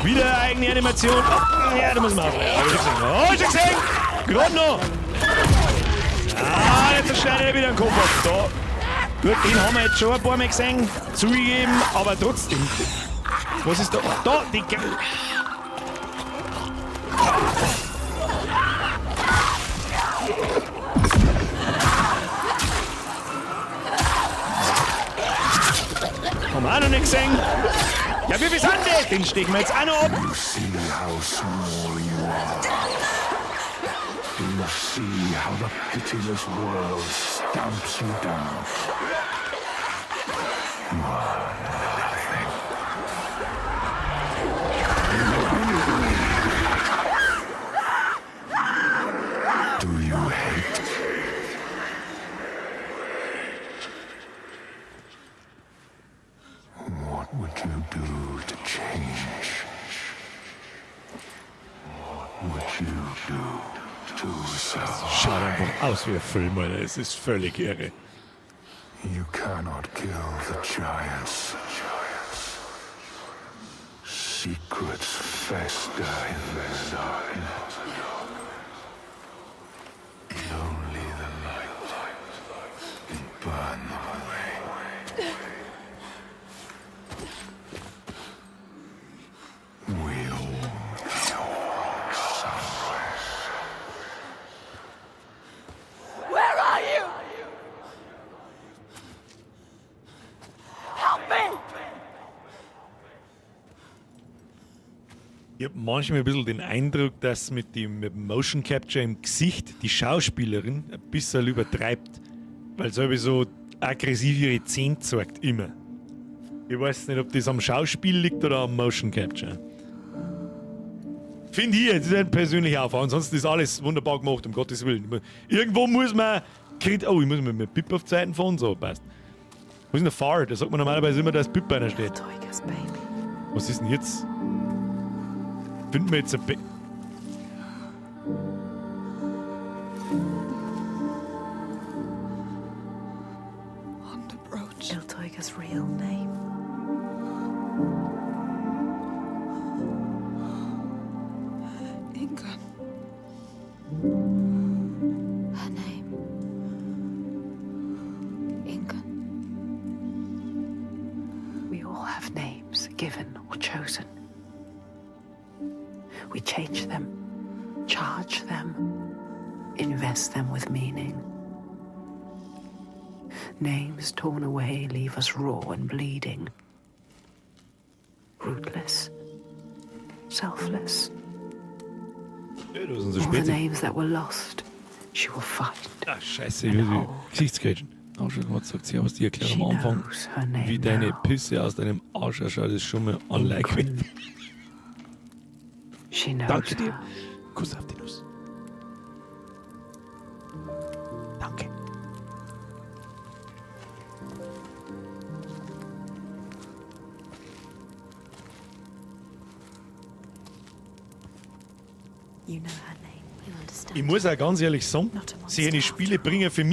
Wieder eigene Animation. Oh, ja, da muss man aufhören. Oh, ich hab's gesehen. Gerade noch. Ah, jetzt schneidet er wieder den Kopf ab. Da. Gut, den haben wir jetzt schon ein paar Mal gesehen. Zugegeben, aber trotzdem. Was ist da? Da, die... Haben wir auch noch nicht gesehen. Ja, wie viel sind das? Den stecken wir jetzt auch noch ab. You see how small you are. Do you see how the pitiless world stamps you down? You are nothing. Do you hate? What would you do to change? What would you do to survive? Schaut einfach aus wie ein Film, Alter. Es ist völlig irre. You cannot kill the giants. Secrets fester in the dark. Only the light can burn them away. We all know somewhere. Where are you? Help me! Ich habe manchmal ein bisschen den Eindruck, dass mit dem Motion Capture im Gesicht die Schauspielerin ein bisschen übertreibt, weil sie so aggressiv ihre Zähne zeigt, immer. Ich weiß nicht, ob das am Schauspiel liegt oder am Motion Capture. Finde ich, das ist ein persönlicher Aufwand. Ansonsten ist alles wunderbar gemacht, um Gottes Willen. Irgendwo muss man... Oh, ich muss mir mit Pip auf die Seiten fahren, so, passt. Wo ist denn der Fahrer? Da sagt man normalerweise immer, dass Pip bei einer steht. Toigas baby. Was ist denn jetzt? Finden wir jetzt ein On the brooch. Il Toiga's real name. Ingun. Her name. Ingun. We all have names, given or chosen. We change them, charge them, invest them with meaning. Names torn away leave us raw and bleeding. Rootless, selfless. Ja, da sind sie All the später. names that were lost, she will find. Ach, scheiße, ich will die Gesichtscatchen. Auch schon mal gesagt, sie aus die Erklärung She am Anfang. knows her name Wie deine now. Pisse aus deinem Arsch ausschaut, ist schon mal unlikely. She knows Danke dir. her. Kuss auf die Nuss. Danke. You know her name. You understand? Ich muss auch ganz ehrlich sagen, seine Spiele bringen für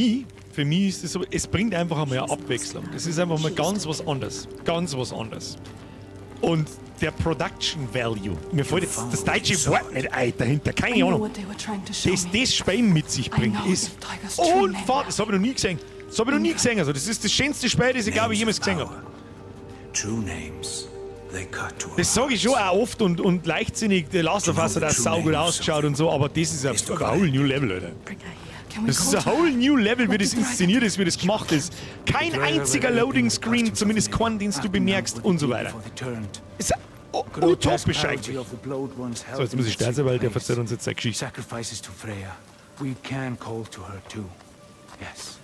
mich ist es so, es bringt einfach einmal eine Abwechslung. Es ist einfach mal ganz was anderes. Ganz was anderes. Und der Production Value, mir fällt jetzt das deutsche Wort nicht ein dahinter, I keine know Ahnung. what they were trying to show Das me. Spiel mit sich bringt, know ist Tiger's true name. unfassbar. Das habe ich noch nie gesehen. Das habe ich noch nie gesehen. Also, das ist das schönste Spiel, das ich glaube ich jemals gesehen habe. True names. They cut to Das sage ich schon auch oft und leichtsinnig, der Last of Us hat auch saugut ausgeschaut und so, aber das ist ein whole new level, Alter. Bring her here. Can we Das ist call ein to whole her? new level, wie das inszeniert ist, wie das gemacht ist. Kein einziger Loading Screen, zumindest keinen, den du bemerkst und so weiter. Ist utopisch eigentlich. So, jetzt muss ich still sein, weil der verzeiht uns jetzt seine Geschichte. Sacrifices to Freya. We can call to her too. Yes.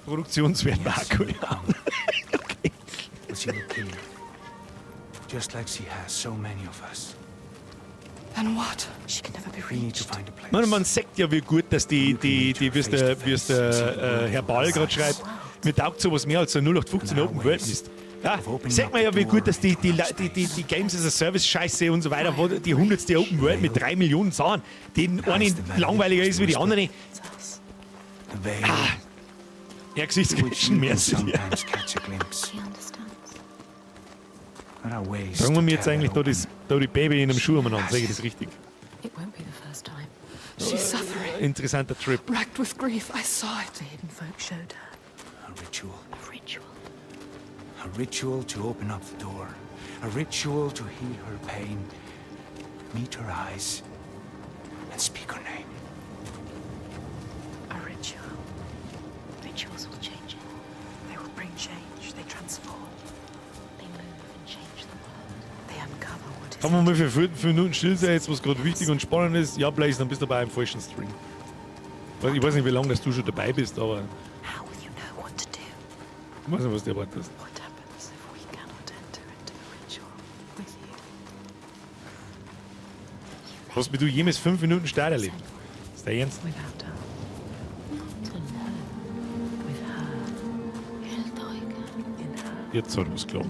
Produktionswert war Yes. cool. Okay. But she will kill you. Just like she has so many of us. Then what? She can never be We need to reached. find a place. Man sagt ja, wie gut, dass wie es der Herr Ball gerade schreibt, mir taugt sowas mehr als ein 0815 Open World ist. Ja, sagt man ja, wie gut, dass die Games as a Service Scheiße und so weiter, wo die 100. Open World mit 3 Millionen Sachen, die eine langweiliger ist wie die andere. The veil, Ja, which Gesichtsquetschen you mehr can sind ja. sometimes catch a glimpse. She understands. There are ways Fragen wir to mir jetzt tear eigentlich it da die Baby in einem Schuh umeinander, sage ich das richtig? It won't be the first time. She's suffering. Interessanter Trip. Racked with grief. I saw it. The hidden folk showed her. open. A ritual. A ritual. A ritual to open up the door. A ritual to heal her pain. Meet her eyes and speak her name. A ritual. Rituals will change it. They will bring change. They transform. They move and change the world. They uncover what is. Kann man mal für 5 Minuten still sein, jetzt was gerade wichtig und spannend ist? Ja, Blaze, dann bist du dabei im falschen Stream. Ich weiß nicht, wie lange du schon dabei bist, aber How will you know what to do? ich weiß nicht, was du erwartest. What happens if we cannot enter into the ritual with you? Hast du jemals 5 Minuten Start erlebt? Ist der Ernst? Without her. To know With her. Il Tiger. In her. Jetzt hat was klar.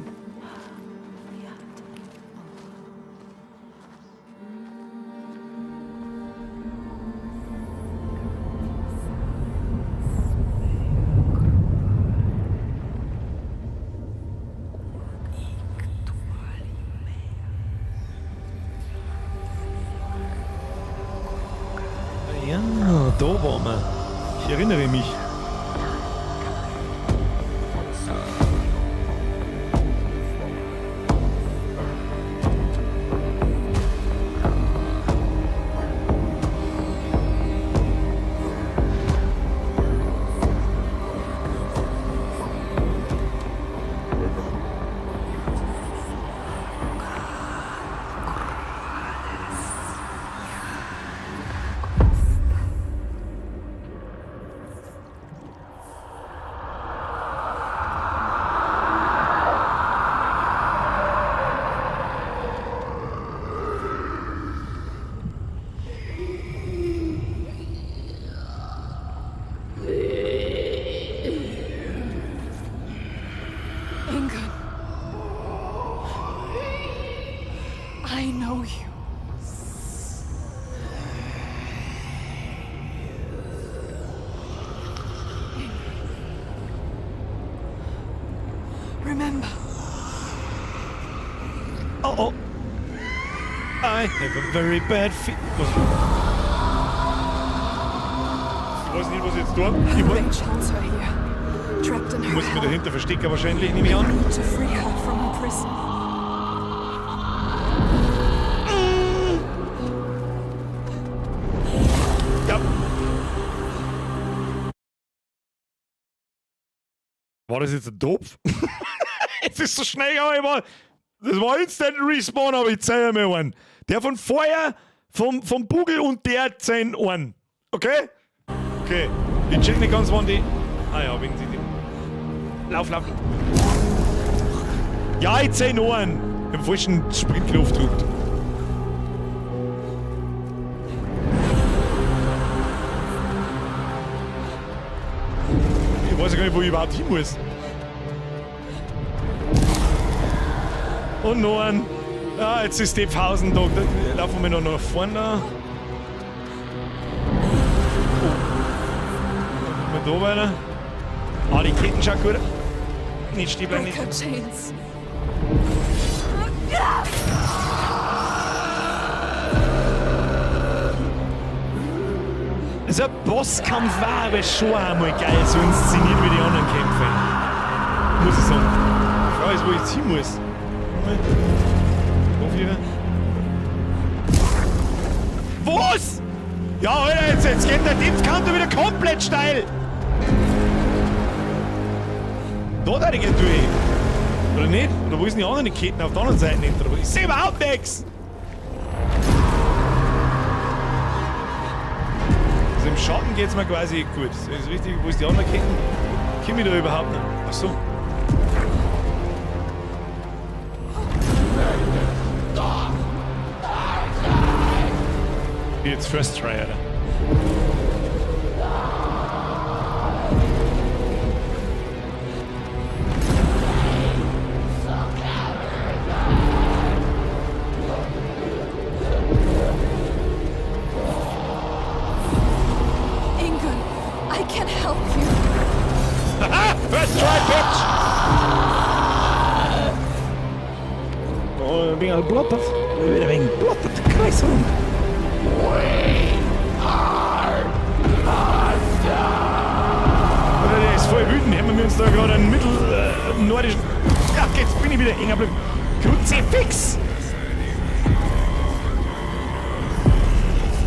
da waren wir. Ich erinnere mich. I know you. Remember. Oh. I have a very bad feet. Ich weiß nicht, was ich jetzt tue. They chance her here. Trapped in Ich her muss mich hell. dahinter verstecken wahrscheinlich, nehme ich an. To free her from her prison. Ja. War das jetzt ein Topf? Es ist so schnell gegangen, das war Instant Respawn, aber ich zeige mir einen. Der von vorher, vom Bugel und der 10 Ohren. Okay? Okay. Ich check nicht ganz, wann die. Ah ja, wegen sie. Lauf. Ja, ich 10 Ohren. Im falschen Sprintknopf gedrückt. Ich weiß ja gar nicht, wo ich überhaupt hin muss. Und noch ein. Ja, jetzt ist Stepfhausen da. Laufen wir noch nach vorne. Mal da weiter. Ah, die Ketten schauen gut. Nicht stehen bleiben, Break nicht. her chains. Also ein Bosskampf war aber schon einmal geil, so inszeniert wie die anderen Kämpfe. Muss ich sagen. Ich weiß, wo ich jetzt hin muss. Was? Ja, Alter, jetzt geht der Dipskanter wieder komplett steil. Da da geht durch. Oder nicht? Oder wo ist denn die anderen Ketten auf der anderen Seite nicht? Ich sehe überhaupt nichts. Also im Schatten geht es mir quasi gut. Das ist richtig, wo ist die andere Ketten? Komm ich da überhaupt nicht? Ach so. Jetzt First Try, Alter. Ingun, I can help you. Haha! First Try, Bitch! Oh, bin ich blottert. Wieder wegen blottert. Kreis rum. Der ist voll wütend. Haben wir uns da gerade einen nordischen. Ja, jetzt bin ich wieder hängen geblieben. Kruzifix!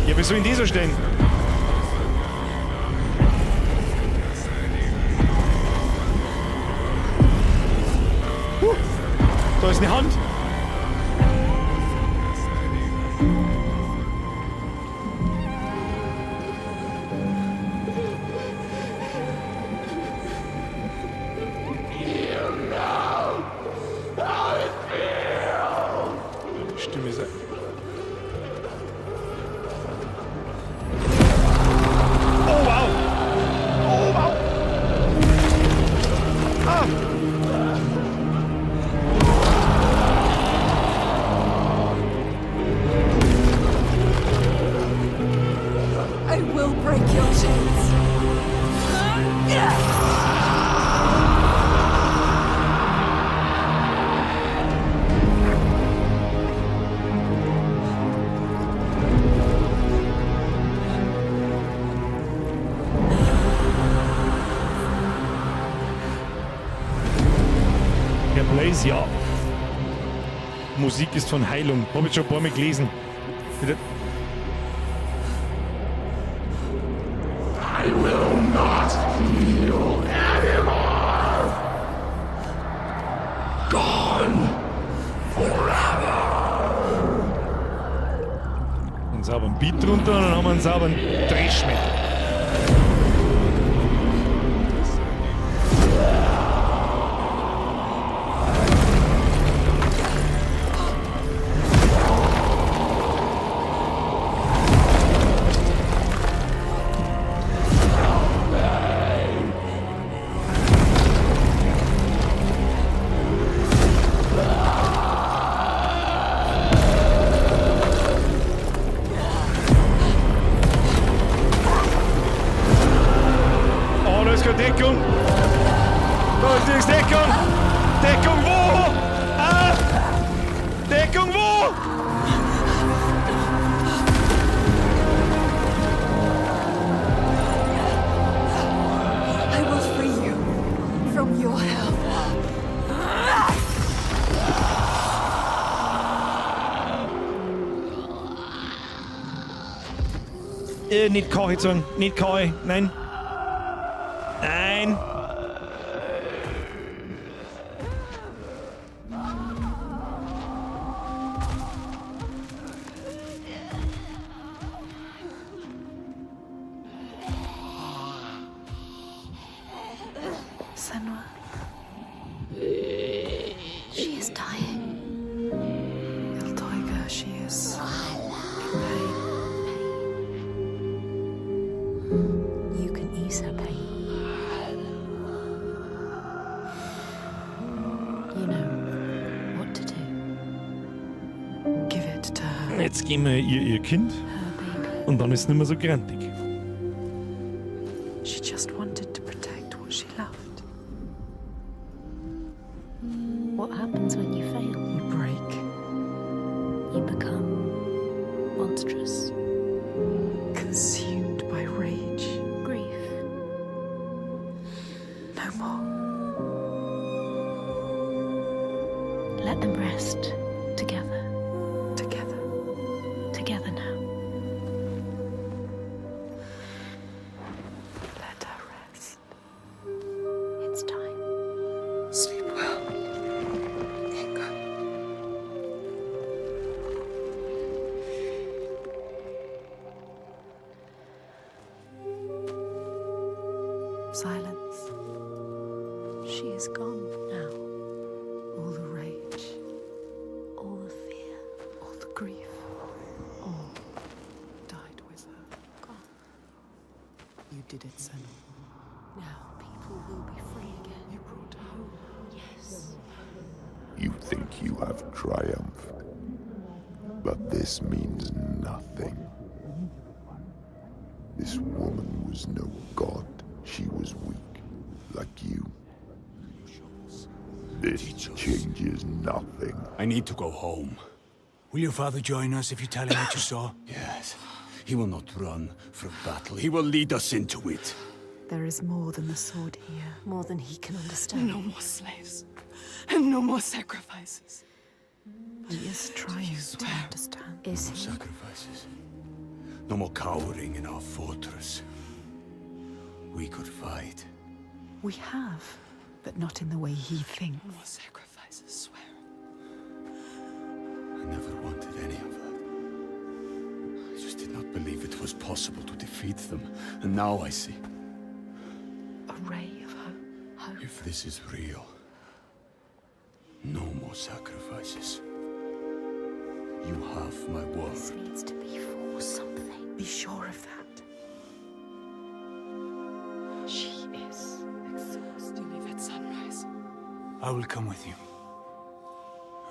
Ja, wie soll denn die so stehen? Da ist eine Hand. Stimme ist. Oh wow! Oh wow! Ah! Neues Jahr. Musik ist von Heilung. Hab ich schon ein paar Mal gelesen. Bitte. I will not heal anymore. Gone forever. Einen sauberen Beat drunter und dann haben wir einen sauberen Dreschmetal. Deckung! Da ist Deckung! Deckung wo? Ah! Deckung wo? I will free you from your hell. Nicht Koi sagen, nicht Koi, nein. Nein. Senua. She is dying. Iltoiga, she is in pain. You can ease her pain. You know what to do. Give it to her. Jetzt geben wir ihr Kind Her baby. und dann ist es nicht mehr so grantig. She just wanted to protect what she loved. What happens when you fail? You break. You become monstrous. Consumed by rage. Grief. No more. Let them rest together. Together. Together now. Let her rest. It's time. Sleep well. Inga. Silence. She is gone now. All the rage. All the fear. All the grief. All died with her. Gone. You did it, Senua. Now people will be free again. You brought hope. Yes. You think you have triumphed, but this means nothing. This woman was no god. She was weak, like you. This changes nothing. I need to go home. Will your father join us if you tell him what you saw? Yes. He will not run from battle. He will lead us into it. There is more than the sword here. More than he can understand. No more slaves. And no more sacrifices. He is trying to understand. Is he? Sacrifices. No more cowering in our fortress. We could fight. We have, but not in the way he thinks. No more sacrifices, swear. I never wanted any of that. I just did not believe it was possible to defeat them. And now I see. A ray of hope. If this is real, no more sacrifices. You have my word. This needs to be for something. Be sure of that. She is exhausted. You leave at sunrise. I will come with you.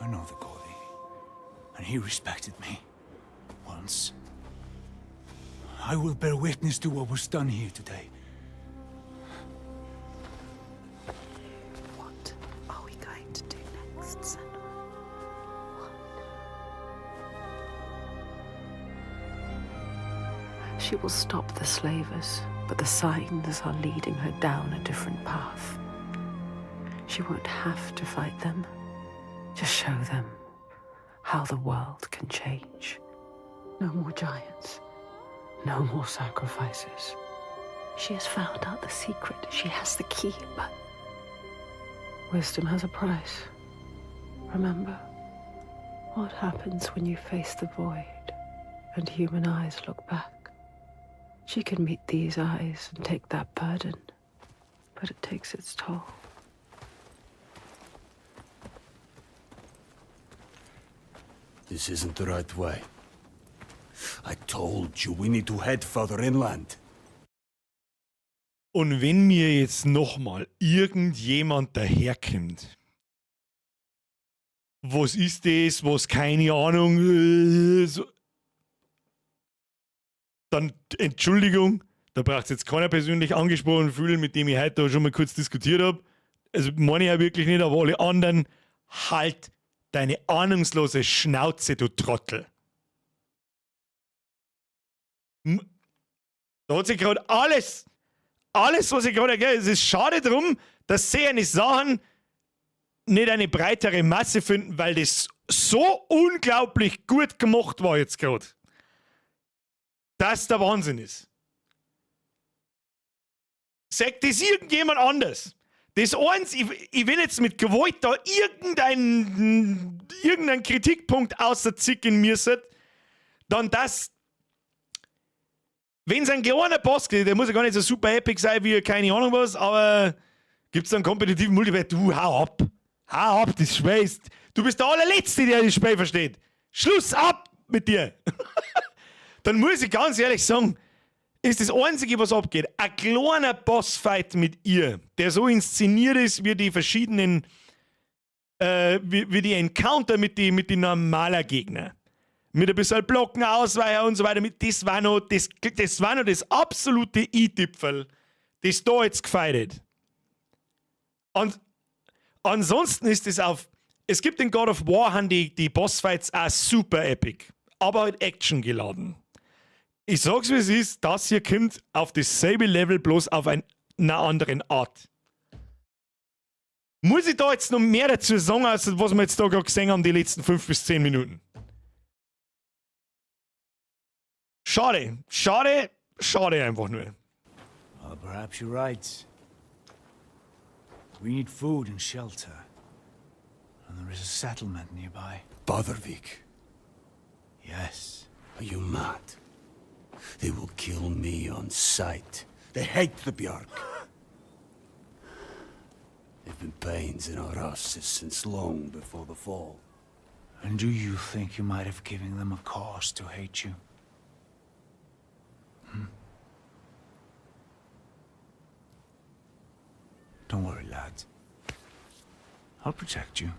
I know the Goli, and he respected me. Once. I will bear witness to what was done here today. What are we going to do next, Senua? She will stop the slavers, but the signs are leading her down a different path. She won't have to fight them. Just show them how the world can change. No more giants. No more sacrifices. She has found out the secret. She has the key, but wisdom has a price. Remember, what happens when you face the void and human eyes look back? She can meet these eyes and take that burden, but it takes its toll. This isn't the right way. I told you we need to head further inland. Und wenn mir jetzt nochmal irgendjemand daherkommt, was ist das, was keine Ahnung, so, dann Entschuldigung, da braucht es jetzt keiner persönlich angesprochen fühlen, mit dem ich heute schon mal kurz diskutiert habe. Also meine ich ja wirklich nicht, aber alle anderen, halt deine ahnungslose Schnauze, du Trottel. Da hat sich gerade alles, was ich gerade erklärt, es ist schade drum, dass sie eine Sachen nicht eine breitere Masse finden, weil das so unglaublich gut gemacht war jetzt gerade. Dass der Wahnsinn ist. Sagt das irgendjemand anders? Das eins, ich will jetzt mit Gewalt da irgendeinen Kritikpunkt außerzicken müssen, dann das, wenn es ein kleiner Boss geht, der muss ja gar nicht so super epic sein wie keine Ahnung was, aber gibt es einen kompetitiven Multiplayer, du hau ab. Hau ab, das Spiel ist, du bist der allerletzte, der das Spiel versteht. Schluss ab mit dir. Dann muss ich ganz ehrlich sagen, ist das Einzige, was abgeht, ein kleiner Bossfight mit ihr, der so inszeniert ist wie die verschiedenen, wie die Encounter mit den normalen Gegnern. Mit ein bisschen Blocken, Ausweichen und so weiter. Das war noch das absolute I-Tipfel, das da jetzt gefeiert. Und ansonsten ist es es gibt in God of War, haben die Bossfights auch super epic, aber halt Action geladen. Ich sag's wie es ist, das hier kommt auf dasselbe Level, bloß auf einer anderen Art. Muss ich da jetzt noch mehr dazu sagen, als was wir jetzt da gerade gesehen haben, die letzten 5 bis 10 Minuten? Schade. Schade einfach nur. Well, perhaps you're right. We need food and shelter. And there is a settlement nearby. Bothervik, Yes. are you mad? They will kill me on sight. They hate the Bjark. They've been pains in our asses since long before the fall. And do you think you might have given them a cause to hate you? Don't worry, lad. I'll protect you.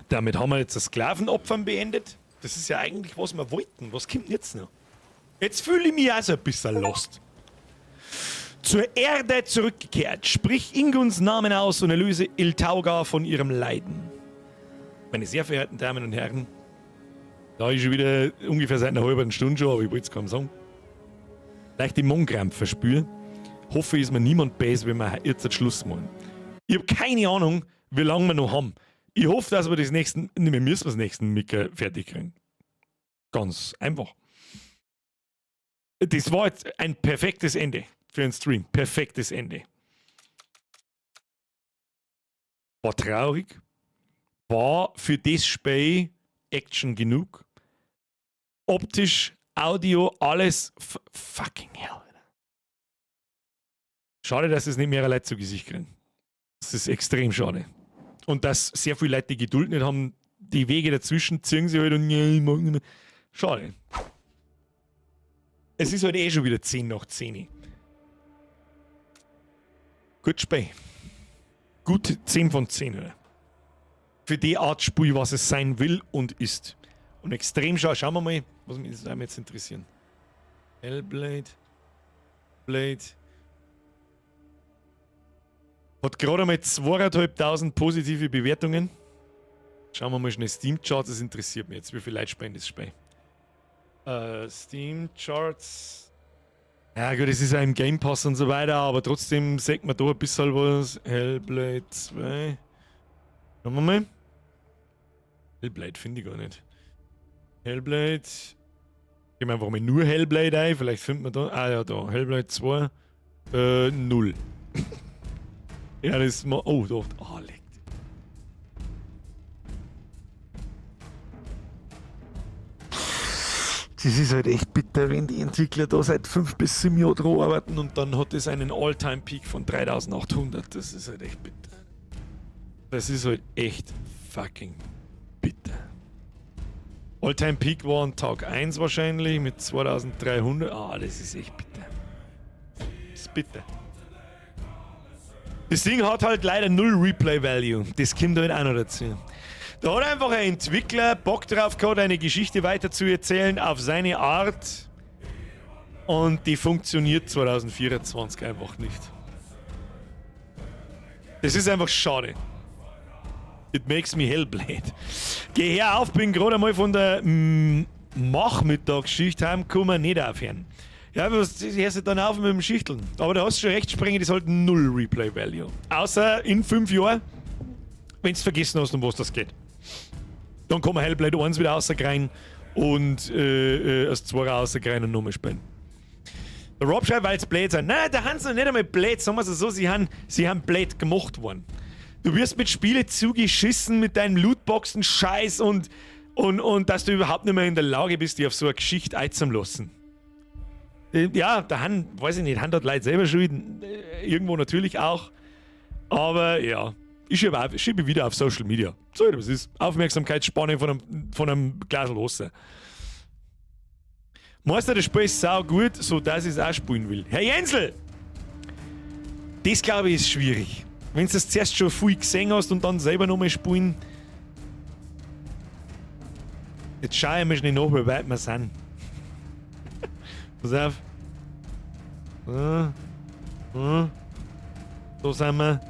Damit haben wir jetzt das Sklavenopfern beendet. Das ist ja eigentlich, was wir wollten. Was kommt jetzt noch? Jetzt fühle ich mich auch so ein bisschen lost. Zur Erde zurückgekehrt, sprich Inguns Namen aus und erlöse Iltauga von ihrem Leiden. Meine sehr verehrten Damen und Herren, da ist schon wieder ungefähr seit einer halben Stunde schon, aber ich wollte es kaum sagen. Leicht die Mundkrampf verspüre. Hoffe, ist mir niemand böse, wenn wir jetzt Schluss machen. Ich habe keine Ahnung, wie lange wir noch haben. Ich hoffe, dass wir wir müssen das nächsten Micker fertig kriegen. Ganz einfach. Das war jetzt ein perfektes Ende für einen Stream. Perfektes Ende. War traurig. War für das Spiel Action genug. Optisch, Audio, alles. Fucking hell. Schade, dass es nicht mehr Leute zu Gesicht kriegen. Das ist extrem schade. Und dass sehr viele Leute die Geduld nicht haben, die Wege dazwischen ziehen sie halt und ich mag nicht mehr. Schade. Es ist halt eh schon wieder 10 nach 10. Gut Spiel. Gut 10 von 10. Oder? Für die Art Spiel, was es sein will und ist. Und extrem schade. Schauen wir mal, was mich jetzt interessieren. Hellblade. Blade. Hat gerade einmal 2.500 positive Bewertungen. Schauen wir mal schnell Steam Charts, das interessiert mich jetzt. Wie viele Leute spielen das Spiel? Steam Charts. Ja gut, es ist ja im Game Pass und so weiter, aber trotzdem sagt man da ein bisschen was. Hellblade 2. Schauen wir mal. Hellblade finde ich gar nicht. Hellblade. Gehen wir einfach mal nur Hellblade ein, vielleicht findet man da. Ah ja, da. Hellblade 2. 0. Ja, das ist mal. Oh, da. Ah, leckt. Das ist halt echt bitter, wenn die Entwickler da seit 5 bis 7 Jahren dran arbeiten und dann hat es einen All-Time-Peak von 3800. Das ist halt echt bitter. Das ist halt echt fucking bitter. All-Time-Peak war an Tag 1 wahrscheinlich mit 2300. Ah, das ist echt bitter. Das ist bitter. Das Ding hat halt leider null Replay-Value. Das kommt halt auch noch dazu. Da hat einfach ein Entwickler Bock drauf gehabt, eine Geschichte weiter zu erzählen auf seine Art. Und die funktioniert 2024 einfach nicht. Das ist einfach schade. It makes me Hellblade. Geh her auf, bin gerade einmal von der Nachmittagsschicht heimgekommen, nicht aufhören. Ja, du hörst dann auf mit dem Schichteln. Aber da hast du schon recht, sprengen, das halt null Replay-Value. Außer in 5 Jahren, wenn du vergessen hast, um was das geht. Dann kann man Hellblade 1 wieder rausgreien und das 2 rausgreien und nochmal spielen. Der Rob schreibt, weil es Blade sind. Nein, da haben sie noch nicht einmal Blade, sagen wir es so, sie haben Blade gemacht worden. Du wirst mit Spielen zugeschissen mit deinem Lootboxen-Scheiß und dass du überhaupt nicht mehr in der Lage bist, dich auf so eine Geschichte einzulassen. Ja, da haben, weiß ich nicht, haben dort Leute selber schuld, irgendwo natürlich auch. Aber ja, ich schiebe wieder auf Social Media. So, das ist Aufmerksamkeitsspanne von einem Glas Wasser. Meister, das Spiel ist sau gut, so dass ich es auch spielen will. Herr Jensel! Das glaube ich ist schwierig. Wenn du das zuerst schon viel gesehen hast und dann selber nochmal spielen. Jetzt schaue ich mir schnell nach, wie weit wir sind. Pass auf. So sind wir.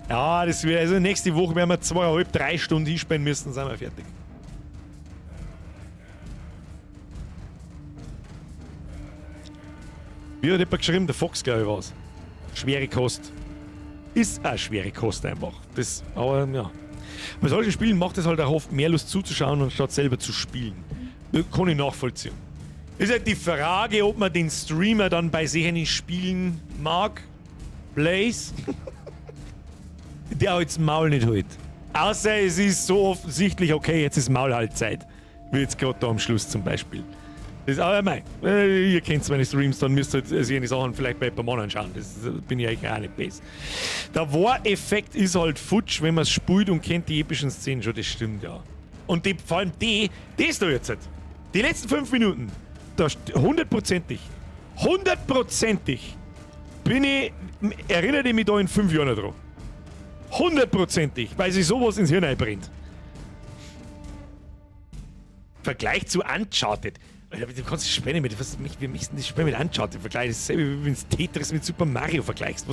Ja, das wird, also nächste Woche werden wir 2,5, 3 Stunden hinspielen müssen, sind wir fertig. Wie hat jemand geschrieben? Der Fox, glaube ich, war es. Schwere Kost. Ist auch schwere Kost einfach. Das, aber ja. Bei solchen Spielen macht es halt auch oft mehr Lust zuzuschauen, anstatt selber zu spielen. Das kann ich nachvollziehen. Ist halt die Frage, ob man den Streamer dann bei solchen Spielen mag. Blaze. Der halt das Maul nicht hält. Außer es ist so offensichtlich, okay, jetzt ist Maulhaltzeit. Wie jetzt gerade da am Schluss zum Beispiel. Das, aber mei, ihr kennt meine Streams, dann müsst ihr solche Sachen vielleicht bei ein paar Mal anschauen. Das bin ich eigentlich auch nicht base. Der War-Effekt ist halt futsch, wenn man es spielt und kennt die epischen Szenen schon, das stimmt ja. Und vor allem das da jetzt. Die letzten 5 Minuten, da hundertprozentig erinnere ich mich da in 5 Jahren dran. Hundertprozentig, weil sich sowas ins Hirn einbrennt. Vergleich zu Uncharted. Alter, du kannst das Spiel mit, wir müssen das Spiel mit Uncharted vergleichen. Das ist dasselbe, wie wenn du Tetris mit Super Mario vergleichst.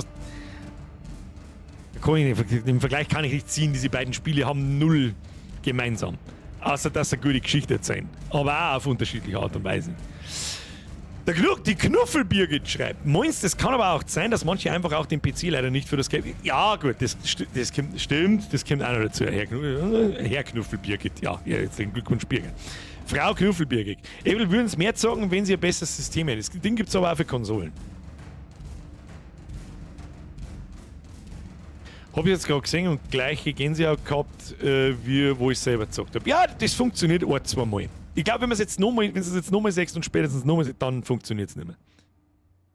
Den Vergleich kann ich nicht ziehen. Diese beiden Spiele haben null gemeinsam. Außer, dass sie eine gute Geschichte erzählen. Aber auch auf unterschiedliche Art und Weise. Die Knuffelbirgit schreibt, meinst du, es kann aber auch sein, dass manche einfach auch den PC leider nicht für das Geld... Ja, gut, das stimmt, das kommt auch noch dazu. Herr Knuffelbirgit, ja, herzlichen Glückwunsch, Birgit. Frau Knuffelbirgit, Evil würden es mehr zocken, wenn sie ein besseres System hätten. Das Ding gibt es aber auch für Konsolen. Habe ich jetzt gerade gesehen und gleiche Gänsehaut gehabt, wie wo ich selber gezockt habe. Ja, das funktioniert ein, 2 Mal. Ich glaube, wenn du es jetzt nochmal sagst und spätestens nochmal sagst, dann funktioniert es nicht mehr.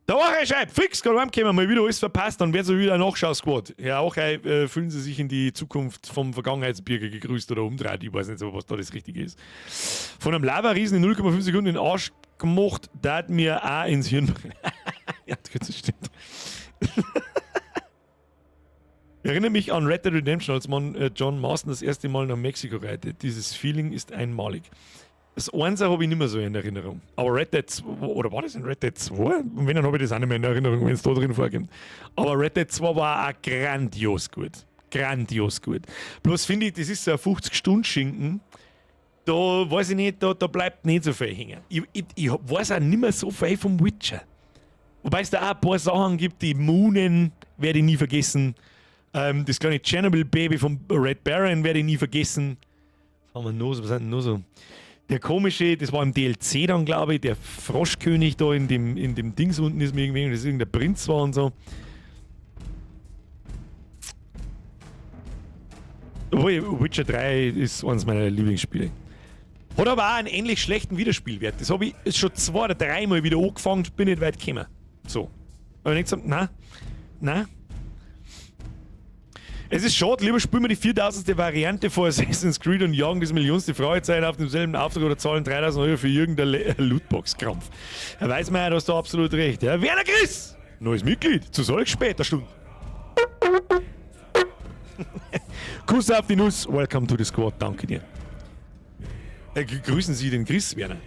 Der Woche schreibt, fix, gerade heimkommen, mal wieder alles verpasst, dann werden sie wieder Nachschau-Squad. Ja, auch fühlen sie sich in die Zukunft vom Vergangenheitsbürger gegrüßt oder umdreht. Ich weiß nicht so, was da das Richtige ist. Von einem Lava-Riesen in 0,5 Sekunden in den Arsch gemacht, da hat mir auch ins Hirn. Ja, das stimmt. Ich erinnere mich an Red Dead Redemption, als man John Marston das erste Mal nach Mexiko reitet. Dieses Feeling ist einmalig. Das 1 habe ich nicht mehr so in Erinnerung. Aber Red Dead 2, oder war das in Red Dead 2? Und wenn, dann habe ich das auch nicht mehr in Erinnerung, wenn es da drin vorkommt. Aber Red Dead 2 war auch grandios gut. Grandios gut. Bloß finde ich, das ist so ein 50-Stunden-Schinken. da weiß ich nicht, da bleibt nicht so viel hängen. Ich weiß auch nicht mehr so viel vom Witcher. Wobei es da auch ein paar Sachen gibt, die Moonen werde ich nie vergessen. Das kleine Chernobyl-Baby vom Red Baron werde ich nie vergessen. Was haben wir noch so? Was sind denn noch so? Der komische, das war im DLC dann, glaube ich, der Froschkönig da in dem Dings unten ist mir irgendwie, das ist irgendein Prinz war und so. Obwohl, Witcher 3 ist eines meiner Lieblingsspiele. Hat aber auch einen ähnlich schlechten Wiederspielwert. Das habe ich schon 2 oder 3 Mal wieder angefangen, bin nicht weit gekommen. So. Aber nicht gesagt, nein. Es ist schade, lieber spielen wir die 4000. Variante von Assassin's Creed und jagen das millionste Fragezeichen auf demselben Auftrag oder zahlen 3000 Euro für irgendeinen Lootbox-Krampf. Herr Weismeier, du hast da absolut recht. Ja, Werner Chris, neues Mitglied, zu solch später Stunde. Kuss auf die Nuss, welcome to the squad, danke dir. Grüßen Sie den Chris, Werner.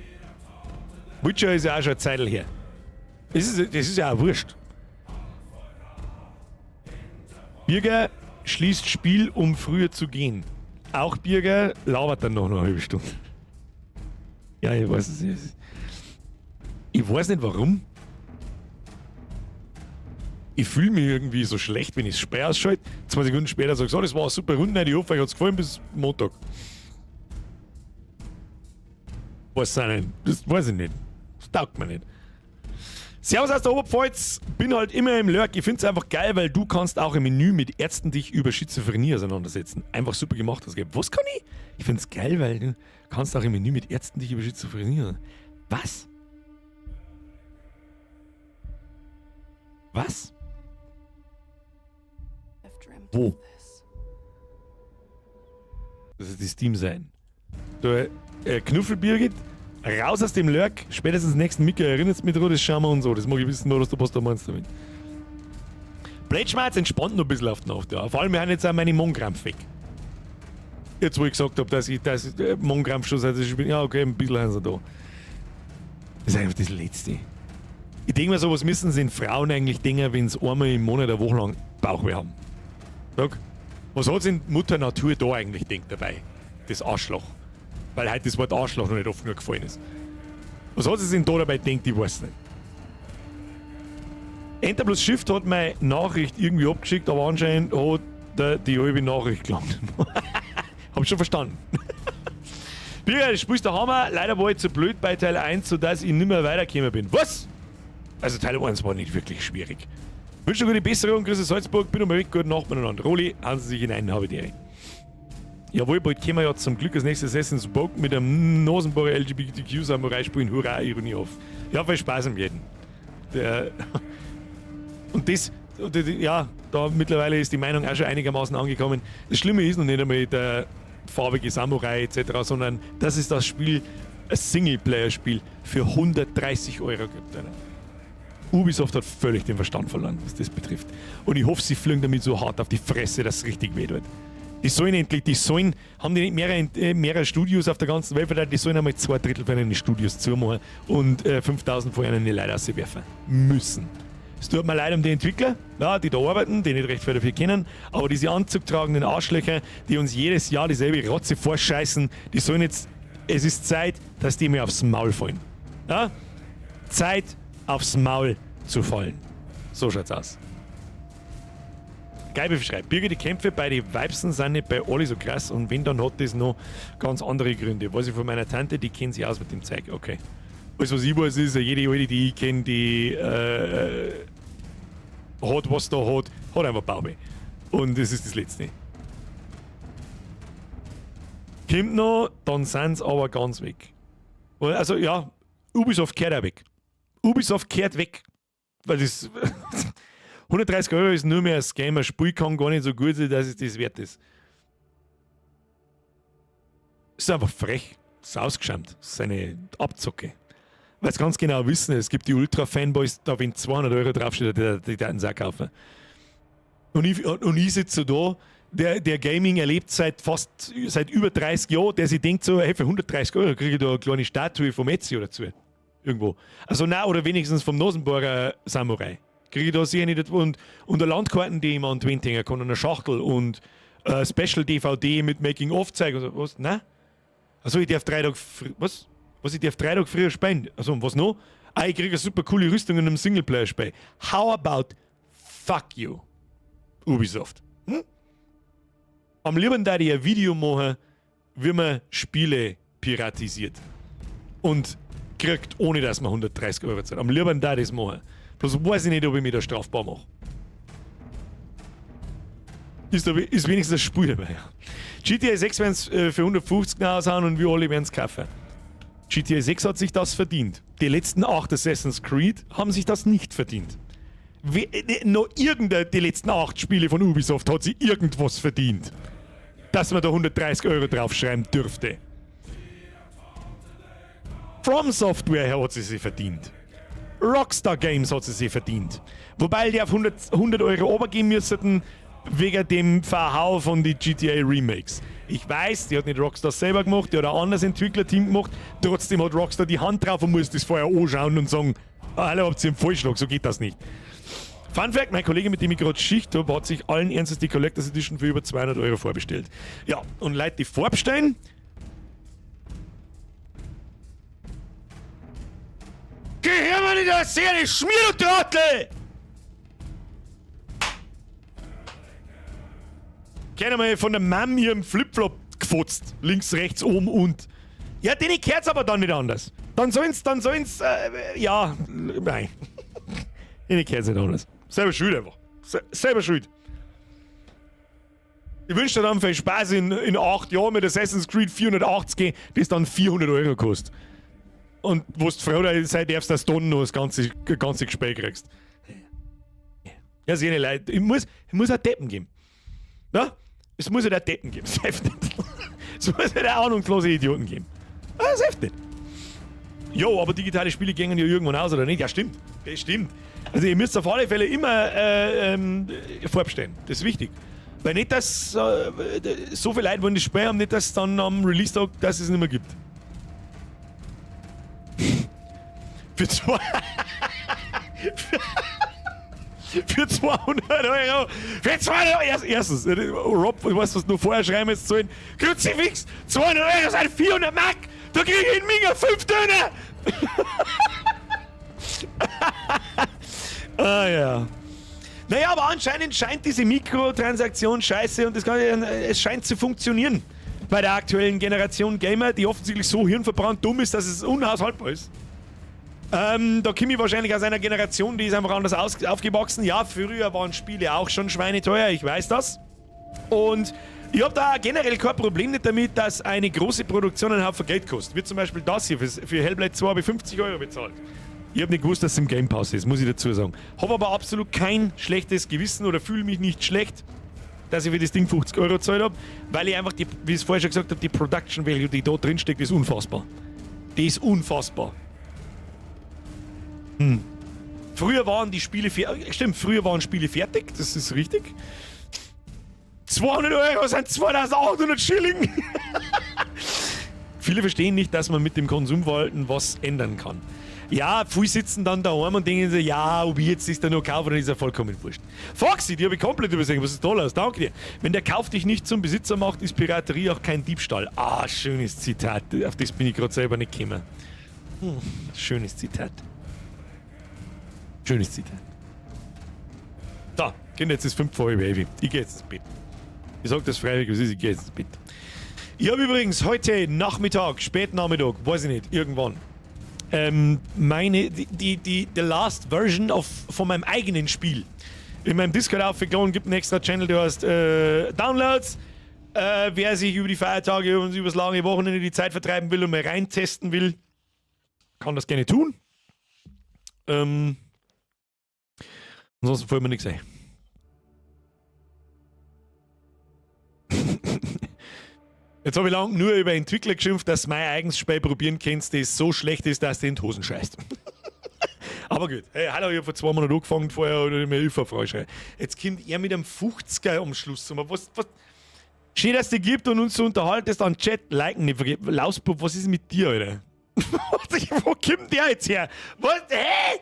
Witcher ist ja auch schon eine Zeit her. Das ist ja auch wurscht. Birger schließt Spiel, um früher zu gehen. Auch Birger labert dann noch eine halbe Stunde. Ja, ich weiß es nicht. Ich weiß nicht warum. Ich fühle mich irgendwie so schlecht, wenn ich das Spiel ausschalte. 2 Sekunden später sage ich, so, das war eine super Runde, ich hoffe, euch hat es gefallen, bis Montag. Was nicht? Das weiß ich nicht. Das taugt mir nicht. Servus aus der Oberpfalz, bin halt immer im Lurk. Ich finde es einfach geil, weil du kannst auch im Menü mit Ärzten dich über Schizophrenie auseinandersetzen. Einfach super gemacht. Was kann ich? Ich finde es geil, weil du kannst auch im Menü mit Ärzten dich über Schizophrenie. Was? Was? Wo? Das ist die Steam sein. Du, Knuffel Birgit, raus aus dem Lurk, spätestens nächsten Mittwoch erinnerst mich dran, das schauen wir und so. Das mag ich wissen, was du meinst damit. Blade entspannt noch ein bisschen auf die Nacht, ja. Vor allem, wir haben jetzt auch meine Mondkrampf weg. Jetzt, wo ich gesagt habe, dass Mondkrampf schon seit ich bin, ja, okay, ein bisschen haben sie da. Das ist einfach das Letzte. Ich denke mir so, was müssen sich Frauen eigentlich denken, wenn sie einmal im Monat eine Woche lang Bauchweh haben? Sag, was hat sich Mutter Natur da eigentlich denkt dabei? Das Arschloch. Weil heute das Wort Arschloch noch nicht oft genug gefallen ist. Was hat sie sich denn da dabei denkt, ich weiß nicht. Enter plus Shift hat meine Nachricht irgendwie abgeschickt, aber anscheinend hat die halbe Nachricht gelangt. Hab schon verstanden. Birger, du spielst der Hammer. Leider war ich zu blöd bei Teil 1, sodass ich nicht mehr weitergekommen bin. Was? Also Teil 1 war nicht wirklich schwierig. Wünsche gute Besserung, Grüße Salzburg, bin mal weg, gute Nacht miteinander. Roli, haben Sie sich hinein, habe die. Jawohl, bald können wir ja zum Glück als nächstes Assassin's Creed mit einem Nasenbohrer LGBTQ-Samurai spielen. Hurra, Ironie auf. Ja, viel Spaß am jeden. Ja, da mittlerweile ist die Meinung auch schon einigermaßen angekommen. Das Schlimme ist noch nicht einmal der farbige Samurai etc., sondern das ist das Spiel, ein Singleplayer-Spiel für 130 Euro gibt. Ubisoft hat völlig den Verstand verloren, was das betrifft. Und ich hoffe, sie fliegen damit so hart auf die Fresse, dass es richtig weh tut. Haben die nicht mehrere Studios auf der ganzen Welt verteilt, die sollen einmal 2/3 von ihren Studios zumachen und 5000 von ihnen in die Leute rauswerfen müssen. Es tut mir leid um die Entwickler, ja, die da arbeiten, die nicht recht viel dafür kennen, aber diese anzugtragenden Arschlöcher, die uns jedes Jahr dieselbe Rotze vorscheißen, die sollen jetzt, es ist Zeit, dass die mir aufs Maul fallen. Ja? Zeit, aufs Maul zu fallen. So schaut's aus. Geibe schreibt, Birger, die Kämpfe bei den Weibsen sind nicht bei alle so krass und wenn, dann hat das noch ganz andere Gründe. Was ich von meiner Tante, die kennt sich aus mit dem Zeug. Okay. Alles, was ich weiß, ist, jede Alte, die ich kenne, die hat, was da hat einfach Bauweh. Und das ist das Letzte. Kommt noch, dann sind sie aber ganz weg. Also ja, Ubisoft kehrt auch weg. Ubisoft kehrt weg. Weil das 130 Euro ist nur mehr ein Scam, ein Spiel kann gar nicht so gut sein, dass es das wert ist. Das ist einfach frech. Das ist ausgeschämt. Das ist eine Abzocke. Weil sie ganz genau wissen, es gibt die Ultra-Fanboys, da wenn 200 Euro draufsteht, die werden es auch kaufen. Und ich sitze so da, der Gaming erlebt seit über 30 Jahren, der sich denkt so, hey, für 130 Euro kriege ich da eine kleine Statue vom Ezio dazu. Irgendwo. Also nein, oder wenigstens vom Nasenbohrer Samurai. Kriege ich da sicher nicht. Und eine Landkarten, die ich mir an die Wand hängen kann, und eine Schachtel und Special-DVD mit Making-of zeigen und so. Was? Nein? Also ich darf 3 Tage was? Was, ich darf 3 Tage früher spielen? Also und was noch? Ah, ich kriege eine super coole Rüstung in einem Singleplayer-Spiel. How about fuck you, Ubisoft? Hm? Am liebsten da ich ein Video machen, wie man Spiele piratisiert. Und kriegt, ohne dass man 130 Euro zahlt. Am liebsten da das machen. Bloß weiß ich nicht, ob ich mich da strafbar mache. Ist wenigstens ein Spiel dabei. GTA 6 werden es für 150 raushauen und wir alle werden es kaufen. GTA 6 hat sich das verdient. Die letzten 8 Assassin's Creed haben sich das nicht verdient. Noch irgendeine der letzten 8 Spiele von Ubisoft hat sich irgendwas verdient, dass man da 130 Euro draufschreiben dürfte. From Software hat sie verdient. Rockstar Games hat sie sich verdient. Wobei die auf 100 Euro runtergehen müssten, wegen dem Verhau von den GTA Remakes. Ich weiß, die hat nicht Rockstar selber gemacht, die hat ein anderes Entwicklerteam gemacht, trotzdem hat Rockstar die Hand drauf und muss das vorher anschauen und sagen, alle habt ihr einen Vollschlag, so geht das nicht. Fun Fact, mein Kollege, mit dem ich gerade Schicht habe, hat sich allen Ernstes die Collectors Edition für über 200 Euro vorbestellt. Ja, und Leute, die vorbestellen, gehör mal in der Serie, Schmier, du Trottel! Keiner mal von der Mom ihrem Flipflop gefotzt. Links, rechts, oben und. Ja, denen gehört's aber dann nicht anders. Dann sollen's, ja, nein. Denen gehört's nicht anders. Selber schuld einfach. Selber schuld. Ich wünsche dir dann viel Spaß in 8 Jahren mit Assassin's Creed 480 gehen, das dann 400 Euro kostet. Und wo du froh sein darfst, dass du dann noch das ganze Gespräch kriegst. Ja, sehe nicht leid. Ich muss auch Deppen geben. Ja? Es muss ja auch Deppen geben. Es hilft nicht. Es muss ja auch ahnungslose Idioten geben. Das hilft nicht. Jo, aber digitale Spiele gehen ja irgendwann aus, oder nicht? Ja, stimmt. Das stimmt. Also ihr müsst auf alle Fälle immer vorbestellen. Das ist wichtig. Weil nicht, dass so viele Leute wollen das Spiel haben, nicht, dass es dann am Release-Tag, dass es nicht mehr gibt. Für 200 Euro. Für 200 Euro. Erstens, Rob, du weißt, was du vorher schreiben jetzt sollen. Kruzifix, 200 Euro sind 400 Mark. Da krieg ich in Minga 5 Döner. Ah ja. Naja, aber anscheinend scheint diese Mikrotransaktion scheiße und es scheint zu funktionieren. Bei der aktuellen Generation Gamer, die offensichtlich so hirnverbrannt dumm ist, dass es unhaushaltbar ist. Da komme ich wahrscheinlich aus einer Generation, die ist einfach anders aufgewachsen. Ja, früher waren Spiele auch schon schweineteuer, ich weiß das. Und ich habe da generell kein Problem nicht damit, dass eine große Produktion einen Haufen Geld kostet. Wie zum Beispiel das hier, für Hellblade 2 habe ich 50 Euro bezahlt. Ich habe nicht gewusst, dass es im Game Pass ist, muss ich dazu sagen. Habe aber absolut kein schlechtes Gewissen oder fühle mich nicht schlecht, dass ich für das Ding 50 Euro gezahlt habe, weil ich einfach, wie ich es vorher schon gesagt habe, die Production Value, die da drin steckt, ist unfassbar. Die ist unfassbar. Früher waren die Spiele fertig. Stimmt, früher waren Spiele fertig, das ist richtig. 200 Euro sind 2800 Schilling. Viele verstehen nicht, dass man mit dem Konsumverhalten was ändern kann. Ja, viele sitzen dann daheim und denken sich, ja, ob ich jetzt das da noch kaufe, dann ist ja vollkommen wurscht. Foxy, die habe ich komplett übersehen, was ist toll aus, danke dir. Wenn der Kauf dich nicht zum Besitzer macht, ist Piraterie auch kein Diebstahl. Ah, schönes Zitat, auf das bin ich gerade selber nicht gekommen. Schönes Zitat. Schönes Zitat. So, Kinder, jetzt ist 5 vor, Baby. Ich gehe jetzt ins Bett. Ich sag das freiwillig, was ist, ich gehe jetzt ins Bett. Ich habe übrigens heute Nachmittag, Spätnachmittag, weiß ich nicht, irgendwann, die Last Version von meinem eigenen Spiel in meinem Discord aufgegangen, gibt einen extra Channel, der heißt Downloads. Wer sich über die Feiertage und über das lange Wochenende die Zeit vertreiben will und mal reintesten will, kann das gerne tun. Ansonsten fällt mir nichts ein. Jetzt habe ich lange nur über Entwickler geschimpft, dass mein eigenes Spiel probieren kannst, das so schlecht ist, dass du in die Hosen scheißt. Aber gut. Hey, hallo, ich habe vor 2 Monaten angefangen, vorher oder mir Hilfe freischreien. Jetzt kommt er mit einem 50er am Schluss. Was? Schön, dass es dich gibt und uns so unterhaltest an Chat, liken nicht vergessen. Lausbub, was ist mit dir, Alter? Wo kommt der jetzt her? Was? Hä?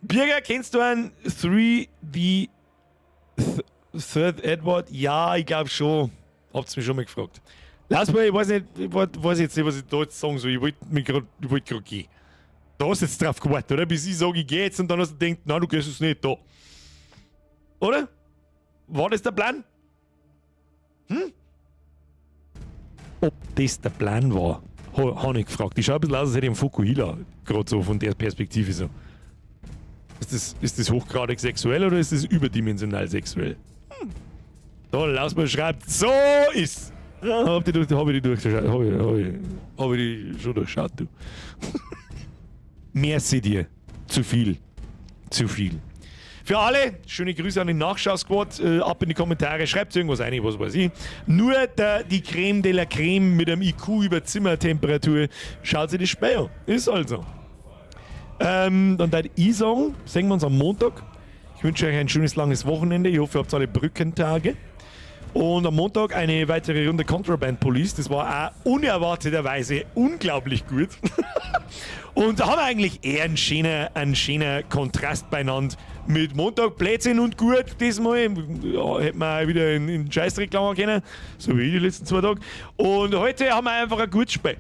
Birger, kennst du einen 3D Third Edward? Ja, ich glaube schon. Habt's mich schon mal gefragt. Lass mal, ich weiß jetzt nicht, was ich da jetzt sagen soll. Ich wollte gerade gehen. Da hast du jetzt drauf gewartet, oder? Bis ich sage, ich gehe jetzt und dann hast du gedacht, nein, du gehst jetzt nicht da. Oder? War das der Plan? Ob das der Plan war, habe ich gefragt. Ich schaue ein bisschen aus, als hätte ich einen Fukuhila, gerade so von der Perspektive so. Ist das hochgradig sexuell oder ist das überdimensional sexuell? Da, Lausmann schreibt, so ist. Ja, hab ich die durchgeschaut. Hab ich die schon durchschaut, du. Merci dir. Zu viel. Zu viel. Für alle, schöne Grüße an den Nachschau-Squad. Ab in die Kommentare, schreibt irgendwas ein, was weiß ich. Nur die Creme de la Creme mit einem IQ über Zimmertemperatur, schaut sich das Spiel an. Ist also. Dann würde ich sagen, sehen wir uns am Montag. Ich wünsche euch ein schönes, langes Wochenende. Ich hoffe, ihr habt alle Brückentage. Und am Montag eine weitere Runde Contraband Police. Das war auch unerwarteterweise unglaublich gut. Und da haben wir eigentlich eher einen schönen Kontrast beieinander. Mit Montag Blödsinn und gut, diesmal ja, hätten wir auch wieder in den Scheißdreck klammern können. So wie die letzten 2 Tage. Und heute haben wir einfach ein gutes Spiel.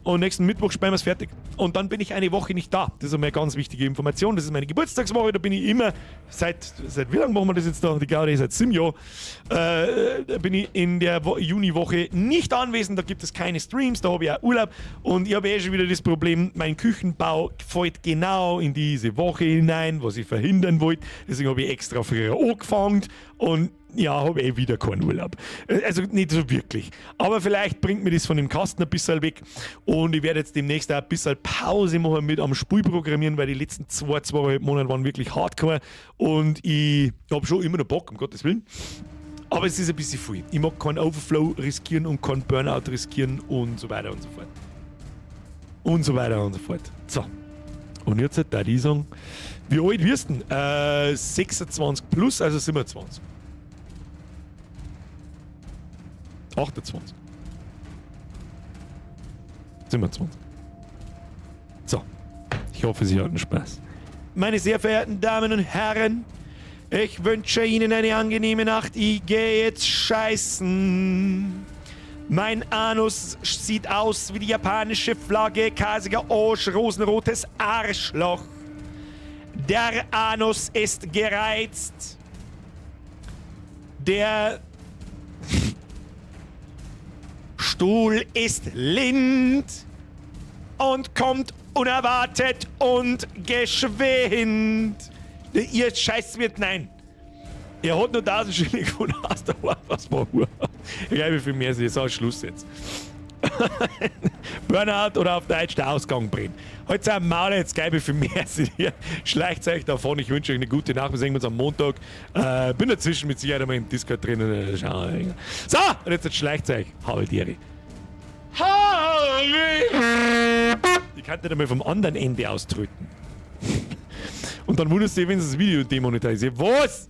Und nächsten Mittwoch spielen wir es fertig. Und dann bin ich eine Woche nicht da. Das ist eine ganz wichtige Information. Das ist meine Geburtstagswoche. Da bin ich immer, seit wie lange machen wir das jetzt da? Die Gaudi seit 7 Jahren. Da bin ich in der Juniwoche nicht anwesend. Da gibt es keine Streams. Da habe ich auch Urlaub. Und ich habe schon wieder das Problem, mein Küchenbau fällt genau in diese Woche hinein, was ich verhindern wollte. Deswegen habe ich extra früher angefangen. Und ja, habe wieder keinen Urlaub. Also nicht so wirklich. Aber vielleicht bringt mir das von dem Kasten ein bisschen weg. Und ich werde jetzt demnächst auch ein bisschen Pause machen mit am Spiel programmieren, weil die letzten 2,5 Monate waren wirklich hardcore. Und ich habe schon immer noch Bock, um Gottes Willen. Aber es ist ein bisschen viel. Ich mag keinen Overflow riskieren und keinen Burnout riskieren und so weiter und so fort. Und so weiter und so fort. So. Und jetzt da die sagen, wie alt wirst du denn? 26 plus, also 27. 28. 27. So. Ich hoffe, Sie hatten Spaß. Meine sehr verehrten Damen und Herren, ich wünsche Ihnen eine angenehme Nacht. Ich gehe jetzt scheißen. Mein Anus sieht aus wie die japanische Flagge, kasiger Arsch, rosenrotes Arschloch. Der Anus ist gereizt. Der Stuhl ist lind und kommt unerwartet und geschwind. Ihr Scheiß wird nein. Ihr hat nur 1000 Schilling und hast da was war. Ich glaube, für mehr ist jetzt auch Schluss jetzt. Burnout oder auf Deutsch der Ausgang bringen. Heute sind Maul, jetzt gebe ich für mehr. Schleicht euch davon. Ich wünsche euch eine gute Nacht. Wir sehen uns am Montag. Bin dazwischen mit Sicherheit einmal im Discord drin. Schauen. So, und jetzt schleicht euch. Halbtiere. Die kann nicht einmal vom anderen Ende auströten. Und dann wunderst du dich, wenn sie das Video demonetarisiert. Was?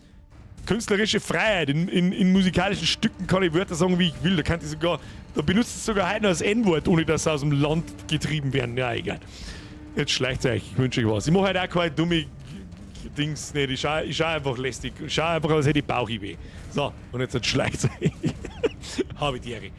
Künstlerische Freiheit. In musikalischen Stücken kann ich Wörter sagen, wie ich will. Da benutzt es sogar heute noch das N-Wort, ohne dass sie aus dem Land getrieben werden. Ja, egal. Jetzt schleicht euch. Ich wünsche euch was. Ich mache halt auch keine dumme Dings nicht. Ich schau einfach lästig. Ich schau einfach, als hätte ich Bauchweh. So, und jetzt schleicht euch. Habe die Ehre.